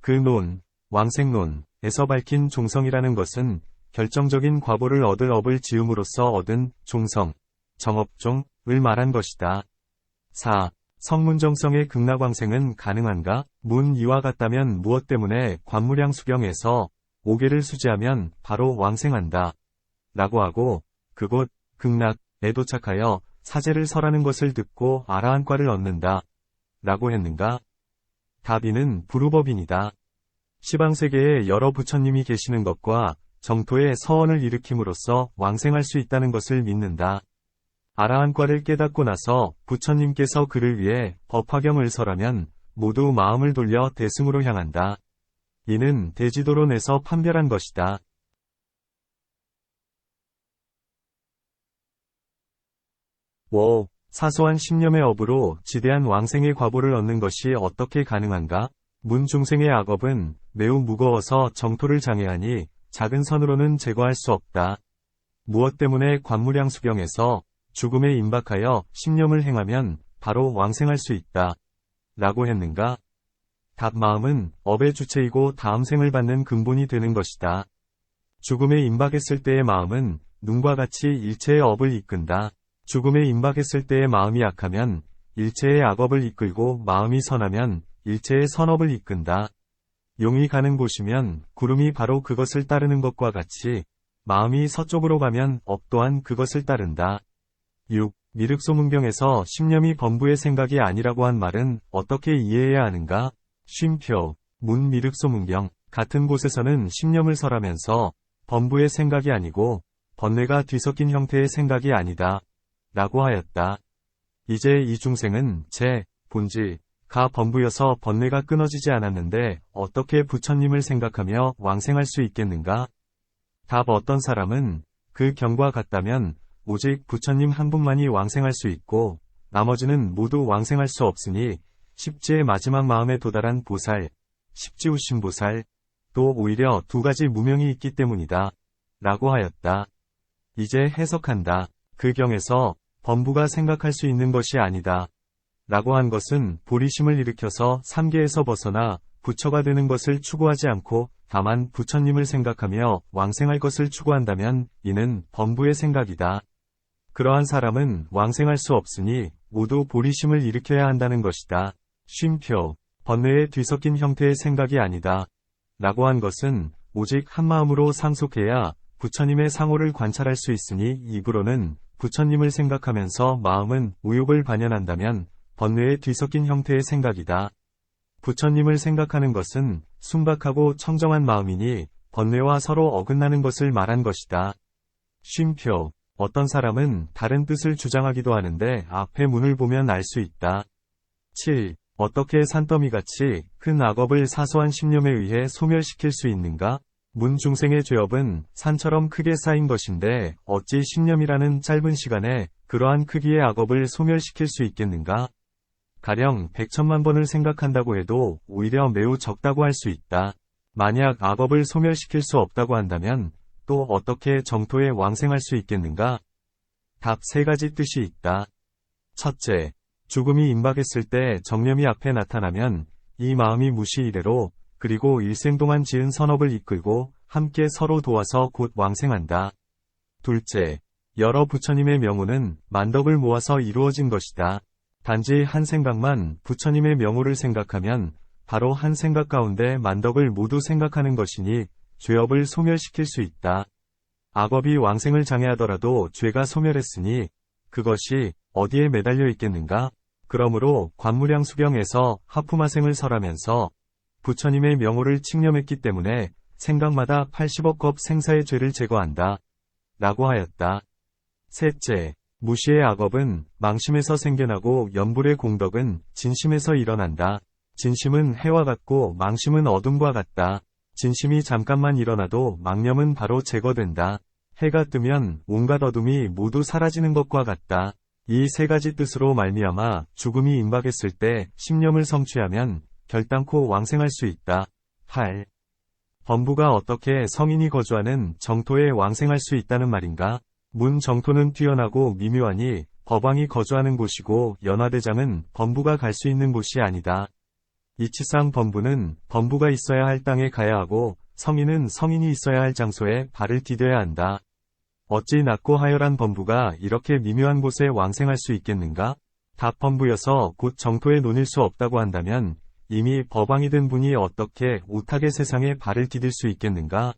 그 논, 왕생론에서 밝힌 종성이라는 것은 결정적인 과보를 얻을 업을 지음으로써 얻은 종성, 정업종을 말한 것이다. 4. 성문정성의 극락왕생은 가능한가? 문 이와 같다면 무엇 때문에 관무량수경에서 5개를 수지하면 바로 왕생한다 라고 하고 그곳 극락에 도착하여 사제를 설하는 것을 듣고 아라한과를 얻는다 라고 했는가? 답이는 부루법인이다. 시방세계에 여러 부처님이 계시는 것과 정토에 서원을 일으킴으로써 왕생할 수 있다는 것을 믿는다. 아라한과를 깨닫고 나서 부처님께서 그를 위해 법화경을 설하면 모두 마음을 돌려 대승으로 향한다. 이는 대지도론에서 판별한 것이다. 5. 사소한 신념의 업으로 지대한 왕생의 과보를 얻는 것이 어떻게 가능한가? 문중생의 악업은 매우 무거워서 정토를 장애하니 작은 선으로는 제거할 수 없다. 무엇 때문에 관무량수경에서 죽음에 임박하여 신념을 행하면 바로 왕생할 수 있다 라고 했는가? 답 마음은 업의 주체이고 다음 생을 받는 근본이 되는 것이다. 죽음에 임박했을 때의 마음은 눈과 같이 일체의 업을 이끈다. 죽음에 임박했을 때의 마음이 약하면 일체의 악업을 이끌고 마음이 선하면 일체의 선업을 이끈다. 용이 가는 곳이면 구름이 바로 그것을 따르는 것과 같이 마음이 서쪽으로 가면 업 또한 그것을 따른다. 6. 미륵소문경에서 신념이 범부의 생각이 아니라고 한 말은 어떻게 이해해야 하는가? 쉼표, 문미륵소문경 같은 곳에서는 신념을 설하면서 범부의 생각이 아니고 번뇌가 뒤섞인 형태의 생각이 아니다 라고 하였다. 이제 이 중생은 제 본지가 범부여서 번뇌가 끊어지지 않았는데 어떻게 부처님을 생각하며 왕생할 수 있겠는가? 답 어떤 사람은 그 경과 같다면 오직 부처님 한 분만이 왕생할 수 있고 나머지는 모두 왕생할 수 없으니 십지의 마지막 마음에 도달한 보살, 십지우심보살, 또 오히려 2가지 무명이 있기 때문이다 라고 하였다. 이제 해석한다. 그 경에서 범부가 생각할 수 있는 것이 아니다 라고 한 것은 보리심을 일으켜서 삼계에서 벗어나 부처가 되는 것을 추구하지 않고 다만 부처님을 생각하며 왕생할 것을 추구한다면 이는 범부의 생각이다. 그러한 사람은 왕생할 수 없으니 모두 보리심을 일으켜야 한다는 것이다. 쉼표, 번뇌에 뒤섞인 형태의 생각이 아니다. 라고 한 것은 오직 한마음으로 상속해야 부처님의 상호를 관찰할 수 있으니 입으로는 부처님을 생각하면서 마음은 우욕을 반연한다면 번뇌에 뒤섞인 형태의 생각이다. 부처님을 생각하는 것은 순박하고 청정한 마음이니 번뇌와 서로 어긋나는 것을 말한 것이다. 쉼표, 어떤 사람은 다른 뜻을 주장하기도 하는데 앞에 문을 보면 알 수 있다. 7. 어떻게 산더미같이 큰 악업을 사소한 신념에 의해 소멸시킬 수 있는가? 문 중생의 죄업은 산처럼 크게 쌓인 것인데 어찌 신념이라는 짧은 시간에 그러한 크기의 악업을 소멸시킬 수 있겠는가? 가령 100천만 번을 생각한다고 해도 오히려 매우 적다고 할 수 있다. 만약 악업을 소멸시킬 수 없다고 한다면 또 어떻게 정토에 왕생할 수 있겠는가? 답 3가지 뜻이 있다. 첫째, 죽음이 임박했을 때 정념이 앞에 나타나면 이 마음이 무시 이래로 그리고 일생 동안 지은 선업을 이끌고 함께 서로 도와서 곧 왕생한다. 둘째, 여러 부처님의 명호는 만덕을 모아서 이루어진 것이다. 단지 한 생각만 부처님의 명호를 생각하면 바로 한 생각 가운데 만덕을 모두 생각하는 것이니 죄업을 소멸시킬 수 있다. 악업이 왕생을 장애하더라도 죄가 소멸했으니 그것이 어디에 매달려 있겠는가? 그러므로 관무량수경에서 하품화생을 설하면서 부처님의 명호를 칙념했기 때문에 생각마다 80억 겁 생사의 죄를 제거한다. 라고 하였다. 셋째, 무시의 악업은 망심에서 생겨나고 연불의 공덕은 진심에서 일어난다. 진심은 해와 같고 망심은 어둠과 같다. 진심이 잠깐만 일어나도 망념은 바로 제거된다. 해가 뜨면 온갖 어둠이 모두 사라지는 것과 같다. 이 3가지 뜻으로 말미암아 죽음이 임박했을 때 심념을 성취하면 결단코 왕생할 수 있다. 8. 범부가 어떻게 성인이 거주하는 정토에 왕생할 수 있다는 말인가? 문 정토는 뛰어나고 미묘하니 법왕이 거주하는 곳이고 연화대장은 범부가 갈 수 있는 곳이 아니다. 이치상 범부는 범부가 있어야 할 땅에 가야 하고 성인은 성인이 있어야 할 장소에 발을 디뎌야 한다. 어찌 낮고 하열한 범부가 이렇게 미묘한 곳에 왕생할 수 있겠는가? 답 범부여서 곧 정토에 논일 수 없다고 한다면 이미 법왕이 된 분이 어떻게 오탁의 세상에 발을 디딜 수 있겠는가?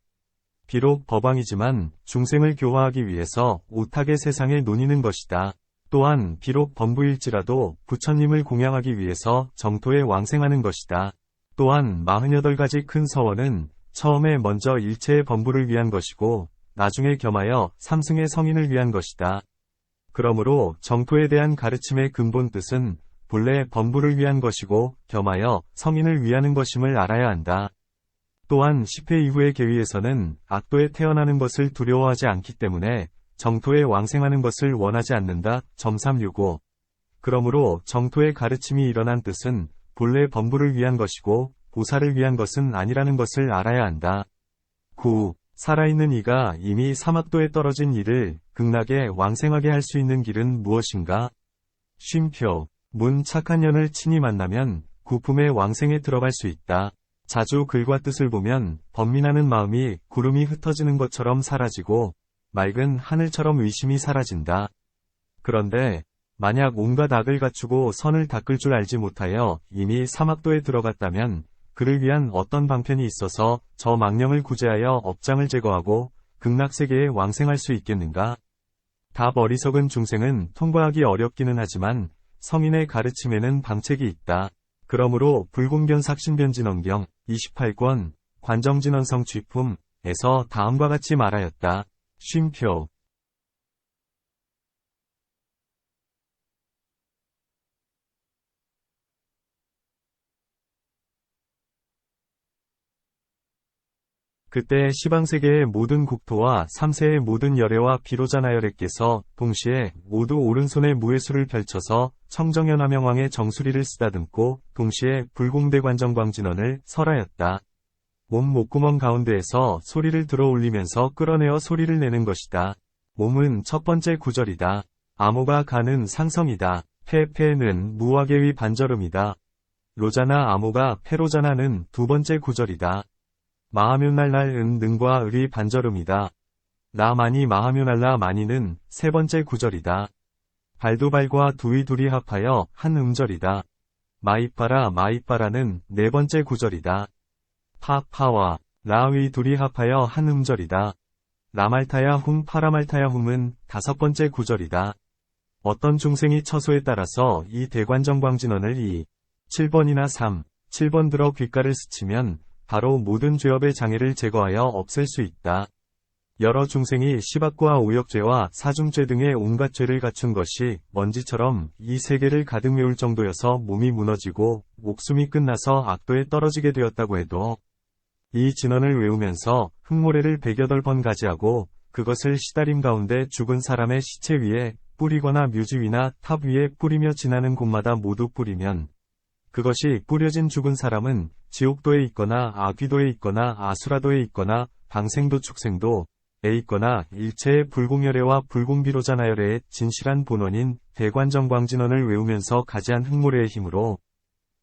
비록 법왕이지만 중생을 교화하기 위해서 오탁의 세상에 논이는 것이다. 또한 비록 범부일지라도 부처님을 공양하기 위해서 정토에 왕생하는 것이다. 또한 48가지 큰 서원은 처음에 먼저 일체의 범부를 위한 것이고 나중에 겸하여 삼승의 성인을 위한 것이다. 그러므로 정토에 대한 가르침의 근본 뜻은 본래 범부를 위한 것이고 겸하여 성인을 위하는 것임을 알아야 한다. 또한 10회 이후의 계위에서는 악도에 태어나는 것을 두려워하지 않기 때문에 정토에 왕생하는 것을 원하지 않는다. 365. 그러므로 정토의 가르침이 일어난 뜻은 본래 범부를 위한 것이고 보살을 위한 것은 아니라는 것을 알아야 한다. 9. 살아있는 이가 이미 사막도에 떨어진 이를 극락에 왕생하게 할 수 있는 길은 무엇인가? 쉼표. 문 착한 년을 친히 만나면 구품의 왕생에 들어갈 수 있다. 자주 글과 뜻을 보면 번민하는 마음이 구름이 흩어지는 것처럼 사라지고 맑은 하늘처럼 의심이 사라진다. 그런데 만약 온갖 악을 갖추고 선을 닦을 줄 알지 못하여 이미 사막도에 들어갔다면 그를 위한 어떤 방편이 있어서 저 망령을 구제하여 업장을 제거하고 극락세계에 왕생할 수 있겠는가? 답 어리석은 중생은 통과하기 어렵기는 하지만 성인의 가르침에는 방책이 있다. 그러므로 불공견삭신변진언경 28권 관정진언성 쥐품에서 다음과 같이 말하였다. 쉼표. 그때 시방세계의 모든 국토와 3세의 모든 열애와 비로자나열애께서 동시에 모두 오른손에 무예수를 펼쳐서 청정연화명왕의 정수리를 쓰다듬고 동시에 불공대관정광진언을 설하였다. 몸 목구멍 가운데에서 소리를 들어 올리면서 끌어내어 소리를 내는 것이다. 몸은 첫 번째 구절이다. 암호가 가는 상성이다. 페는 무화계의 반절음이다. 로자나 아모가 페로자나는 두 번째 구절이다. 마하뮤날랄은 능과 을이 반절음이다. 라마니 마하뮤날라 마니는 세 번째 구절이다. 발두발과 두이 둘이 합하여 한 음절이다. 마이빠라 마이빠라는 네 번째 구절이다. 파와 라의 둘이 합하여 한 음절이다. 라말타야 훔 파라말타야 훔은 다섯 번째 구절이다. 어떤 중생이 처소에 따라서 이 대관정광진언을 7번이나 7번 들어 귓가를 스치면 바로 모든 죄업의 장애를 제거하여 없앨 수 있다. 여러 중생이 시박과 오역죄와 사중죄 등의 온갖 죄를 갖춘 것이 먼지처럼 이 세계를 가득 메울 정도여서 몸이 무너지고 목숨이 끝나서 악도에 떨어지게 되었다고 해도 이 진언을 외우면서 흙모래를 108번 가지하고 그것을 시다림 가운데 죽은 사람의 시체 위에 뿌리거나 묘지 위나 탑 위에 뿌리며 지나는 곳마다 모두 뿌리면 그것이 뿌려진 죽은 사람은 지옥도에 있거나 아귀도에 있거나 아수라도에 있거나 방생도 축생도 에 있거나 일체의 불공열애와 불공비로자나열애의 진실한 본원인 대관정광진언을 외우면서 가지한 흙모래의 힘으로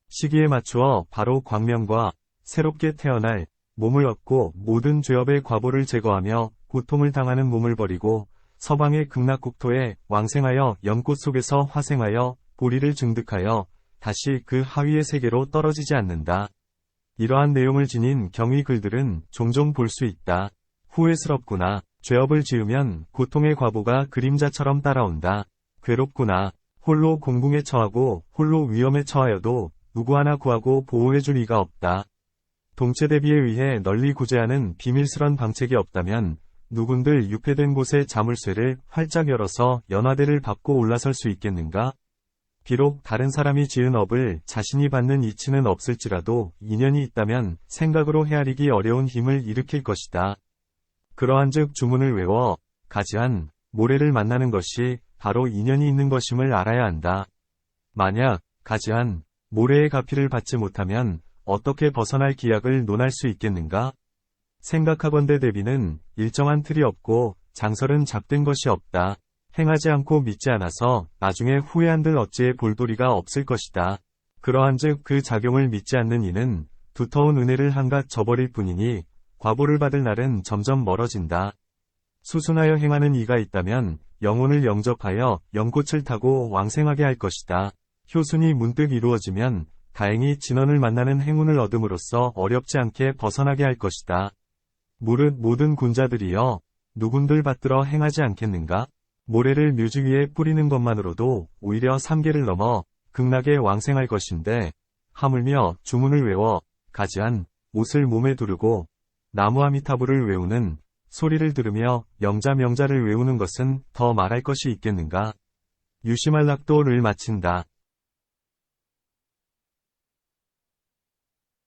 시기에 맞추어 바로 광명과 새롭게 태어날 몸을 얻고 모든 죄업의 과보를 제거하며 고통을 당하는 몸을 버리고 서방의 극락국토에 왕생하여 연꽃 속에서 화생하여 보리를 증득하여 다시 그 하위의 세계로 떨어지지 않는다. 이러한 내용을 지닌 경의 글들은 종종 볼 수 있다. 후회스럽구나. 죄업을 지으면 고통의 과보가 그림자처럼 따라온다. 괴롭구나. 홀로 공궁에 처하고 홀로 위험에 처하여도 누구 하나 구하고 보호해줄 이가 없다. 동체 대비에 의해 널리 구제하는 비밀스런 방책이 없다면 누군들 유폐된 곳에 자물쇠를 활짝 열어서 연화대를 밟고 올라설 수 있겠는가? 비록 다른 사람이 지은 업을 자신이 받는 이치는 없을지라도 인연이 있다면 생각으로 헤아리기 어려운 힘을 일으킬 것이다. 그러한즉 주문을 외워 가지한 모래를 만나는 것이 바로 인연이 있는 것임을 알아야 한다. 만약 가지한 모래의 가피를 받지 못하면 어떻게 벗어날 기약을 논할 수 있겠는가? 생각하건대 대비는 일정한 틀이 없고 장설은 잡된 것이 없다. 행하지 않고 믿지 않아서 나중에 후회한들 어찌에 볼도리가 없을 것이다. 그러한즉 그 작용을 믿지 않는 이는 두터운 은혜를 한갓 저버릴 뿐이니 과보를 받을 날은 점점 멀어진다. 수순하여 행하는 이가 있다면 영혼을 영접하여 연꽃을 타고 왕생하게 할 것이다. 효순이 문득 이루어지면 다행히 진언을 만나는 행운을 얻음으로써 어렵지 않게 벗어나게 할 것이다. 무릇 모든 군자들이여 누군들 받들어 행하지 않겠는가? 모래를 묘지 위에 뿌리는 것만으로도 오히려 3계를 넘어 극락에 왕생할 것인데 하물며 주문을 외워 가지한 옷을 몸에 두르고 나무아미타불을 외우는 소리를 들으며 명자를 외우는 것은 더 말할 것이 있겠는가? 유시말락도를 마친다.